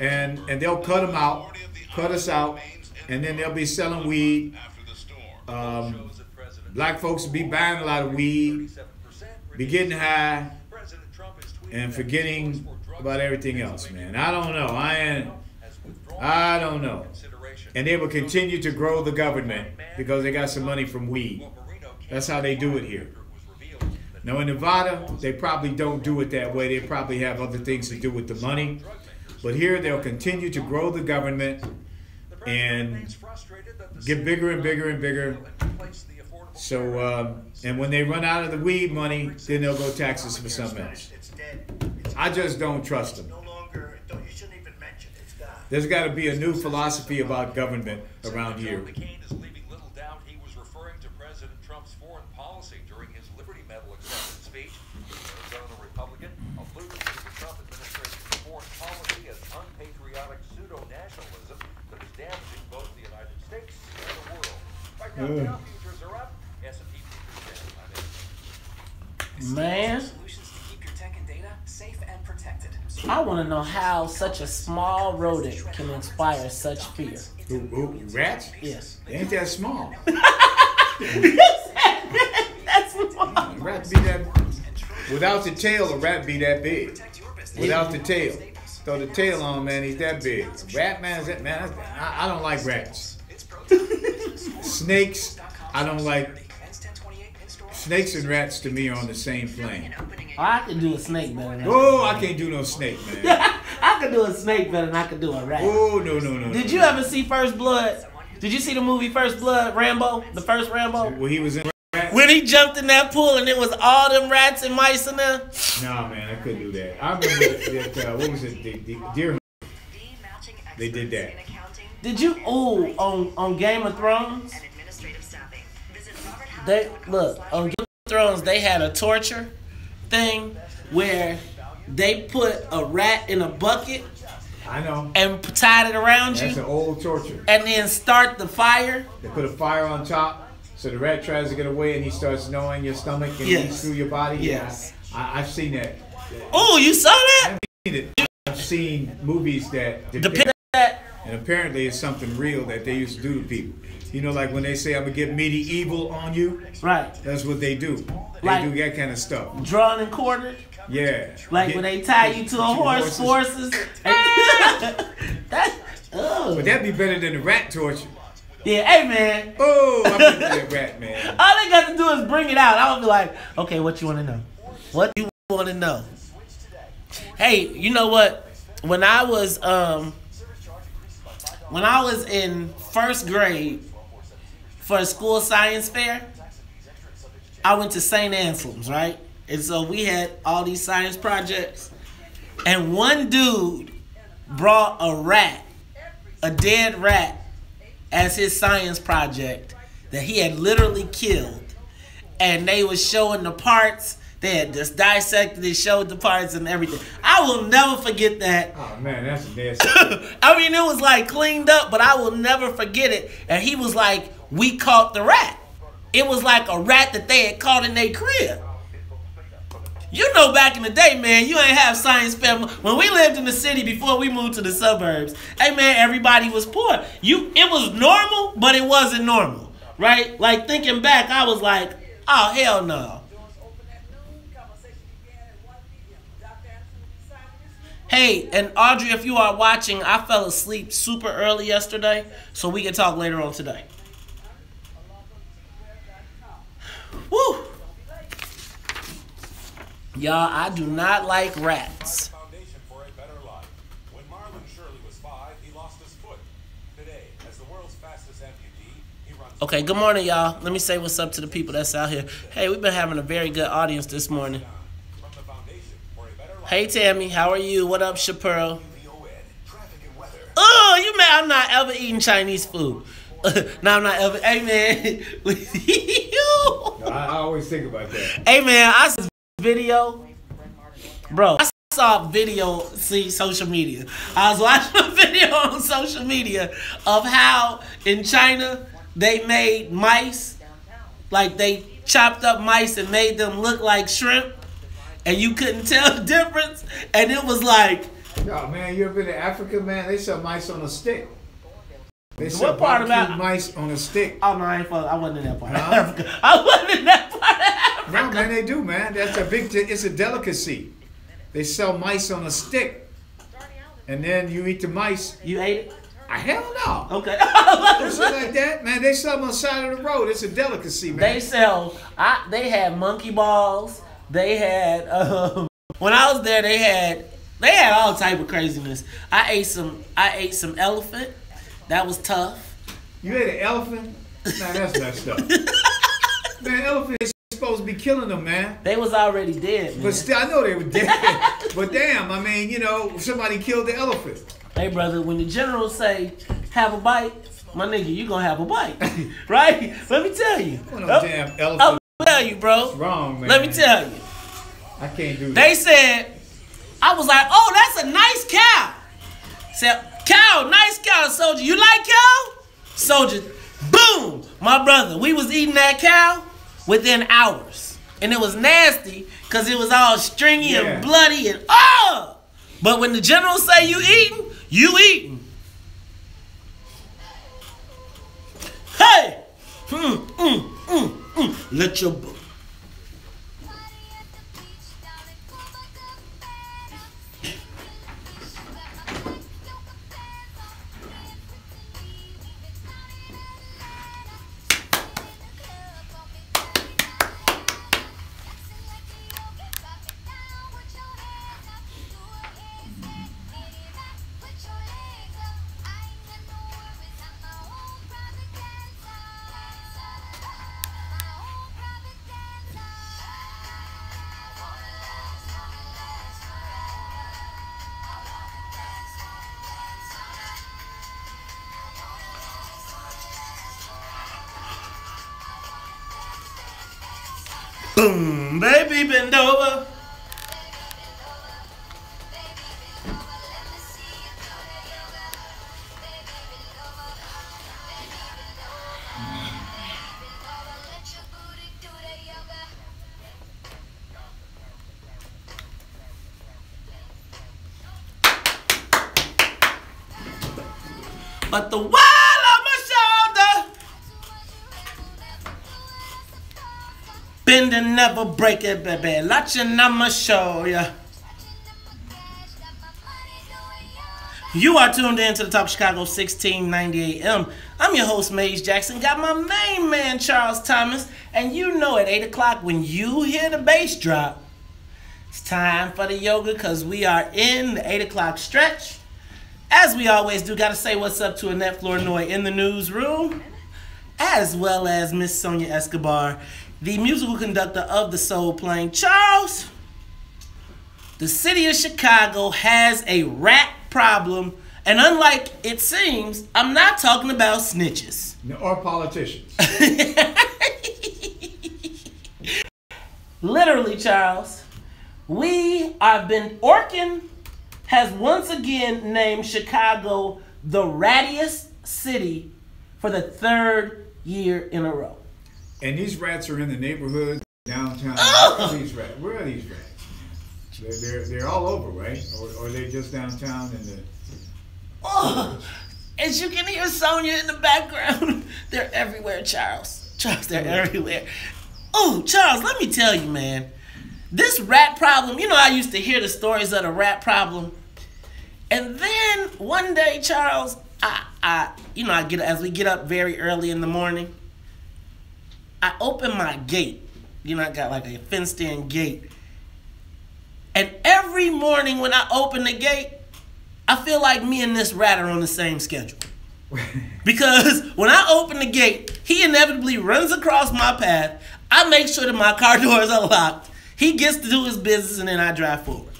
And they'll cut them out, cut us out, and then they'll be selling weed. Black folks will be buying a lot of weed, be getting high, and forgetting about everything else, man. I don't know. I don't know. And they will continue to grow the government because they got some money from weed. That's how they do it here. Now in Nevada, they probably don't do it that way. They probably have other things to do with the money. But here they'll continue to grow the government and get bigger and bigger and bigger. So, and when they run out of the weed money, then they'll go tax us for something else. I just don't trust them. There's got to be a new philosophy about government around here. McCain is leaving little doubt he was referring to President Trump's foreign policy during his Liberty Medal acceptance speech. The Arizona Republican alluded to the Trump administration's foreign policy as unpatriotic pseudo-nationalism that is damaging both the United States and the world. Right now, Dow futures are up. S&P futures down. Man, Solutions to keep your tech and data safe and protected. I want to know how such a small rodent can inspire such fear. Rats? Yes. They ain't that small. That's small. Rat be that. Without the tail, a rat be that big. Without the tail. Throw the tail on, man, he's that big. Rat, man, is that, man, I don't like rats. Snakes, I don't like. Snakes and rats to me are on the same plane. Oh, I can do a snake better than I can't do no snake, man. I can do a snake better than I can do a rat. Oh, no. Did you ever see First Blood? Did you see the movie First Blood, Rambo? The first Rambo? Well, he was in. When he jumped in that pool and it was all them rats and mice in there? Nah, man, I couldn't do that. I remember that, what was it, the Deer Hunter. They did that. Did you, on Game of Thrones? On Game of Thrones, they had a torture thing where they put a rat in a bucket. I know. And tied it around you. That's an old torture. And then start the fire. They put a fire on top, so the rat tries to get away, and he starts gnawing your stomach and eats through your body. Yes. I've seen that. Oh, you saw that? I've seen movies that depict that, and apparently it's something real that they used to do to people. You know, like when they say, I'm going to get medieval on you. Right. That's what they do. They like do that kind of stuff. Drawn and quartered? Yeah. Like when they tie you to a horse, forces. But that'd be better than the rat torture. Yeah, hey, man. Oh, I'm going to do that rat, man. All they got to do is bring it out. I would be like, okay, what you want to know? What do you want to know? Hey, you know what? When I was in first grade for a school science fair, I went to St. Anselm's, right? And so we had all these science projects. And one dude brought a dead rat, as his science project that he had literally killed. And they was showing the parts. They had just dissected it, showed the parts and everything. I will never forget that. Oh, man, that's nasty. I mean, it was like cleaned up, but I will never forget it. And he was like, we caught the rat. It was like a rat that they had caught in their crib. You know, back in the day, man, you ain't have science fair. When we lived in the city before we moved to the suburbs, hey, man, everybody was poor. It was normal, but it wasn't normal, right? Like, thinking back, I was like, oh, hell no. Hey, and Audrey, if you are watching, I fell asleep super early yesterday, so we can talk later on today. Woo! Y'all, I do not like rats. Foundation for a better life. When Marlon Shirley was 5, he lost his foot. Today, as the world's fastest amputee, he runs. Okay, good morning, y'all. Let me say what's up to the people that's out here. Hey, we've been having a very good audience this morning. Hey, Tammy, how are you? What up, Shapiro? Oh, you man, I'm not ever eating Chinese food. No, I'm not ever. Hey, man. No, I always think about that. Hey, man, I saw video. Bro, I saw a video, social media. I was watching a video on social media of how in China they made mice. Like, they chopped up mice and made them look like shrimp. And you couldn't tell the difference. And it was like... Yo, man, you ever been to Africa, man? They sell mice on a stick. They sell what part about mice on a stick. Oh, no, I wasn't in that part of Africa. I wasn't in that part of Africa. No, man, they do, man. That's a big... It's a delicacy. They sell mice on a stick. And then you eat the mice. You ate it? Hell no. Okay. Something like that, man. They sell them on the side of the road. It's a delicacy, man. They sell... They had monkey balls. They had when I was there, they had all type of craziness. I ate some elephant. That was tough. You ate an elephant? Man, that's messed up. Man, elephant is supposed to be killing them, man. They was already dead, man. But still, I know they were dead. But damn, I mean, you know, somebody killed the elephant. Hey, brother, when the generals say have a bite, my nigga, you gonna have a bite, right? Let me tell you. No damn elephant. Tell you, bro. What's wrong, man? Let me tell you. I can't do that. They said, I was like, oh, that's a nice cow. Said, cow, nice cow, soldier. You like cow? Soldier, boom. My brother, we was eating that cow within hours. And it was nasty because it was all stringy and bloody and But when the generals say you eating, you eating. Hey! Let your book. Boom, baby, bend over. But the wild on my shoulder, bend and never break it, baby. Latching, I'ma show ya. You are tuned in to the Talk Chicago 1690 AM. I'm your host, Maze Jackson. Got my main man, Charles Thomas. And you know at 8 o'clock when you hear the bass drop, it's time for the yoga because we are in the 8 o'clock stretch. As we always do, got to say what's up to Annette Flournoy in the newsroom. as well as Miss Sonia Escobar, the musical conductor of the Soul Plane. Charles, the city of Chicago has a rat problem, and unlike it seems, I'm not talking about snitches. Or politicians. Literally, Charles, Orkin has once again named Chicago the rattiest city for the 3rd year in a row. And these rats are in the neighborhood, downtown. Where are these rats? Where are these rats? They're all over, right? Or are they just downtown in the... Oh, as you can hear Sonia in the background, they're everywhere, Charles. Charles, they're everywhere. Oh, Charles, let me tell you, man. This rat problem, you know, I used to hear the stories of the rat problem. And then one day, Charles, as we get up very early in the morning, I open my gate. You know, I got like a fenced-in gate. And every morning when I open the gate, I feel like me and this rat are on the same schedule. Because when I open the gate, he inevitably runs across my path. I make sure that my car doors are locked. He gets to do his business, and then I drive forward.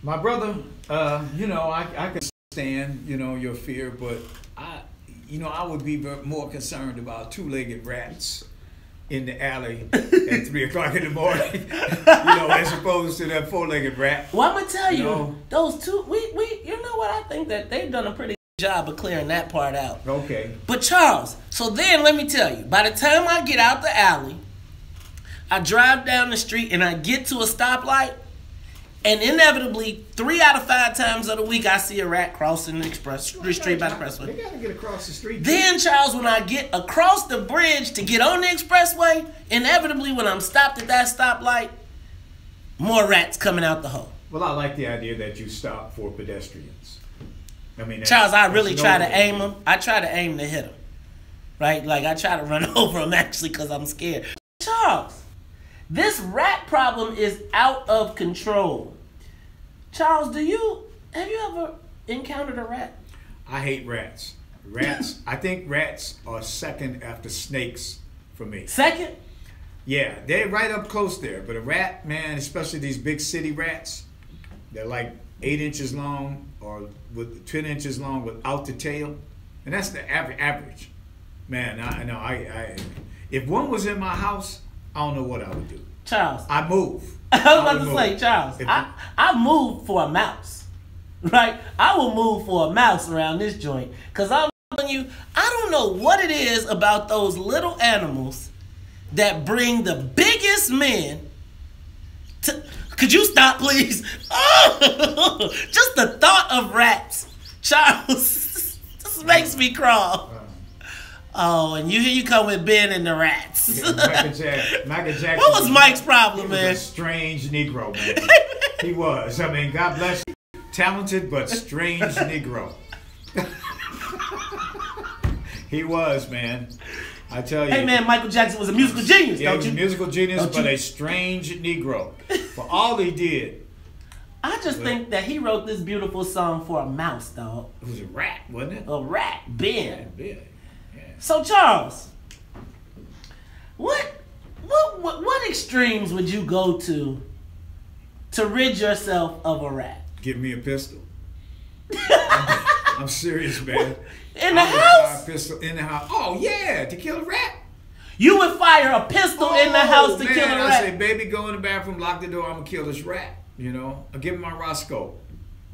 My brother, I can understand, your fear, but I would be more concerned about two-legged rats in the alley at 3 o'clock in the morning, as opposed to that four-legged rat. Well, I'm gonna tell you, those two, you know what? I think that they've done a pretty good job of clearing that part out. Okay. But Charles, so then let me tell you, by the time I get out the alley, I drive down the street and I get to a stoplight, and inevitably 3 out of 5 times of the week I see a rat crossing the street by the expressway. They gotta get across the street. Then, Charles, when I get across the bridge to get on the expressway, inevitably when I'm stopped at that stoplight, more rats coming out the hole. Well, I like the idea that you stop for pedestrians. I mean, Charles, I really try to aim them. I try to aim to hit them, right? Like I try to run over them actually because I'm scared. Charles, this rat problem is out of control. Charles, have you ever encountered a rat? I hate rats. I think rats are second after snakes for me. Second? Yeah, they're right up close there. But a rat, man, especially these big city rats, they're like 8 inches long or with 10 inches long without the tail. And that's the average. Man, I if one was in my house, I don't know what I would do. Charles. I move. I was about to say, Charles, I move for a mouse, right? I will move for a mouse around this joint. Because I'm telling you, I don't know what it is about those little animals that bring the biggest men to... Could you stop, please? Oh, just the thought of rats, Charles, this makes me crawl. Oh, and here you come with Ben and the rats. Yeah, Michael Jackson. What was Mike's problem, man? He was a strange Negro, man. He was. I mean, God bless you. Talented but strange Negro. He was, man. I tell you. Hey, man, Michael Jackson was a musical genius, yeah, don't he was you? a musical genius, but a strange Negro. For all he did. I just think that he wrote this beautiful song for a mouse, dog. It was a rat, wasn't it? A rat, Ben. Yeah. So, Charles, what extremes would you go to rid yourself of a rat? Give me a pistol. I'm serious, man. In the house? Fire a pistol in the house. Oh, yeah, to kill a rat. You would fire a pistol in the house to kill a rat? I say, baby, go in the bathroom, lock the door, I'm going to kill this rat. I'll give him my Roscoe.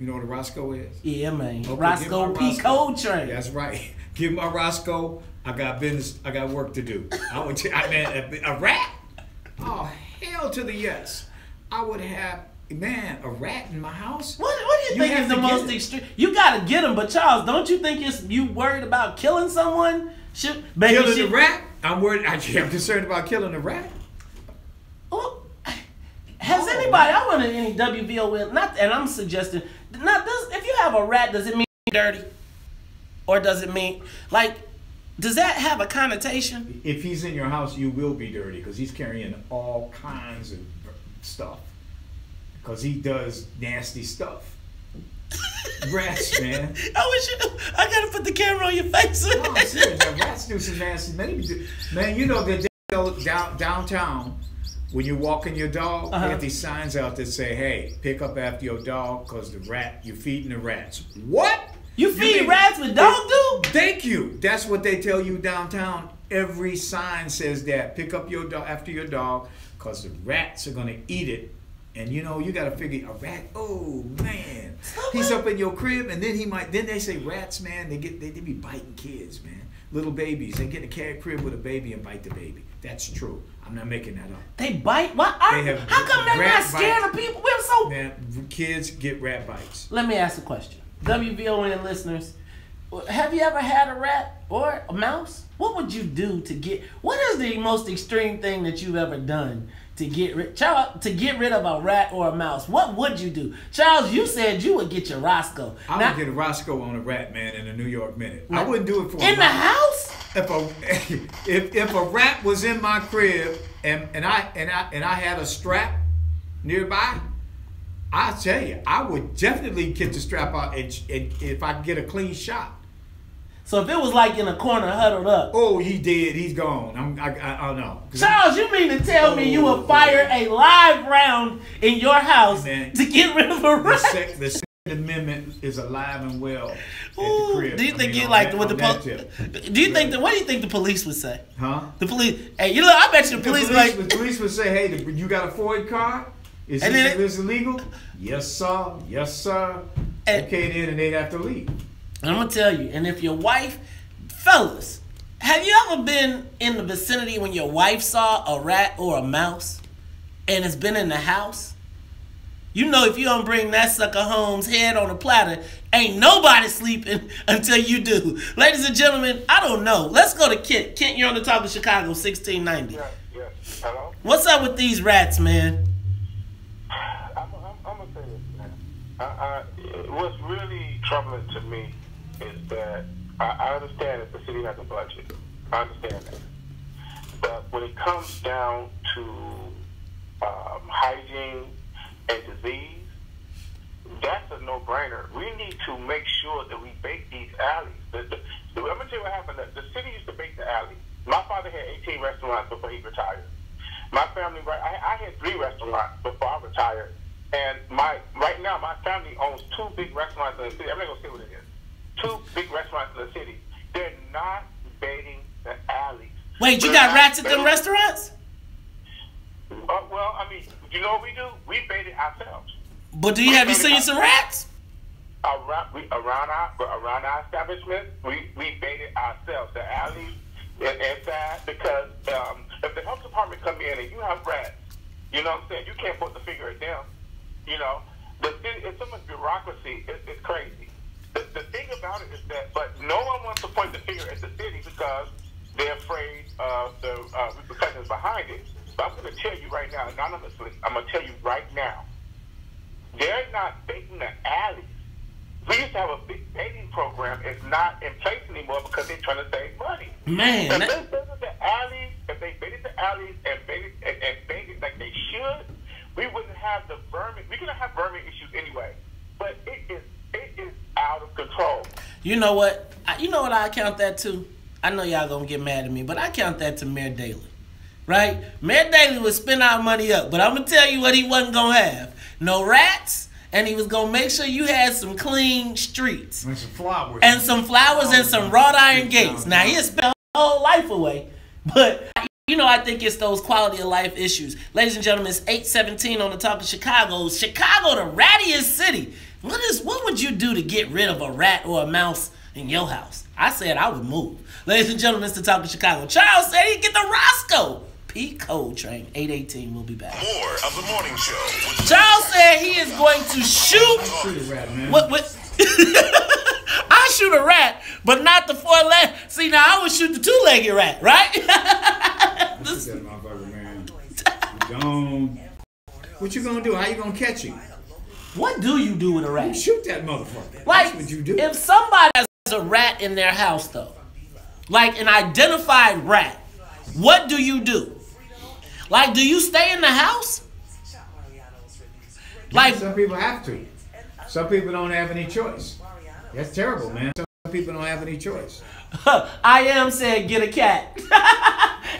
You know what a Roscoe is? Yeah, man. Okay, Roscoe P. Coltrane. That's right. Give him my Roscoe. I got business. I got work to do. A rat? Oh, hell to the yes. I would have, man, a rat in my house? What do you think is the most extreme? You got to get him, but Charles, don't you think you worried about killing someone? Killing the rat? I'm worried. I'm concerned about killing a rat. Has anybody? I want any WVON. And I'm suggesting. If you have a rat, does it mean dirty, or does it mean Does that have a connotation? If he's in your house, you will be dirty because he's carrying all kinds of stuff. Because he does nasty stuff. Rats, man. I gotta put the camera on your face. No, I'm serious. rats do some nasty. Man, you know that downtown, when you're walking your dog, they have these signs out that say, "Hey, pick up after your dog, cause you're feeding the rats." What? You feed rats with dog do? Thank you. That's what they tell you downtown. Every sign says that. Pick up your dog after your dog, cause the rats are gonna eat it. And you know, you gotta figure a rat. Oh man, he's up in your crib, and then Then they say rats, man. They be biting kids, man. Little babies. They get in a cat crib with a baby and bite the baby. That's true. I'm not making that up. They bite? What? How come they're not scared of people? We're so. Man, kids get rat bites. Let me ask a question. WVON listeners, have you ever had a rat or a mouse? What would you do to get? What is the most extreme thing that you've ever done to get rid of a rat or a mouse? What would you do? Charles, you said you would get your Roscoe. I would get a Roscoe on a rat, man, in a New York minute. I wouldn't do it for in the house. If a rat was in my crib and I had a strap nearby, I tell you, I would definitely get the strap out and if I could get a clean shot. So if it was like in a corner huddled up. Oh, he dead. He's gone. I don't know. Charles, you mean to tell me you would fire a live round in your house to get rid of a rat? The Second Amendment is alive and well at the crib. Do you think what do you think the police would say? Huh? The police. Hey, I bet you the police would say, "Hey, you got a FOID card? Is this illegal?" Yes, sir. Yes, sir. Okay, then, and they'd have to leave. I'm gonna tell you, and if your wife, fellas, have you ever been in the vicinity when your wife saw a rat or a mouse and it's been in the house? You know, if you don't bring that sucker home's head on a platter, ain't nobody sleeping until you do. Ladies and gentlemen, I don't know. Let's go to Kent. Kent, you're on the Talk of Chicago, 1690. Yes. Hello? What's up with these rats, man? I'm gonna say this, man. What's really troubling to me is that I understand that the city has a budget. I understand that. But when it comes down to hygiene and disease, that's a no-brainer. We need to make sure that we bake these alleys. I'm going to tell you what happened. The city used to bake the alleys. My father had 18 restaurants before he retired. My family, I had 3 restaurants before I retired. And right now, my family owns 2 big restaurants in the city. I'm not going to say what it is. 2 big restaurants in the city. They're not baiting the alleys. Wait, you got rats at them restaurants? Well, I mean, you know what we do? We bait it ourselves. But have you seen some rats? Around our establishment, we bait it ourselves. The alleys inside, because if the health department come in and you have rats, you know what I'm saying? You can't put the finger at them. You know, it's so much bureaucracy. It's crazy. The thing about it is that, but no one wants to point the finger at the city because they're afraid of the repercussions behind it. But I'm going to tell you right now, anonymously, I'm going to tell you right now, they're not baiting the alleys. We used to have a big baiting program. It's not in place anymore because they're trying to save money. Man. If they baited the alleys, and baited like they should, we wouldn't have the vermin. We're going to have vermin issues anyway. But it is out of control. You know what? I count that to? I know y'all going to get mad at me, but I count that to Mayor Daley. Right? Mayor Daley would spend our money up, but I'm going to tell you what he wasn't going to have. No rats, and he was going to make sure you had some clean streets. And some flowers. And some flowers and some wrought iron gates. Now, he'll spend his whole life away, but I think it's those quality of life issues. Ladies and gentlemen, it's 8:17 on the Talk of Chicago. Chicago, the rattiest city. What would you do to get rid of a rat or a mouse in your house? I said I would move. Ladies and gentlemen, it's the Talk of Chicago. Charles said he'd get the Roscoe. P. Coltrane, 8:18. We'll be back. More of the morning show. Charles said he is going to shoot. Shoot a rat, man. What? I shoot a rat, but not the 4-leg. See, now I would shoot the 2-legged rat, right? What you gonna do? How you gonna catch him? What do you do with a rat? You shoot that motherfucker. Like, that's what you do. If somebody has a rat in their house, though, like an identified rat, what do you do? Like, do you stay in the house? Like, some people have to. Some people don't have any choice. That's terrible, man. Some people don't have any choice. I am saying get a cat.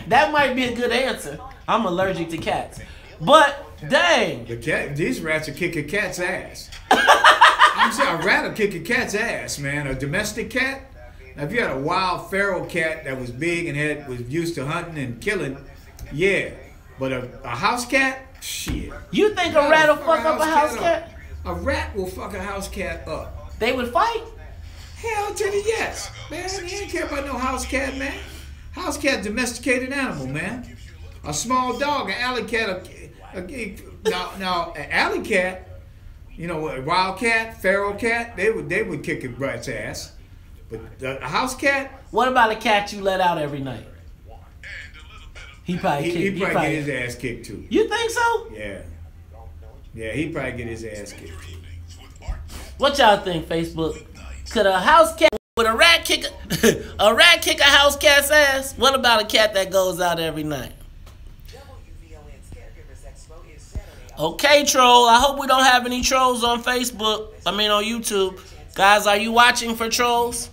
That might be a good answer. I'm allergic to cats. But dang. These rats will kick a cat's ass. I'm saying a rat will kick a cat's ass, man. A domestic cat. Now, if you had a wild feral cat that was big and was used to hunting and killing, yeah. But a house cat, shit. You think a rat will fuck up a house cat? A rat will fuck a house cat up. They would fight? Hell to the yes. Man, you ain't care about no house cat, man. House cat, domesticated animal, man. A small dog, an alley cat, now an alley cat, you know, a wild cat, feral cat, they would kick a rat's ass. But a house cat. What about a cat you let out every night? He probably get his ass kicked too. You think so? Yeah. Yeah, he probably get his ass kicked too. What y'all think, Facebook? Could a house cat would a rat kick a house cat's ass? What about a cat that goes out every night? Okay, troll. I hope we don't have any trolls on Facebook. I mean on YouTube. Guys, are you watching for trolls?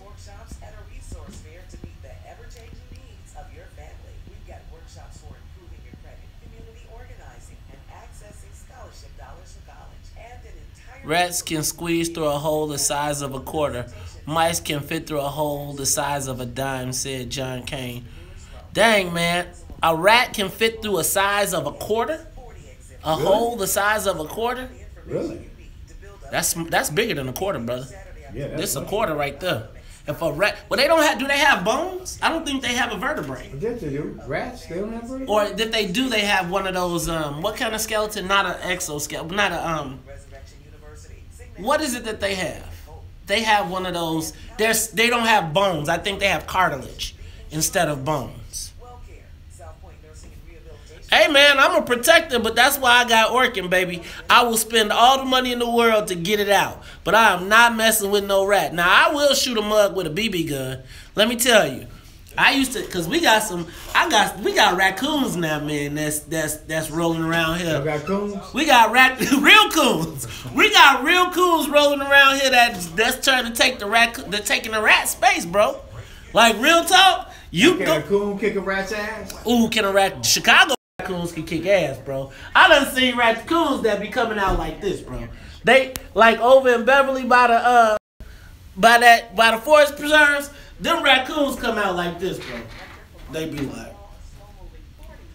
Rats can squeeze through a hole the size of a quarter. Mice can fit through a hole the size of a dime, said John Kane. Dang, man. A rat can fit through a size of a quarter? A hole the size of a quarter? Really? That's bigger than a quarter, brother. Yeah, this is a quarter right there. If a rat, well, they don't have. Do they have bones? I don't think they have a vertebrae. Yes, they do. Rats, they don't have vertebrae. Or if they do, they have one of those. What kind of skeleton? Not an exoskeleton. Not a What is it that they have? They have one of those. They don't have bones. I think they have cartilage instead of bones. Hey man, I'm a protector, but that's why I got Orkin, baby. I will spend all the money in the world to get it out, but I am not messing with no rat. Now I will shoot a mug with a BB gun. Let me tell you, I used to, cause we got raccoons now, man. That's rolling around here. You got coons? We got real coons. We got real coons rolling around here that's trying to take they're taking the rat space, bro. Like real talk. Can a coon kick a rat's ass? Ooh, can a rat? Chicago raccoons can kick ass, bro. I done seen raccoons that be coming out like this, bro. They like over in Beverly by the forest preserves. Them raccoons come out like this, bro. They be like,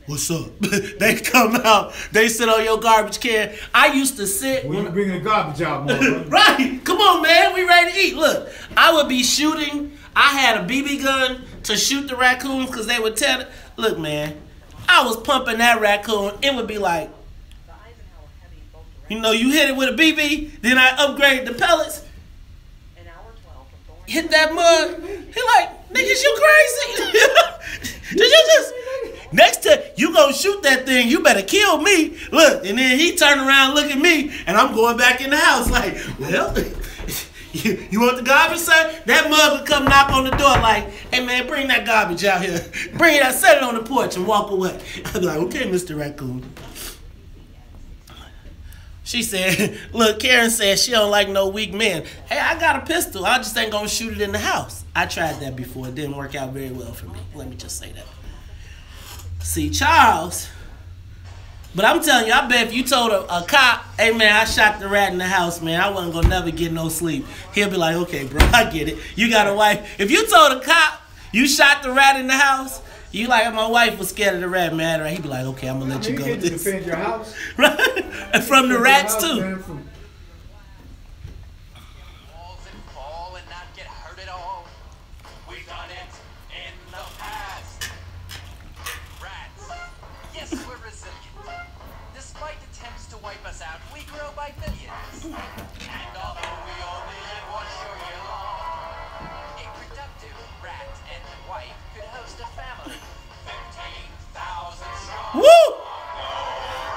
"What's up?" They come out. They sit on your garbage can. I used to sit. When you bringing the garbage out, man. Right. Come on, man. We ready to eat. Look, I would be shooting. I had a BB gun to shoot the raccoons because they would tell. Look, man. I was pumping that raccoon. It would be like, you know, you hit it with a BB, then I upgrade the pellets. Hit that mug. He like, niggas, you crazy? Did you just next time you gonna shoot that thing? You better kill me. Look, and then he turned around, look at me, and I'm going back in the house like, well. You want the garbage, sir? That mug would come knock on the door like, hey, man, bring that garbage out here. Bring it out, set it on the porch and walk away. I'd be like, okay, Mr. Raccoon. She said, look, Karen said she don't like no weak men. Hey, I got a pistol. I just ain't going to shoot it in the house. I tried that before. It didn't work out very well for me. Let me just say that. See, Charles... But I'm telling you, I bet if you told a cop, hey, man, I shot the rat in the house, man, I wasn't going to never get no sleep. He'll be like, okay, bro, I get it. You got a wife. If you told a cop you shot the rat in the house, you like, my wife was scared of the rat, man. He'd be like, okay, I'm going to let you go with this. Defend your house. Right? And from the rats, too.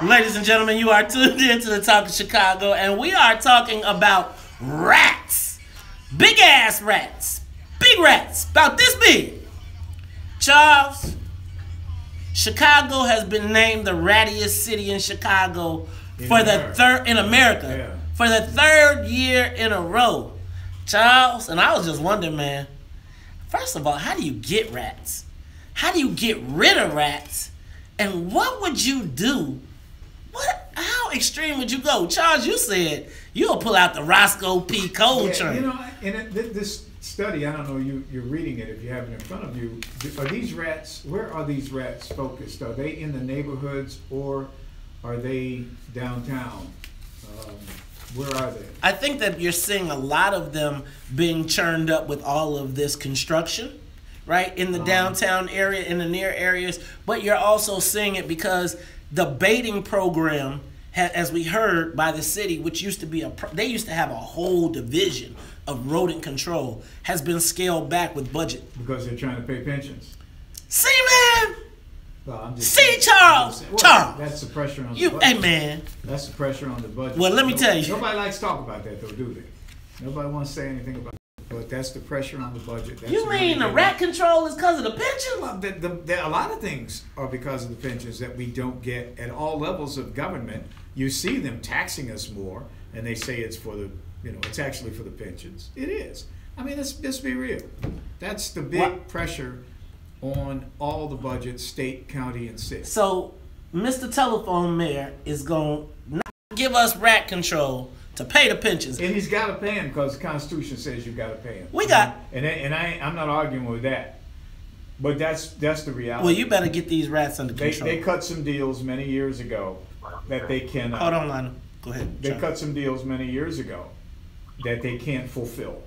Ladies and gentlemen, you are tuned in to the Talk of Chicago, and we are talking about rats. Big ass rats. Big rats. About this big. Charles, Chicago has been named the rattiest city in Chicago for the third year in a row. Charles, and I was just wondering, man, first of all, how do you get rats? How do you get rid of rats? And what would you do? How extreme would you go? Charles, you said you'll pull out the Roscoe P. Coltrane. You know, and this study, I don't know, you're reading it if you have it in front of you. Are these rats, where are these rats focused? Are they in the neighborhoods or are they downtown? Where are they? I think that you're seeing a lot of them being churned up with all of this construction, right, in the downtown area, in the near areas. But you're also seeing it because the baiting program, as we heard by the city, which used to be they used to have a whole division of rodent control, has been scaled back with budget. Because they're trying to pay pensions. See, man. Well, Charles. Charles. That's the pressure on the budget. Hey, man. That's the pressure on the budget. Well, let me tell you. Nobody likes to talk about that, though, do they? Nobody wants to say anything about it. But that's the pressure on the budget. That's you mean the rat control is because of the pensions? Well, a lot of things are because of the pensions that we don't get at all levels of government. You see them taxing us more, and they say it's for the, it's actually for the pensions. It is. I mean, let's be real. That's the big pressure on all the budgets, state, county, and city. So, Mr. Telephone Mayor is going to not give us rat control to pay the pensions. And he's got to pay them because the Constitution says you got to pay them. I'm not arguing with that. But that's the reality. Well, you better get these rats under control. They cut some deals many years ago that they can. Hold on, Lionel. Go ahead. They cut some deals many years ago that they can't fulfill.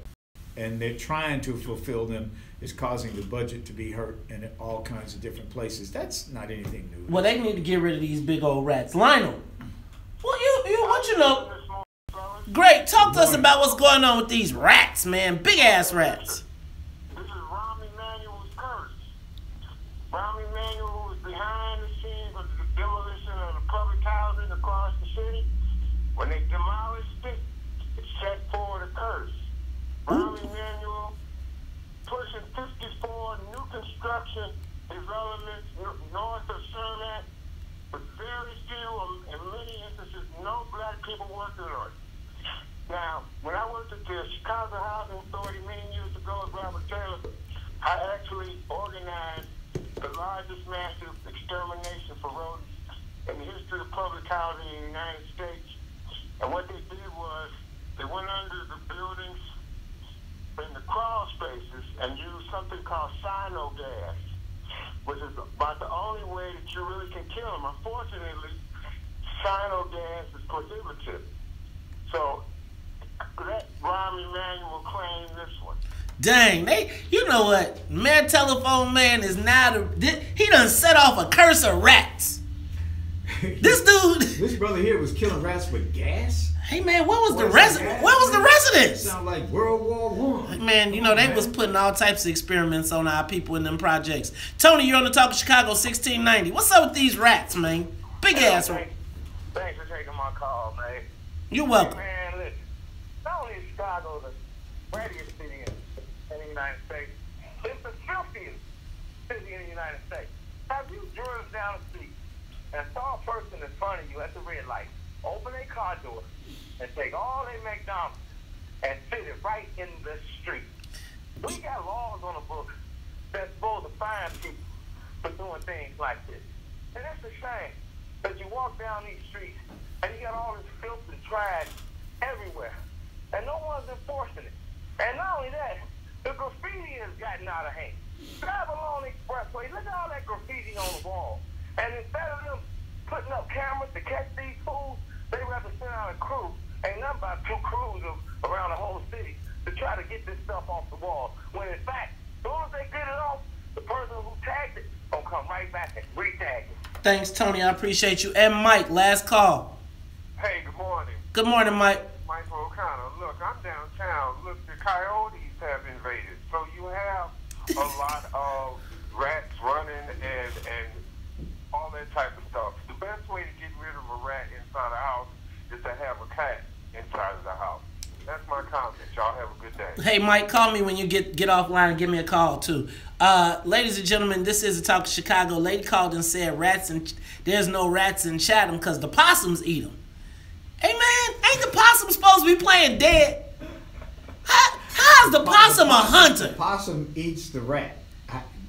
And they're trying to fulfill them is causing the budget to be hurt in all kinds of different places. That's not anything new. Well, they need to get rid of these big old rats. Lionel, well, what you know? Great. Talk to us about what's going on with these rats, man. Big ass rats. This is Rahm Emanuel's curse. Rahm Emanuel was behind the scenes of the demolition of the public housing across the city. When they demolished it, it set forward a curse. Rahm Emanuel pushing 54 new construction developments north of Sherman, with very few, in many instances, no black people working on it. Now, when I worked at the Chicago Housing Authority many years ago at Robert Taylor, I actually organized the largest massive extermination for rodents in the history of public housing in the United States. And what they did was they went under the buildings in the crawl spaces and used something called cyano gas, which is about the only way that you really can kill them. Unfortunately, cyano gas is prohibitive. So let Rahm Emanuel claim this one. Dang, you know what? Mayor Telephone Man is now he done set off a curse of rats. This dude, this brother here was killing rats with gas. Hey man, what was the residents? Sound like World War I. Man, they was putting all types of experiments on our people in them projects. Tony, you're on the Talk of Chicago 1690. What's up with these rats, man? Big ass rats. Thanks for taking my call, man. You're welcome. Hey, man, listen. Not only is Chicago the rattiest city in the United States, it's the filthiest city in the United States. Have you driven down the street and saw a person in front of you at the red light open a car door and take all their McDonald's and fit it right in the street? We got laws on the books that's supposed to fine people for doing things like this. And that's a shame that you walk down these streets and you got all this filth and trash everywhere, and no one's enforcing it. And not only that, the graffiti has gotten out of hand. Drive along the expressway, look at all that graffiti on the wall. And instead of them putting up cameras to catch these fools, they rather send out a crew, ain't nothing but 2 crews around the whole city to try to get this stuff off the wall. When in fact, as soon as they get it off, the person who tagged it gonna come right back and re-tag it. Thanks, Tony. I appreciate you. And Mike, last call. Hey, good morning. Good morning, Mike. Michael O'Connor. Look, I'm downtown. Look, the coyotes have invaded. So you have a lot of rats running and all that type of stuff. The best way to get rid of a rat inside a house is to have a cat inside of the house. That's my comment. Y'all have a good day. Hey, Mike, call me when you get offline and give me a call, too. Ladies and gentlemen, this is the Talk of Chicago. Lady called and said there's no rats in Chatham because the possums eat them. Hey, man, ain't the possum supposed to be playing dead? How's the possum a hunter? The possum eats the rat.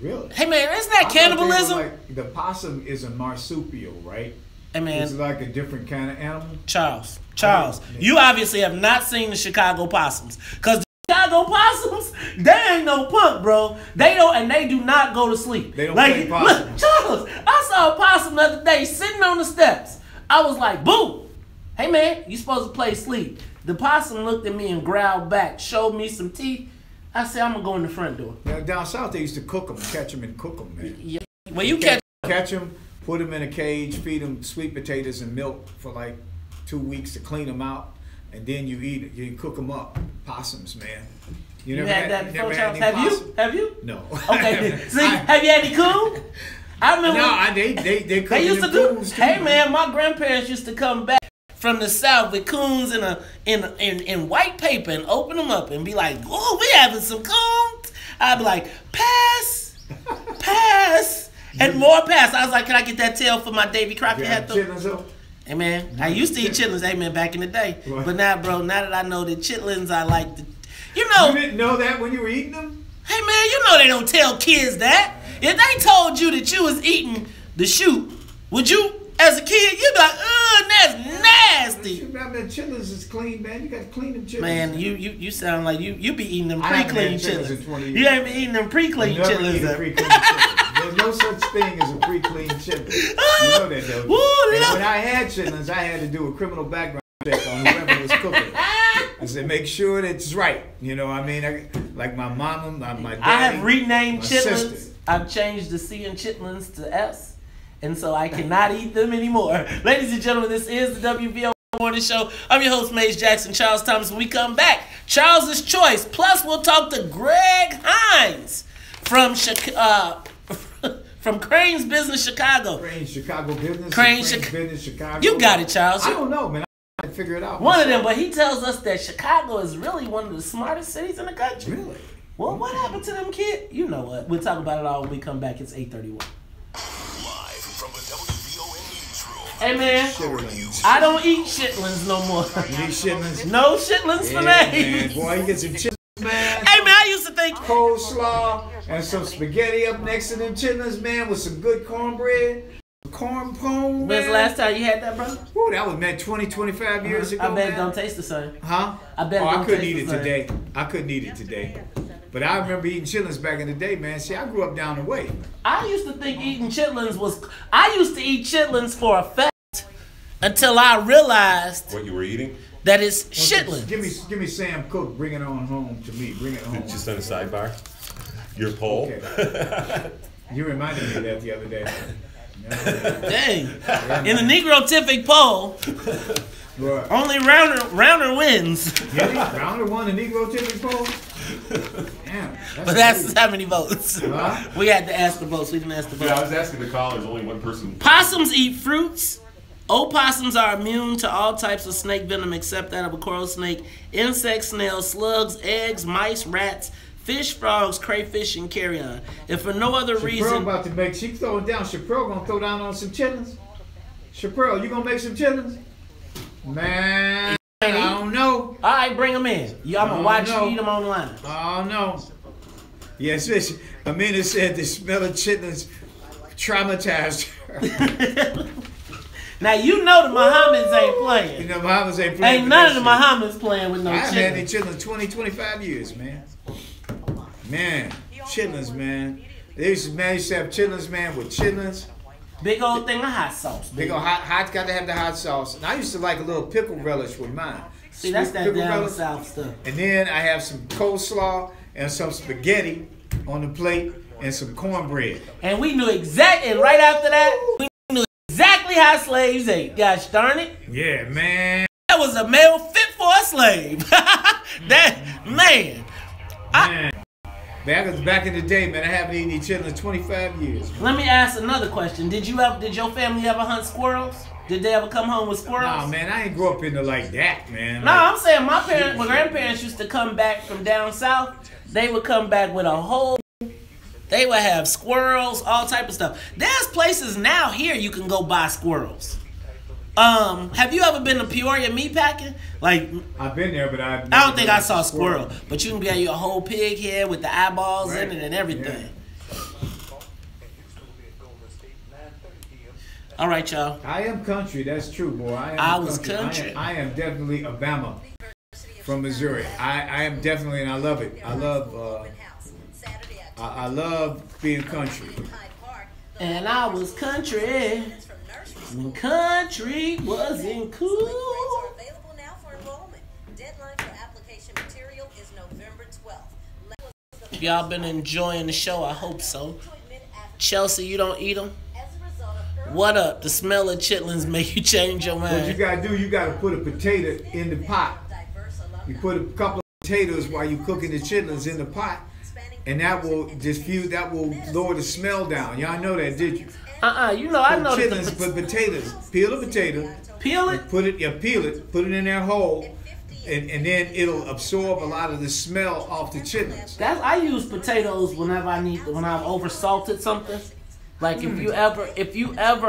Really? Hey man, isn't that cannibalism? Like, the possum is a marsupial, right? Hey man, it's like a different kind of animal. Charles, you obviously have not seen the Chicago possums, because the Chicago possums, they ain't no punk, bro. They don't, and they do not go to sleep. They don't play possum. Look, Charles, I saw a possum the other day sitting on the steps. I was like, boo! Hey man, you supposed to play sleep. The possum looked at me and growled back, showed me some teeth. I said, I'm gonna go in the front door. Now, down south, they used to cook them, catch them and cook them, man. Yeah. Well, you catch them, put them in a cage, feed them sweet potatoes and milk for like 2 weeks to clean them out, and then you eat it. You cook them up. Possums, man. You never had that before, Charles? Have you? No. Okay. See, have you had any coon? I remember. No, they cook used to do. Too, hey man, my grandparents used to come back from the south with coons in white paper and open them up and be like, "Oh, we having some coons." I'd be like, "Pass, pass, and more pass." I was like, "Can I get that tail for my Davy Crockett hat though?" Hey man, I used to eat chitlins. Hey man, back in the day, but now, bro, now that I know that chitlins, I like the. You didn't know that when you were eating them? Hey man, you know they don't tell kids that. If they told you that you was eating the shoot, would you? As a kid, you'd be like, ugh, that's nasty. That chitlins is clean, man. You got to clean them chitlins. Man, you sound like you be eating them pre-clean chitlins. You ain't been eating them pre-clean chitlins. There's no such thing as a pre-clean chitlin. You know that, though. When I had chitlins, I had to do a criminal background check on whoever was cooking. I said, make sure that it's right. You know what I mean? Like my mama, my daddy. I have renamed chitlins. I've changed the C in chitlins to S. And so I cannot eat them anymore. Ladies and gentlemen, this is the WVON Morning Show. I'm your host, Mace Jackson, Charles Thomas. When we come back, Charles's Choice. Plus, we'll talk to Greg Hines from Crane's Business Chicago. Crane's Chicago Business. Crane's Business Chicago. You got it, Charles. I don't know, man. I can't figure it out. One of them, but he tells us that Chicago is really one of the smartest cities in the country. Really? Well, what happened to them kids? You know what? We'll talk about it all when we come back. It's 8:31. Hey man, I don't eat chitlins no more. You eat chitlins? No chitlins for me. Man. Boy, you get some chitlins, man. Hey man, I used to think coleslaw and some spaghetti up next to them chitlins, man, with some good cornbread. Corn pone, man. When's the last time you had that, bro? Ooh, that was, man, 20, 25 years ago, I bet man. it don't taste the same. Huh? I bet it don't I couldn't taste eat it the same. today. I couldn't eat it today. But I remember eating chitlins back in the day, man. See, I grew up down the way. I used to think eating chitlins was... I used to eat chitlins for a fact until I realized... What you were eating? That it's chitlins. Give me Sam Cooke. Bring it on home to me. Bring it home. Just on a sidebar? Your poll? Okay. You reminded me of that the other day. Dang. In the Negrotific poll, only Rounder wins. Rounder won the Negrotific poll? Damn. But that's how many votes. Huh? We had to ask the votes. We didn't ask the votes. Yeah, I was asking the callers. Only one person. Possums eat fruits. Opossums are immune to all types of snake venom except that of a coral snake, insects, snails, slugs, eggs, mice, rats, fish, frogs, crayfish, and carrion. If for no other reason... about to make... She throwing down. Chappelle gonna throw down on some chitlins. Chappelle, you gonna make some chitlins? Man, I don't know. All right, bring them in. I'm gonna watch you eat them online. Oh, no. Yes, Amina said the smell of chitlins traumatized her. Now, you know the Mohammeds ain't playing. You know Mohammeds ain't playing. Ain't none of the Mohammeds playing with no chitlins. I haven't had any chitlins 20, 25 years, man. Man, chitlins, man. They used to have chitlins, man, with chitlins. Big old thing of hot sauce. Big old hot, got to have the hot sauce. And I used to like a little pickle relish with mine. See, that's that down south stuff. And then I have some coleslaw and some spaghetti on the plate and some cornbread. And we knew exactly, and right after that, we knew exactly how slaves ate. Gosh darn it. Yeah, man. That was a male fit for a slave. Man. Back in the day, man, I haven't eaten any chitlins in 25 years. Man. Let me ask another question. Did your family ever hunt squirrels? Did they ever come home with squirrels? Nah, man, I ain't grew up into like that, man. No, I'm saying my grandparents used to come back from down south. They would come back with a whole... They would have squirrels, all type of stuff. There's places now here you can go buy squirrels. Have you ever been to Peoria meatpacking? Like, I've been there, but I don't think I saw a squirrel. But you can get your whole pig head with the eyeballs in it and everything. Yeah. All right, y'all. I am country. That's true, boy. I was country. I am definitely a Bama from Missouri. I am definitely, and I love it. I love being country. And I was country when country wasn't cool. Available now for enrollment. Deadline for application material is November 12th. Y'all been enjoying the show? I hope so. Chelsea, you don't eat them? What up? The smell of chitlins make you change your mind. What you gotta do, you gotta put a potato in the pot. You put a couple of potatoes while you're cooking the chitlins in the pot, and that will diffuse, that will lower the smell down. Y'all know that, did you? You know, I know chitlins, put potatoes. Peel the potato. Peel it? Put it, peel it, put it in there whole, and then it'll absorb a lot of the smell off the chitlins. I use potatoes whenever when I've over salted something. Like if you ever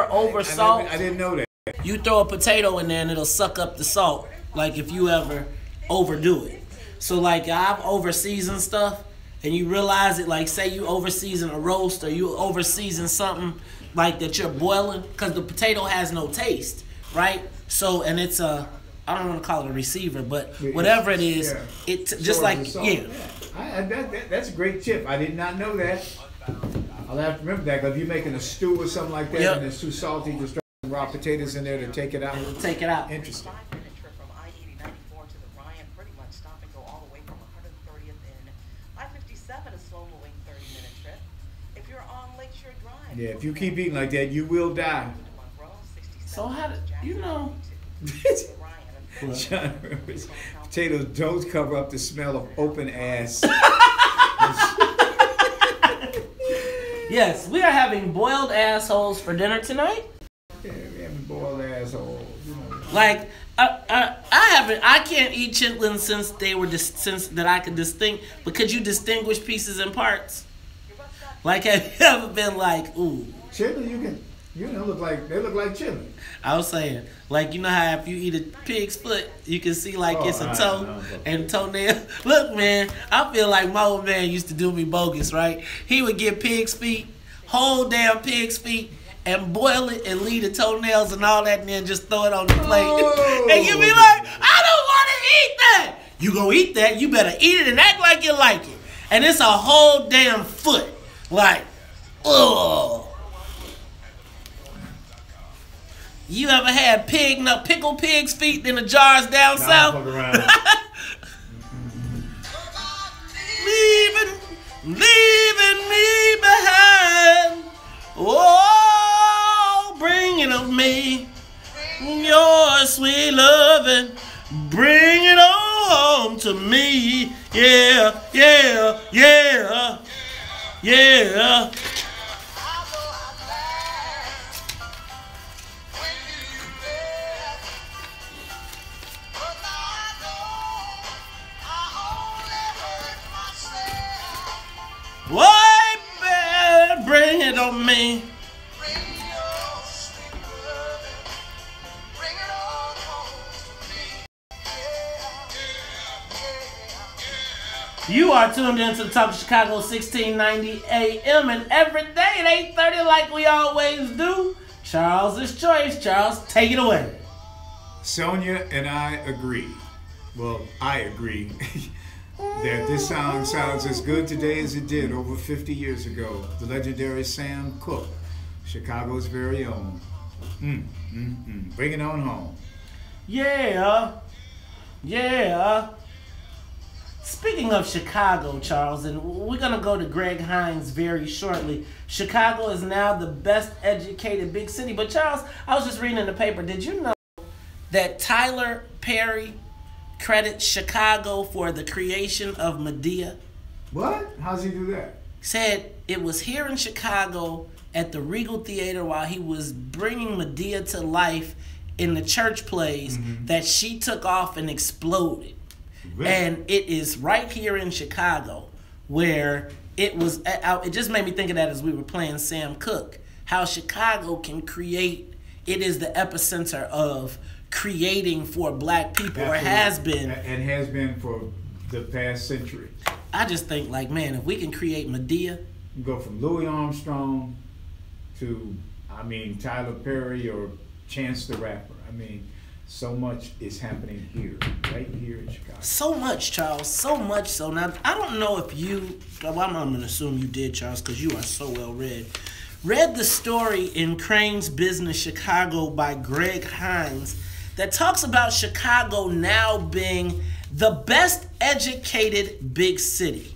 over salt, I didn't know that. You throw a potato in there and it'll suck up the salt. Like if you ever overdo it. So like I've over seasoned stuff, and you realize it. Like say you over season a roast or you over season something like that you're boiling, because the potato has no taste, right? So and it's I don't want to call it a receiver, but whatever it is, it just like that's a great tip. I did not know that. I'll have to remember that, because if you're making a stew or something like that and it's too salty, just throw some raw potatoes in there to take it out. Take it out. Interesting. From I-80-94 to the Ryan, pretty much stop and go all the way from 130th in. I-57, a slow-moving 30-minute trip. If you're on Lakeshore Drive. Yeah, if you keep eating like that, you will die. So how do you know? John, potatoes don't cover up the smell of open ass. Yes, we are having boiled assholes for dinner tonight. Yeah, we having boiled assholes. Like I can't eat chitlins since they were since that I could distinct. But could you distinguish pieces and parts? Like have you ever been like, ooh, chitlin? You know, they look like chitlin. I was saying, like, you know how if you eat a pig's foot, you can see like it's a toe and toenail. Look, man, I feel like my old man used to do me bogus, right? He would get pig's feet, whole damn pig's feet, and boil it and leave the toenails and all that, and then just throw it on the plate. And you be like, I don't want to eat that. You gonna eat that? You better eat it and act like you like it. And it's a whole damn foot, like, ugh. You ever had pickled pig's feet in the jars down south? Leaving me behind. Oh, bring it on me. Your sweet loving. Bring it on home to me. Yeah, yeah, yeah, yeah. Why, baby, bring it on me. You are tuned in to the Talk of Chicago, 1690 AM, and every day at 8:30 like we always do. Charles' Choice. Charles, take it away. Sonia and I agree. Well, I agree. That this song sounds as good today as it did over 50 years ago. The legendary Sam Cooke, Chicago's very own. Bring it on home. Yeah. Yeah. Speaking of Chicago, Charles, and we're going to go to Greg Hines very shortly. Chicago is now the best educated big city. But Charles, I was just reading in the paper. Did you know that Tyler Perry credits Chicago for the creation of Medea? What? How's he do that? Said it was here in Chicago at the Regal Theater while he was bringing Medea to life in the church plays that she took off and exploded. Really? And it is right here in Chicago where it was. It just made me think of that as we were playing Sam Cooke. How Chicago can create it is the epicenter of creating for black people, or has been. And has been for the past century. I just think, like, man, if we can create Medea. You go from Louis Armstrong to, I mean, Tyler Perry or Chance the Rapper. I mean, so much is happening here, right here in Chicago. So much, Charles. So much so. Now, I don't know if you, well, I'm going to assume you did, Charles, because you are so well read. Read the story in Crane's Business Chicago by Greg Hines that talks about Chicago now being the best educated big city.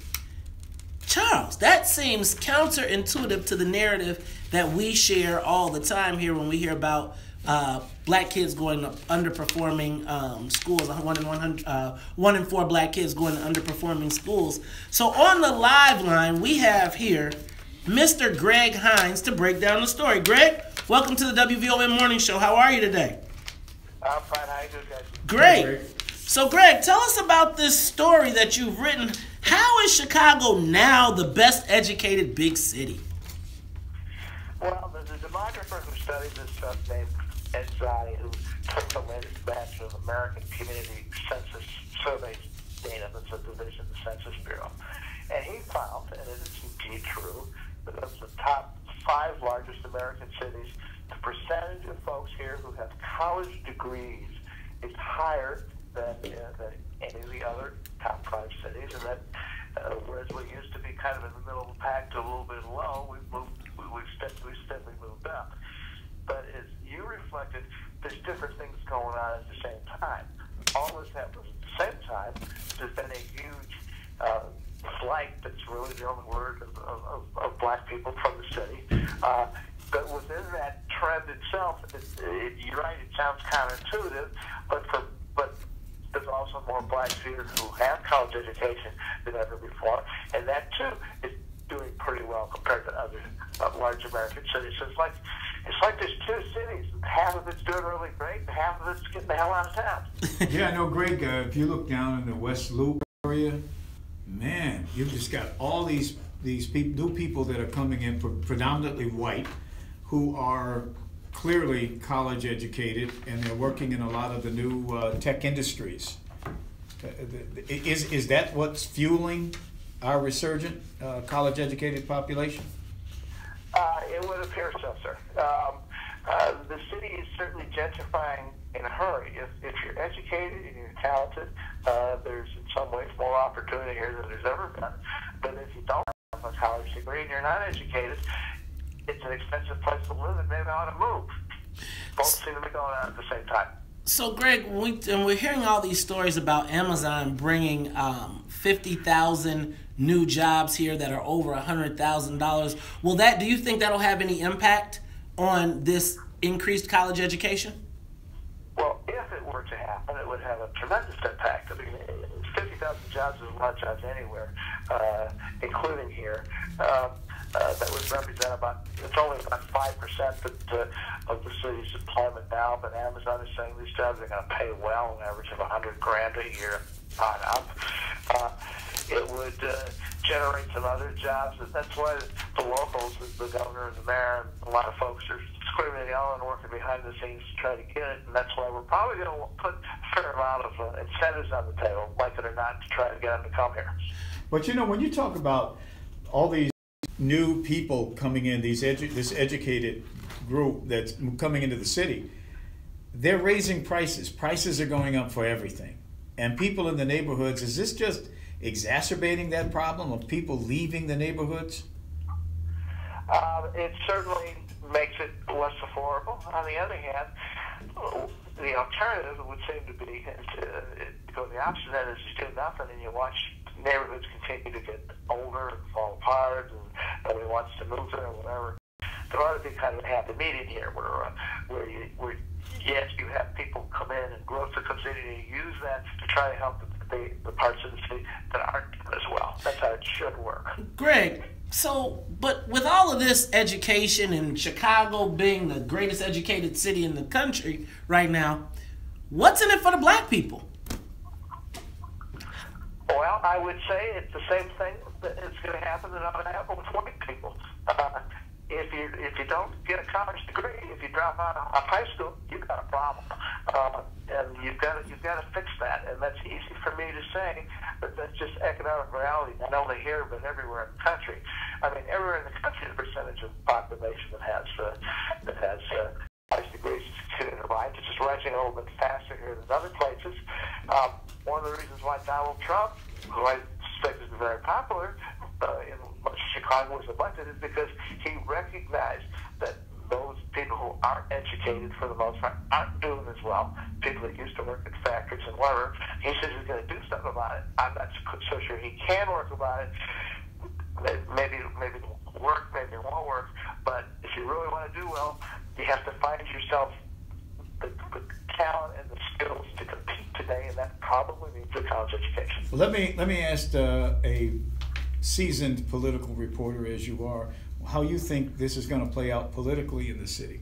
Charles, that seems counterintuitive to the narrative that we share all the time here when we hear about black kids going to underperforming schools. 1 in 4 black kids going to underperforming schools. So on the live line, we have here Mr. Greg Hines to break down the story. Greg, welcome to the WVON Morning Show. How are you today? I'm fine. How you doing, guys? Great. So, Greg, tell us about this story that you've written. How is Chicago now the best educated big city? Well, there's a demographer who studied this stuff named Ed Zadi, who took the latest batch of American Community Census Survey data that's a division of the Census Bureau. And he found, and it is indeed true, that of the top 5 largest American cities, the percentage of folks here who have college degrees is higher than any of the other top 5 cities, and that whereas we used to be kind of in the middle of the pack to a little bit low, we've steadily moved up. But as you reflected, there's different things going on at the same time. All this happens at the same time. There's been a huge flight, that's really the only word, of black people from the city. But within that trend itself, you're right, it sounds counterintuitive, but there's also more blacks here who have college education than ever before, and that too is doing pretty well compared to other large American cities. So it's like there's 2 cities. Half of it's doing really great, and half of it's getting the hell out of town. Yeah, I know, Greg. If you look down in the West Loop area, man, you've just got all these new people that are coming in, predominantly white, who are clearly college educated, and they're working in a lot of the new tech industries. Is that what's fueling our resurgent college educated population? It would appear so, sir. The city is certainly gentrifying in a hurry. If you're educated and you're talented, there's in some ways more opportunity here than there's ever been. But if you don't have a college degree and you're not educated, it's an expensive place to live, and maybe ought to move. Both seem to be going on at the same time. So, Greg, we're hearing all these stories about Amazon bringing 50,000 new jobs here that are over $100,000. Do you think that'll have any impact on this increased college education? Well, if it were to happen, it would have a tremendous impact. I mean, 50,000 jobs is a lot of jobs anywhere, including here. That would represent it's only about 5% of the city's employment now, but Amazon is saying these jobs are going to pay well, an average of $100,000 a year on up. It would generate some other jobs, and that's why the locals, the governor and the mayor, and a lot of folks are screaming and yelling and working behind the scenes to try to get it, and that's why we're probably going to put a fair amount of incentives on the table, like it or not, to try to get them to come here. But you know, when you talk about all these new people coming in, this educated group that's coming into the city, they're raising prices. Prices are going up for everything. And people in the neighborhoods, is this just exacerbating that problem of people leaving the neighborhoods? It certainly makes it less affordable. On the other hand, the alternative would seem to be to go the opposite. That is, you do nothing and you watch neighborhoods continue to get older and fall apart, and nobody wants to move there or whatever. There ought to be kind of a happy medium here, where yes, you have people come in and growth that comes in, and you use that to try to help the parts of the city that aren't doing as well. That's how it should work. Greg, but with all of this education and Chicago being the greatest educated city in the country right now, what's in it for the black people? Well, I would say it's the same thing that is going to happen that ought to happen with white people. if you don't get a college degree, if you drop out of high school, you've got a problem, and you've got to fix that. And that's easy for me to say, but that's just economic reality, not only here but everywhere in the country. I mean, everywhere in the country, the percentage of the population that has college degrees is continuing to rise. It's just rising a little bit faster here than other places. One of the reasons why Donald Trump, who I suspect is very popular in Chicago, was elected is because he recognized that those people who aren't educated, for the most part, aren't doing as well. People that used to work at factories and whatever. He says he's going to do something about it. I'm not so sure he can work about it. Maybe it'll work, maybe it won't work. But if you really want to do well, you have to find yourself the talent and the skills to compete today, and that probably means a college education. Well, let me ask a seasoned political reporter as you are, how you think this is going to play out politically in the city.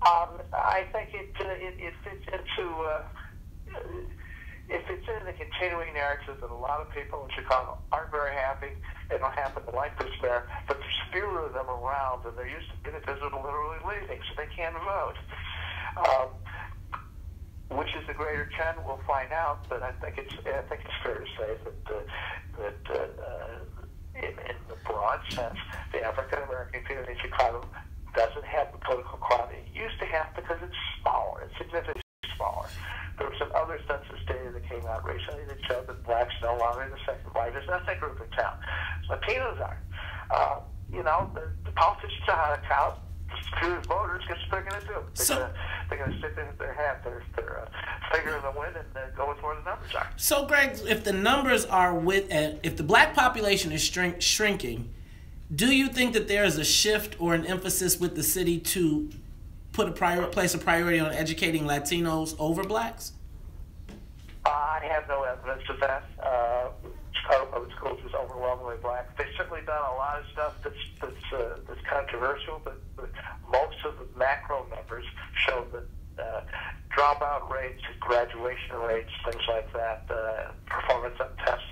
I think it fits into the continuing narrative that a lot of people in Chicago aren't very happy. They don't happen to like this mayor, but there's fewer of them around than there used to be because they're literally leaving, so they can't vote. Which is the greater trend? We'll find out. But I think it's fair to say that in the broad sense, the African American community in Chicago doesn't have the political clout it used to have because it's smaller. It's significantly smaller. There was some other census data that came out recently that showed that blacks no longer the second largest ethnic group in town. Latinos are. The politicians know how to count. Few voters, guess what they're going to do? They're going to stick their hat, their finger in the wind, and go with where the numbers are. So, Greg, if the numbers are if the black population is shrinking, do you think that there is a shift or an emphasis with the city to place a priority on educating Latinos over blacks? I have no evidence of that. Chicago Public Schools is overwhelmingly black. They've certainly done a lot of stuff that's controversial, but most of the macro numbers show that dropout rates, graduation rates, things like that, performance on tests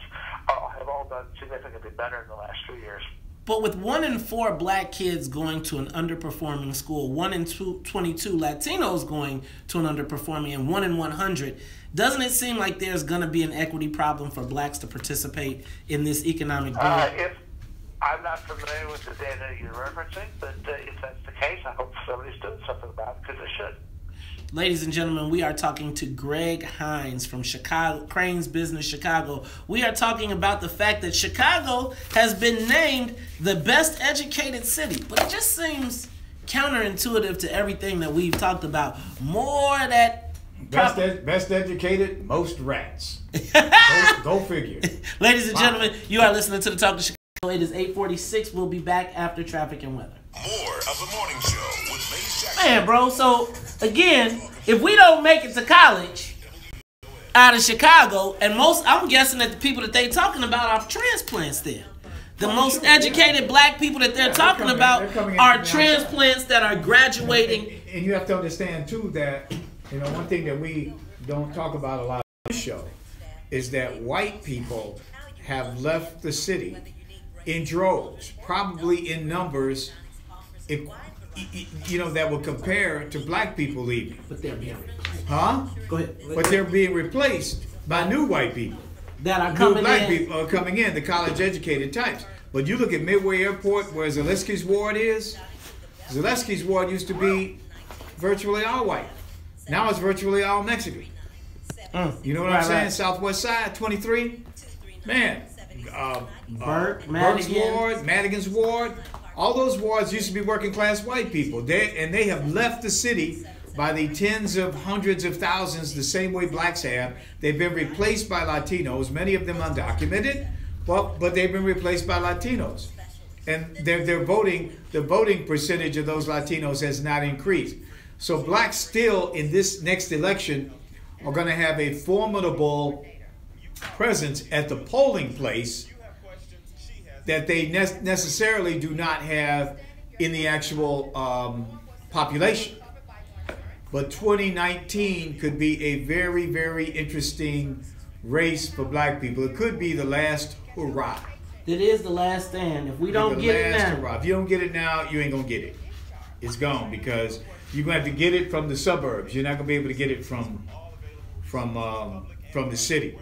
have all done significantly better in the last 2 years. But with 1 in 4 black kids going to an underperforming school, 1 in 22 Latinos going to an underperforming, and 1 in 100, doesn't it seem like there's going to be an equity problem for blacks to participate in this economic boom? I'm not familiar with the data you're referencing, but if that's the case, I hope somebody's doing something about it because they should. Ladies and gentlemen, we are talking to Greg Hines from Crane's Business Chicago. We are talking about the fact that Chicago has been named the best educated city, but it just seems counterintuitive to everything that we've talked about. More that best educated, most rats. Go figure. Ladies and gentlemen, you are listening to the Talk to Chicago. It is 8:46. We'll be back after traffic and weather. More of the morning show with Mace Jackson. Man, bro, so again, if we don't make it to college out of Chicago, and I'm guessing that the people that they talking about are transplants there. The most educated black people that they're talking about are transplants that are graduating. And you have to understand too that, one thing that we don't talk about a lot on this show is that white people have left the city in droves, probably in numbers that will compare to black people leaving. But they're being replaced. Huh? Go ahead. But they're being replaced by new white people. That are coming in. New black people are coming in, the college-educated types. But you look at Midway Airport, where Zaleski's ward is. Zaleski's ward used to be virtually all white. Now it's virtually all Mexican. You know what I'm saying? Right. Southwest Side, 23. Man. Burke's ward, Madigan's ward, all those wards used to be working class white people. They have left the city by the tens of hundreds of thousands, the same way blacks have. They've been replaced by Latinos, many of them undocumented, but they've been replaced by Latinos. And the voting percentage of those Latinos has not increased. So blacks still in this next election are going to have a formidable presence at the polling place that they necessarily do not have in the actual population. But 2019 could be a very, very interesting race for black people. It could be the last hurrah. It is the last stand. If we don't get it now, if you don't get it now, you ain't gonna get it. It's gone because you're gonna have to get it from the suburbs. You're not gonna be able to get it from the city.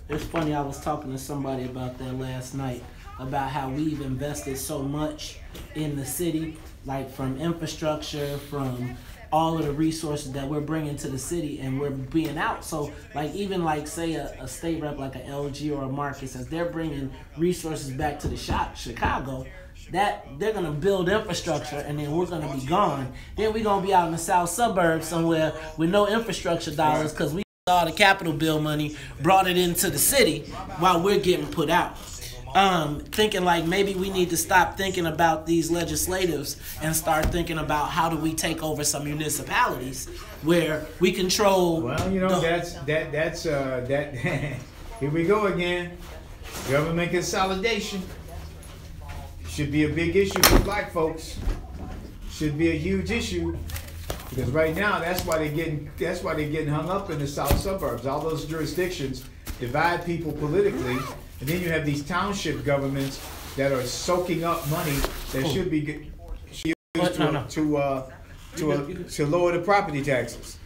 It's funny. I was talking to somebody about that last night about how we've invested so much in the city, like from infrastructure, from all of the resources that we're bringing to the city, and we're being out. So like even like say a state rep like a LG or a Marcus, as they're bringing resources back to the Chicago, that they're gonna build infrastructure, and then we're gonna be gone. Then we're gonna be out in the south suburbs somewhere with no infrastructure dollars because we all the capital bill money brought it into the city while we're getting put out. Thinking like maybe we need to stop thinking about these legislatives and start thinking about how do we take over some municipalities where we control. Well, you know, that's here we go again. Government consolidation should be a big issue for black folks. Should be a huge issue because right now that's why they're getting hung up in the south suburbs. All those jurisdictions divide people politically. And then you have these township governments that are soaking up money that should be used to lower the property taxes.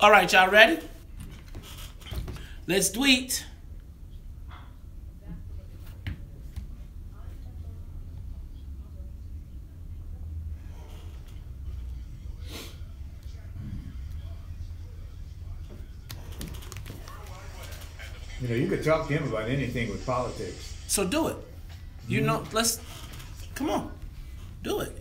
All right, y'all ready? Let's tweet. You know, you could talk to him about anything with politics. So do it. You know, come on, do it.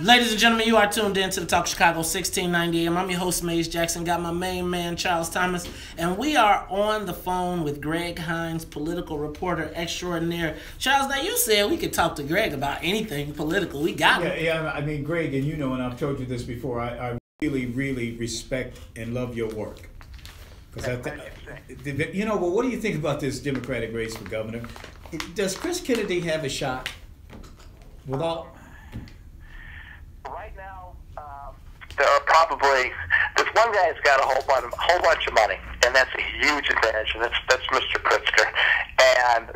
Ladies and gentlemen, you are tuned in to the Talk Chicago 1690 AM. I'm your host, Maze Jackson. Got my main man, Charles Thomas. And we are on the phone with Greg Hines, political reporter extraordinaire. Charles, now you said we could talk to Greg about anything political. We got him. Yeah, I mean, Greg, and you know, and I've told you this before, I really, really respect and love your work. Because you know, well, what do you think about this Democratic race for governor? Does Chris Kennedy have a shot? Without... Right now, there are probably there's one guy that's got a whole bunch of money, and that's a huge advantage, and that's Mr. Pritzker. And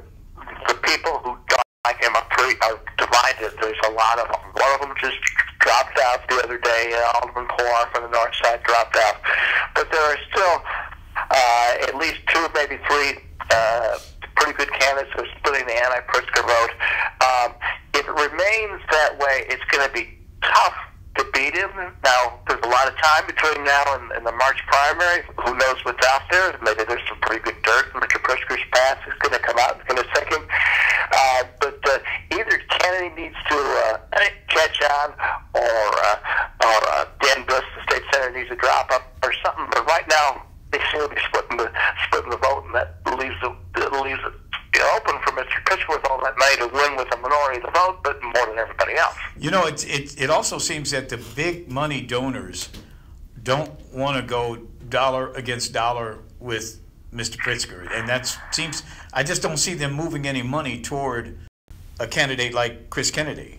the people who don't like him are divided. There's a lot of them. One of them just dropped out the other day. Alderman Polar from the north side dropped out, but there are still at least two, maybe three pretty good candidates who are splitting the anti-Pritzker vote. If it remains that way, it's going to be tough to beat him. Now, there's a lot of time between now and the March primary. Who knows what's out there? Maybe there's some pretty good dirt. Mr. Pritzker's pass is going to come out in a second. But either Kennedy needs to catch on, or Dan Buss, the state senator, needs to drop up or something. But right now, they seem to be splitting the vote, and that leaves it open for Mr. Pritzker with all that money to win with a minority of the vote, but more than everybody else. You know, it also seems that the big money donors don't want to go dollar against dollar with Mr. Pritzker, and I just don't see them moving any money toward a candidate like Chris Kennedy.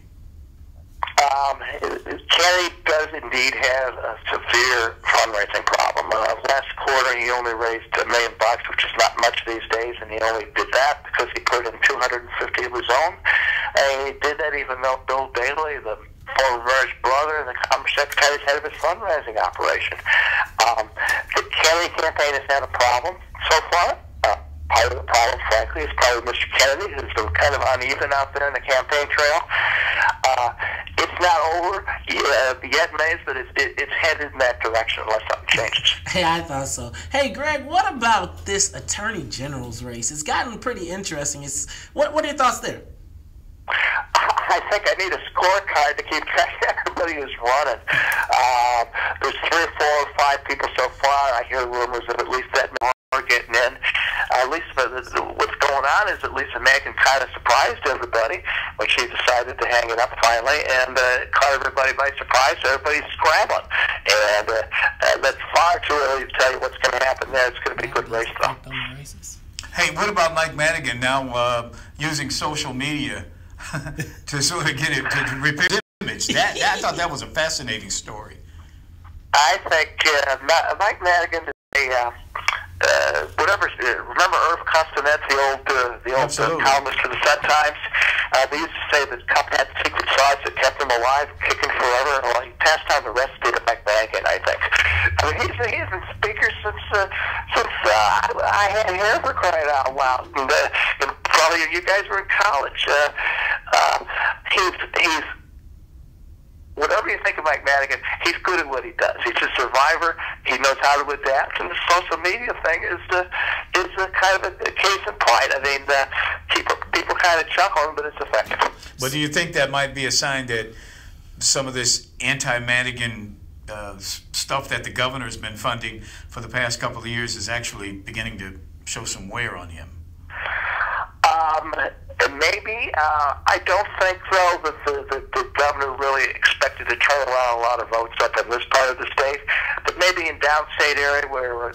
Kennedy does indeed have a severe fundraising problem. Last quarter, he only raised $1 million, which is not much these days, and he only did that because he put in 250 of his own. And he did that even though Bill Daley, the former mayor's brother, and the Commerce Secretary, is head of his fundraising operation. The Kennedy campaign has had a problem so far. Part of the problem, frankly, is probably Mr. Kennedy, who's been kind of uneven out there in the campaign trail. It's not over yet, Mays, but it's headed in that direction unless something changes. Hey, I thought so. Hey, Greg, what about this Attorney General's race? It's gotten pretty interesting. What are your thoughts there? I think I need a scorecard to keep track of everybody who's running. There's 3 or 4 or 5 people so far. I hear rumors of at least that many more getting in. At least what's going on is at least Megan kind of surprised everybody when she decided to hang it up finally and caught everybody by surprise. Everybody's scrambling. And that's far too early to tell you what's going to happen there. It's going to be a good race, though. Hey, what about Mike Madigan now using social media to sort of get it to repair his image? I thought that was a fascinating story. I think Mike Madigan is remember Irv Costanet, the old columnist for the Sun Times? They used to say that Cup had secret sauce that kept him alive, kicking forever. Well, he passed on the recipe to Mike Madigan, I think. I mean, he's been speaker since I had hair, for crying out loud. And probably you guys were in college. He's whatever you think of Mike Madigan, he's good at what he does. He's a survivor. He knows how to adapt, and the social media thing is kind of a case in point. I mean, people kind of chuckle, but it's effective. But do you think that might be a sign that some of this anti-Madigan stuff that the governor's been funding for the past couple of years is actually beginning to show some wear on him? Maybe. I don't think, though, that the governor really expected to turn around a lot of votes up in this part of the state. But maybe in downstate area where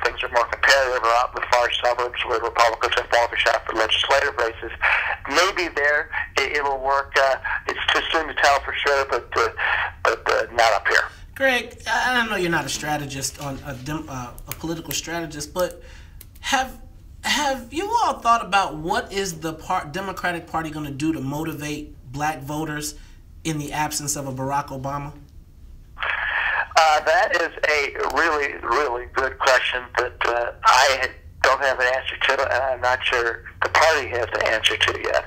things are more competitive, or out in the far suburbs where Republicans have more of a shot for legislative races, maybe there it'll work. It's too soon to tell for sure, but not up here. Greg, I know you're not a strategist, a political strategist, but have you all thought about what is the Democratic Party going to do to motivate black voters in the absence of a Barack Obama? That is a really, really good question that I don't have an answer to, and I'm not sure the party has the answer to yet.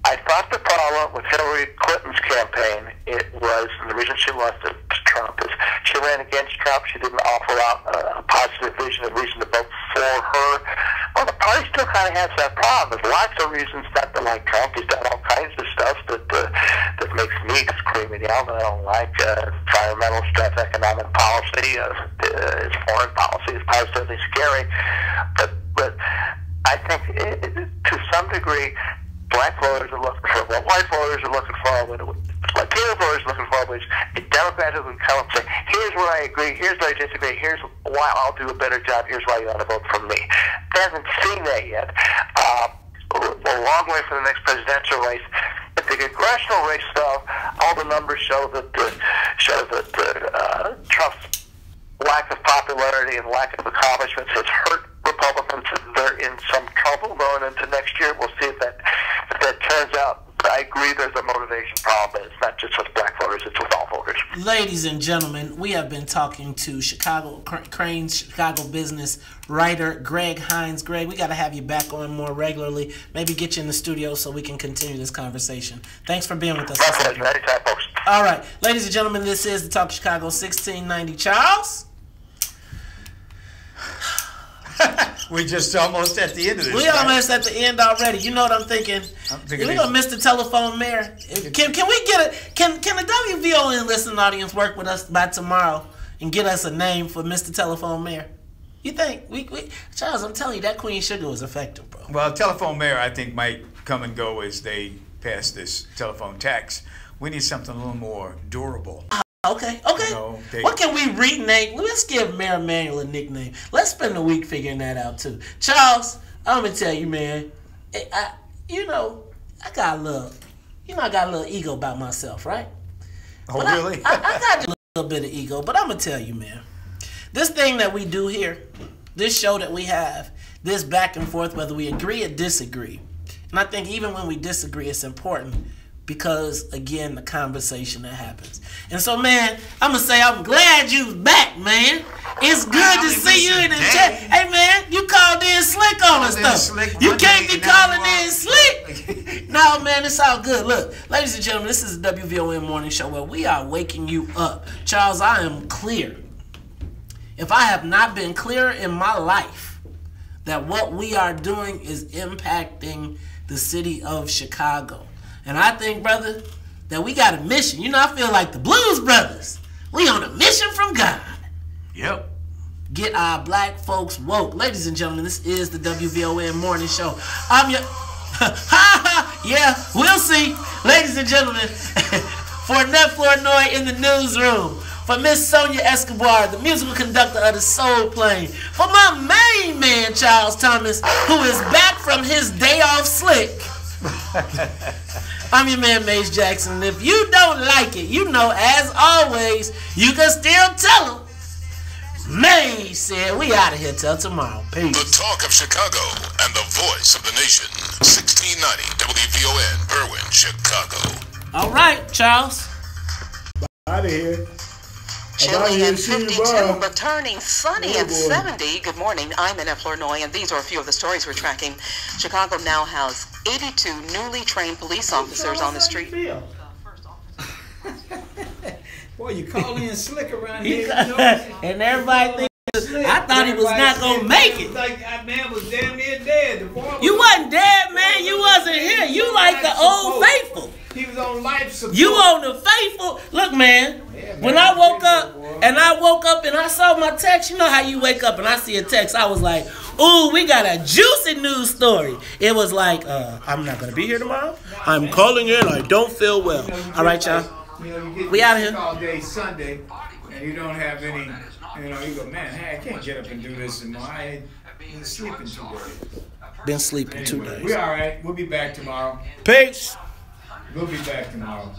I thought the problem with Hillary Clinton's campaign, and the reason she lost to Trump, is she ran against Trump. She didn't offer out a positive vision, a reason to vote for her. Well, the party still kind of has that problem. There's lots of reasons not to like Trump. He's done all kinds of stuff that makes me scream and yell that I don't like. Environmental stuff, economic policy, his foreign policy is positively scary. But I think to some degree, black voters are looking for what white voters are looking for, what Latino voters are looking for, which a Democrat who can come and say, here's where I agree, here's where I disagree, here's why I'll do a better job, here's why you ought to vote for me. They haven't seen that yet. A long way from the next presidential race. But the congressional race, though, all the numbers show that Trump's lack of popularity and lack of accomplishments has hurt Republicans. They're in some trouble going into next year. We'll see if that turns out. I agree there's a motivation problem. It's not just with black voters, it's with all voters. Ladies and gentlemen, we have been talking to Crane's Chicago business writer, Greg Hines. Greg, we got to have you back on more regularly. Maybe get you in the studio so we can continue this conversation. Thanks for being with us. Anytime, folks. All right. Ladies and gentlemen, this is the Talk of Chicago 1690. Charles? We're just almost at the end of this. We're almost at the end already. You know what I'm thinking? We're gonna miss the telephone mayor. Can we get it? Can the WVON listening audience work with us by tomorrow and get us a name for Mr. Telephone Mayor? You think we Charles? I'm telling you, that Queen Sugar was effective, bro. Well, telephone mayor, I think, might come and go as they pass this telephone tax. We need something a little more durable. Okay. What can we rename? Let's give Mayor Emanuel a nickname. Let's spend the week figuring that out too. Charles, I'm gonna tell you, man. I got a little ego about myself, right? Oh, but really? I got a little bit of ego, but I'm gonna tell you, man. This thing that we do here, this show that we have, this back and forth, whether we agree or disagree, and I think even when we disagree, it's important. Because, again, the conversation that happens. And so, man, I'm going to say I'm glad you back, man. It's good to see you in the chat. Hey, man, you called in slick on us, though. You can't be calling in slick. No, man, it's all good. Look, ladies and gentlemen, this is the WVON Morning Show where we are waking you up. Charles, I am clear. If I have not been clearer in my life that what we are doing is impacting the city of Chicago. And I think, brother, that we got a mission. You know, I feel like the Blues Brothers. We on a mission from God. Yep. Get our black folks woke. Ladies and gentlemen, this is the WVON Morning Show. I'm your... yeah, we'll see. Ladies and gentlemen, for Annette Flournoy in the newsroom, for Miss Sonia Escobar, the musical conductor of the Soul Plane, for my main man, Charles Thomas, who is back from his day off slick. I'm your man, Mace Jackson. If you don't like it, you know, as always, you can still tell them. Mace said we out of here till tomorrow. Peace. The talk of Chicago and the voice of the nation. 1690 WVON, Berwyn, Chicago. All right, Charles. Out of here. Chilly and 52, but turning sunny and 70. Good morning. I'm Annette Flournoy, and these are a few of the stories we're tracking. Chicago now has 82 newly trained police officers on the street. Boy, you call in slick around here. And everybody thinks, I thought he was not going to make it. Like that man was damn near dead. You wasn't dead, man. You wasn't here. You like the old faithful. He was on life support. You on the faithful. Look, man, when I woke up and I saw my text, you know how you wake up and I see a text, I was like, ooh, we got a juicy news story. It was like, I'm not going to be here tomorrow. I'm calling in. I don't feel well. All right, y'all. We out of here. All day Sunday, and you don't have any, you go, man, hey, I can't get up and do this tomorrow. I been sleeping 2 days. Been sleeping 2 days. We all right. We'll be back tomorrow. Peace. We'll be back tomorrow.